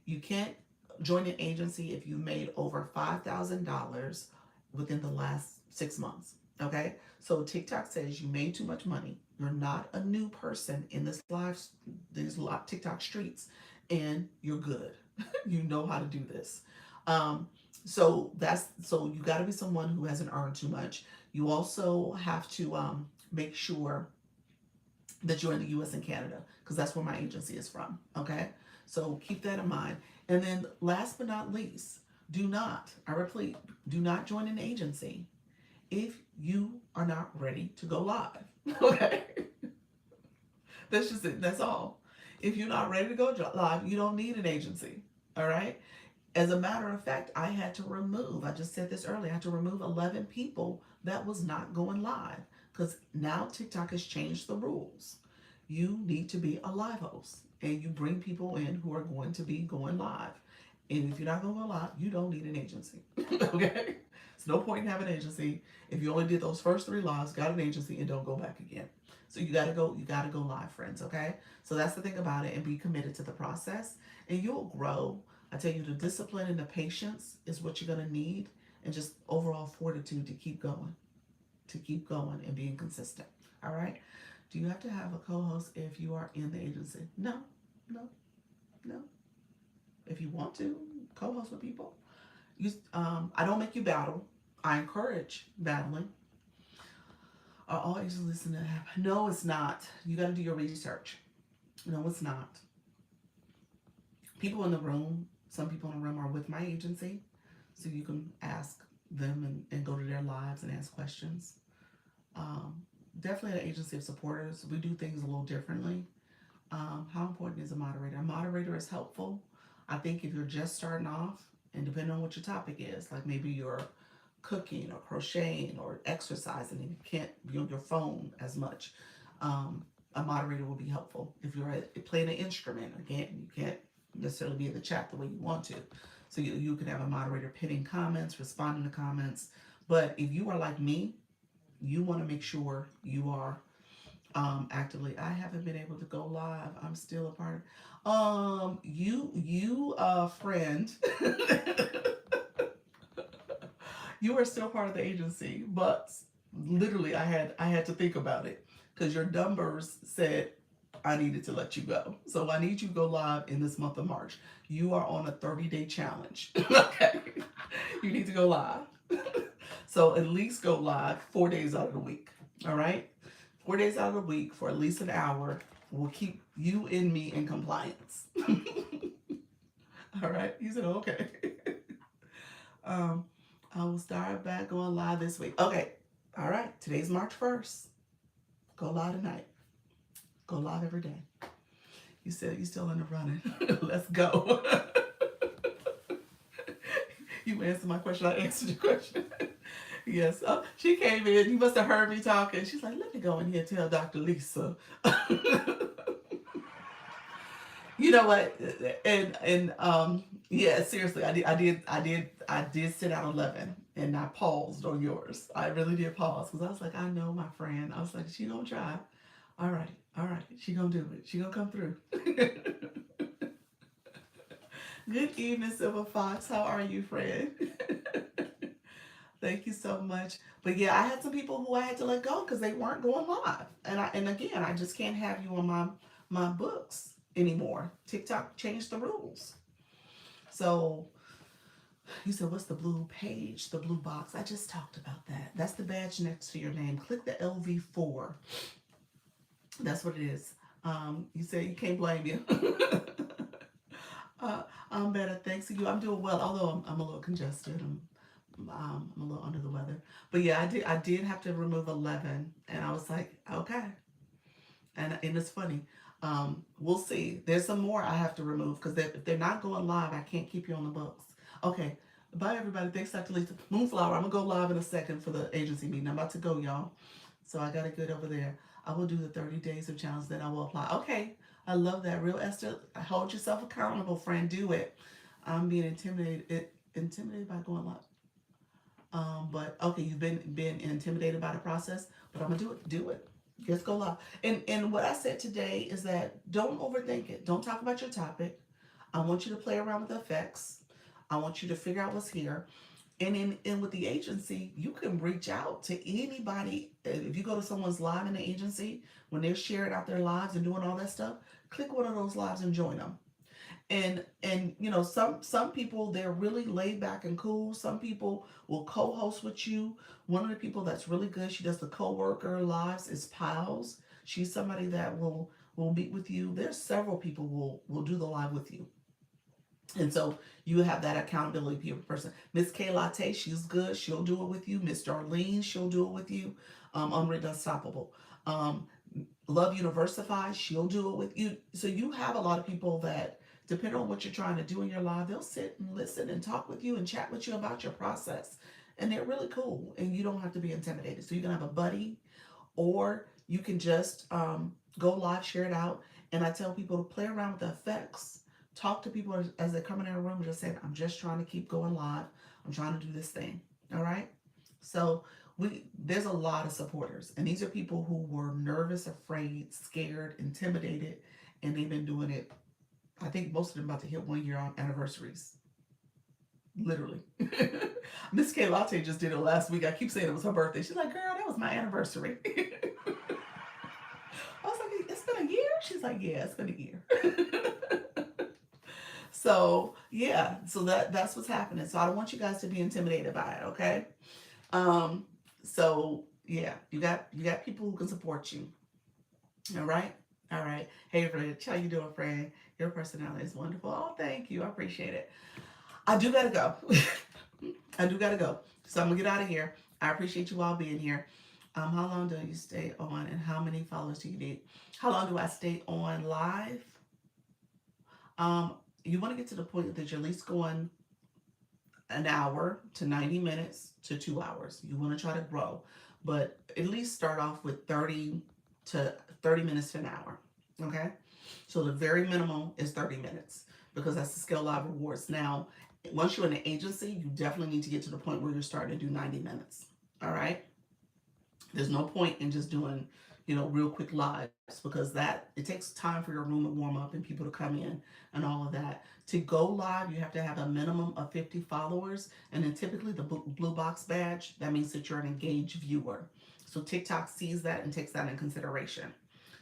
You can't join an agency if you made over $5,000 within the last 6 months. Okay, so TikTok says you made too much money. You're not a new person in these live TikTok streets, and you're good. You know how to do this. Um, so you got to be someone who hasn't earned too much. You also have to make sure that you're in the U.S. and Canada because that's where my agency is from. Okay, so keep that in mind. And then last but not least, I repeat, do not join an agency if you are not ready to go live. Okay? That's just it. That's all. If you're not ready to go live, you don't need an agency. All right? As a matter of fact, I just said this earlier, I had to remove 11 people that was not going live because now TikTok has changed the rules. You need to be a live host and you bring people in who are going to be going live. And if you're not going to go live, you don't need an agency. Okay? It's no point in having an agency if you only did those first 3 lives, got an agency, and don't go back again. So you gotta go live, friends, okay? So that's the thing about it, and be committed to the process, and you'll grow. I tell you, the discipline and the patience is what you're gonna need, and just overall fortitude to keep going and being consistent. All right? Do you have to have a co-host if you are in the agency? No, no, no. If you want to co-host with people, I don't make you battle. I encourage battling. Are all agencies listening to that? No, it's not. You got to do your research. No, it's not. People in the room, some people in the room are with my agency, so you can ask them and go to their lives and ask questions. Definitely an agency of supporters. We do things a little differently. How important is a moderator? A moderator is helpful. I think if you're just starting off, and depending on what your topic is, like maybe you're cooking or crocheting or exercising and you can't be on your phone as much, a moderator will be helpful. If you're playing an instrument, again, you can't necessarily be in the chat the way you want to. So you can have a moderator pinning comments, responding to comments. But if you are like me, you want to make sure you are actively. I haven't been able to go live. I'm still a part of you friend. You are still part of the agency, but literally I had to think about it because your numbers said I needed to let you go. So I need you to go live in this month of March. You are on a 30-day challenge. Okay. You need to go live. So at least go live 4 days out of the week. All right? 4 days out of the week for at least an hour will keep you and me in compliance. All right? You said, okay. um, I will start back going live this week. Okay. All right. Today's March 1st. Go live tonight. Go live every day. You said you still in the running. Let's go. You answered my question. I answered your question. Yes. She came in. You must have heard me talking. She's like, let me go in here and tell Dr. Lisa. You know what? And yeah, seriously, I did sit out 11, and I paused on yours. I really did pause because I was like, I know my friend. I was like, she gonna try. All right, she gonna do it. She gonna come through. Good evening, Silver Fox. How are you, friend? Thank you so much. But yeah, I had some people who I had to let go because they weren't going live, and again, I just can't have you on my books anymore. TikTok changed the rules. So you said, what's the blue page, the blue box? I just talked about that. That's the badge next to your name. Click the LV4. That's what it is. You said you can't blame you. I'm better, thanks to you. I'm doing well, although I'm a little congested. I'm a little under the weather. But yeah, I did have to remove 11, and I was like, okay. And it's funny. We'll see. There's some more I have to remove because if they're not going live, I can't keep you on the books. Okay. Bye, everybody. Thanks, Dr. Lisa. Moonflower, I'm going to go live in a second for the agency meeting. I'm about to go, y'all. So I got to get over there. I will do the 30 days of challenge, then I will apply. Okay. I love that. Real Esther, hold yourself accountable, friend. Do it. I'm being intimidated by going live. But okay, you've been intimidated by the process, but I'm gonna do it. Do it. Just go live. And what I said today is that don't overthink it. Don't talk about your topic. I want you to play around with the effects. I want you to figure out what's here. And in with the agency, you can reach out to anybody. If you go to someone's live in the agency, when they're sharing out their lives and doing all that stuff, click one of those lives and join them. And you know, some people, they're really laid back and cool. Some people will co-host with you. One of the people that's really good, she does the co-worker lives, is Piles. She's somebody that will meet with you. There's several people will do the live with you. And so you have that accountability person. Miss K Latte, she's good. She'll do it with you. Miss Darlene, she'll do it with you. Unwritten Unstoppable. Um, Love Universify, she'll do it with you. So you have a lot of people that, depending on what you're trying to do in your life, they'll sit and listen and talk with you and chat with you about your process. And they're really cool. And you don't have to be intimidated. So you can have a buddy, or you can just go live, share it out. And I tell people to play around with the effects. Talk to people as they come in their room and just say, I'm just trying to keep going live. I'm trying to do this thing. All right. So there's a lot of supporters. And these are people who were nervous, afraid, scared, intimidated. And they've been doing it. I think most of them about to hit 1 year on anniversaries. Literally. Miss K Latte just did it last week. I keep saying it was her birthday. She's like, girl, that was my anniversary. I was like, it's been a year? She's like, yeah, it's been a year. So yeah, so that's what's happening. So I don't want you guys to be intimidated by it, okay? So yeah, you got people who can support you. All right? All right. Hey Rich, how you doing, friend? Your personality is wonderful. Oh, thank you. I appreciate it. I do gotta go. I do gotta go. So I'm gonna get out of here. I appreciate you all being here. How long do you stay on, and how many followers do you need? How long do I stay on live? You want to get to the point that you're at least going an hour to 90 minutes to 2 hours. You want to try to grow, but at least start off with 30 minutes to an hour. Okay. So the very minimum is 30 minutes because that's the Scale Live Rewards. Now, once you're in an agency, you definitely need to get to the point where you're starting to do 90 minutes. All right. There's no point in just doing, real quick lives, because that it takes time for your room to warm up and people to come in and all of that. To go live, you have to have a minimum of 50 followers, and then typically the blue box badge, that means that you're an engaged viewer. So TikTok sees that and takes that in consideration.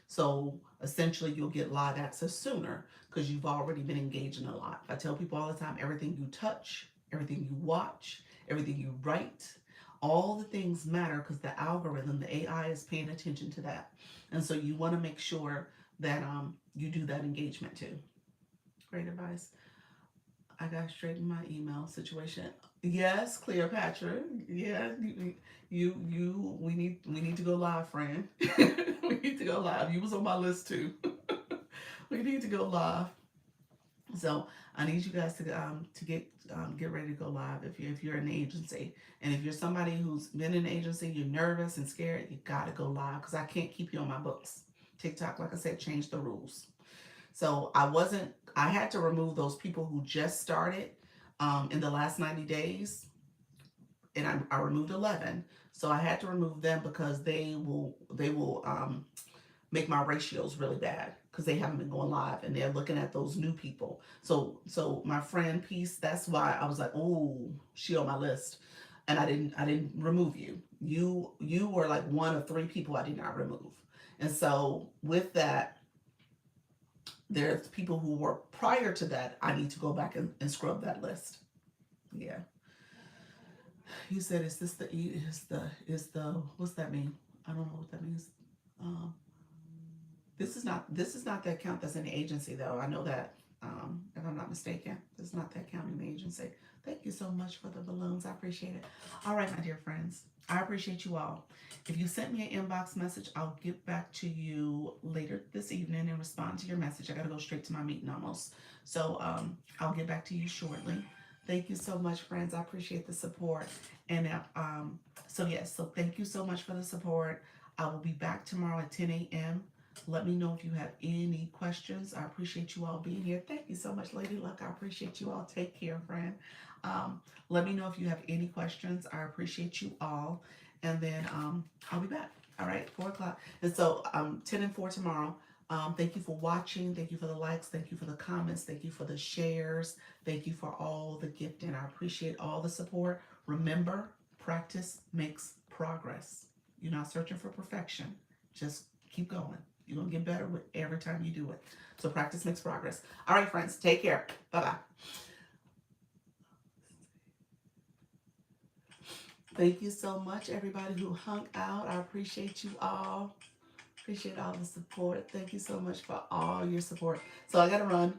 So essentially, you'll get live access sooner because you've already been engaged in a lot. I tell people all the time, everything you touch, everything you watch, everything you write, all the things matter because the algorithm, the AI is paying attention to that. And so you want to make sure that you do that engagement too. Great advice. I got straight in my email situation. Yes, Cleopatra. Yeah, we need to go live, friend. We need to go live. You was on my list too. We need to go live. So I need you guys to get ready to go live if you're an agency, and if you're somebody who's been in an agency, you're nervous and scared, you gotta go live because I can't keep you on my books. TikTok, like I said, changed the rules. So I had to remove those people who just started in the last 90 days, and I removed 11. So I had to remove them because they will make my ratios really bad because they haven't been going live and they're looking at those new people. So my friend Peace, that's why I was like, oh, she on my list, and I didn't remove you. You were like one of three people I did not remove, and so with that, there's people who were prior to that. I need to go back and scrub that list. Yeah. You said, is this the is the what's that mean? I don't know what that means. Um, this is not the account that's in the agency though. I know that. If I'm not mistaken, this is not the account in the agency. Thank you so much for the balloons. I appreciate it. All right, my dear friends. I appreciate you all. If you sent me an inbox message, I'll get back to you later this evening and respond to your message. I got to go straight to my meeting almost. So I'll get back to you shortly. Thank you so much, friends. I appreciate the support. And so yes, so thank you so much for the support. I will be back tomorrow at 10 a.m. Let me know if you have any questions. I appreciate you all being here. Thank you so much, Lady Luck. I appreciate you all. Take care, friend. Let me know if you have any questions. I appreciate you all. And then I'll be back. All right, 4 o'clock. And so 10 and 4 tomorrow. Thank you for watching. Thank you for the likes. Thank you for the comments. Thank you for the shares. Thank you for all the gifting. I appreciate all the support. Remember, practice makes progress. You're not searching for perfection. Just keep going. You're going to get better with every time you do it. So practice makes progress. All right, friends. Take care. Bye-bye. Thank you so much, everybody who hung out. I appreciate you all. Appreciate all the support. Thank you so much for all your support. So I got to run.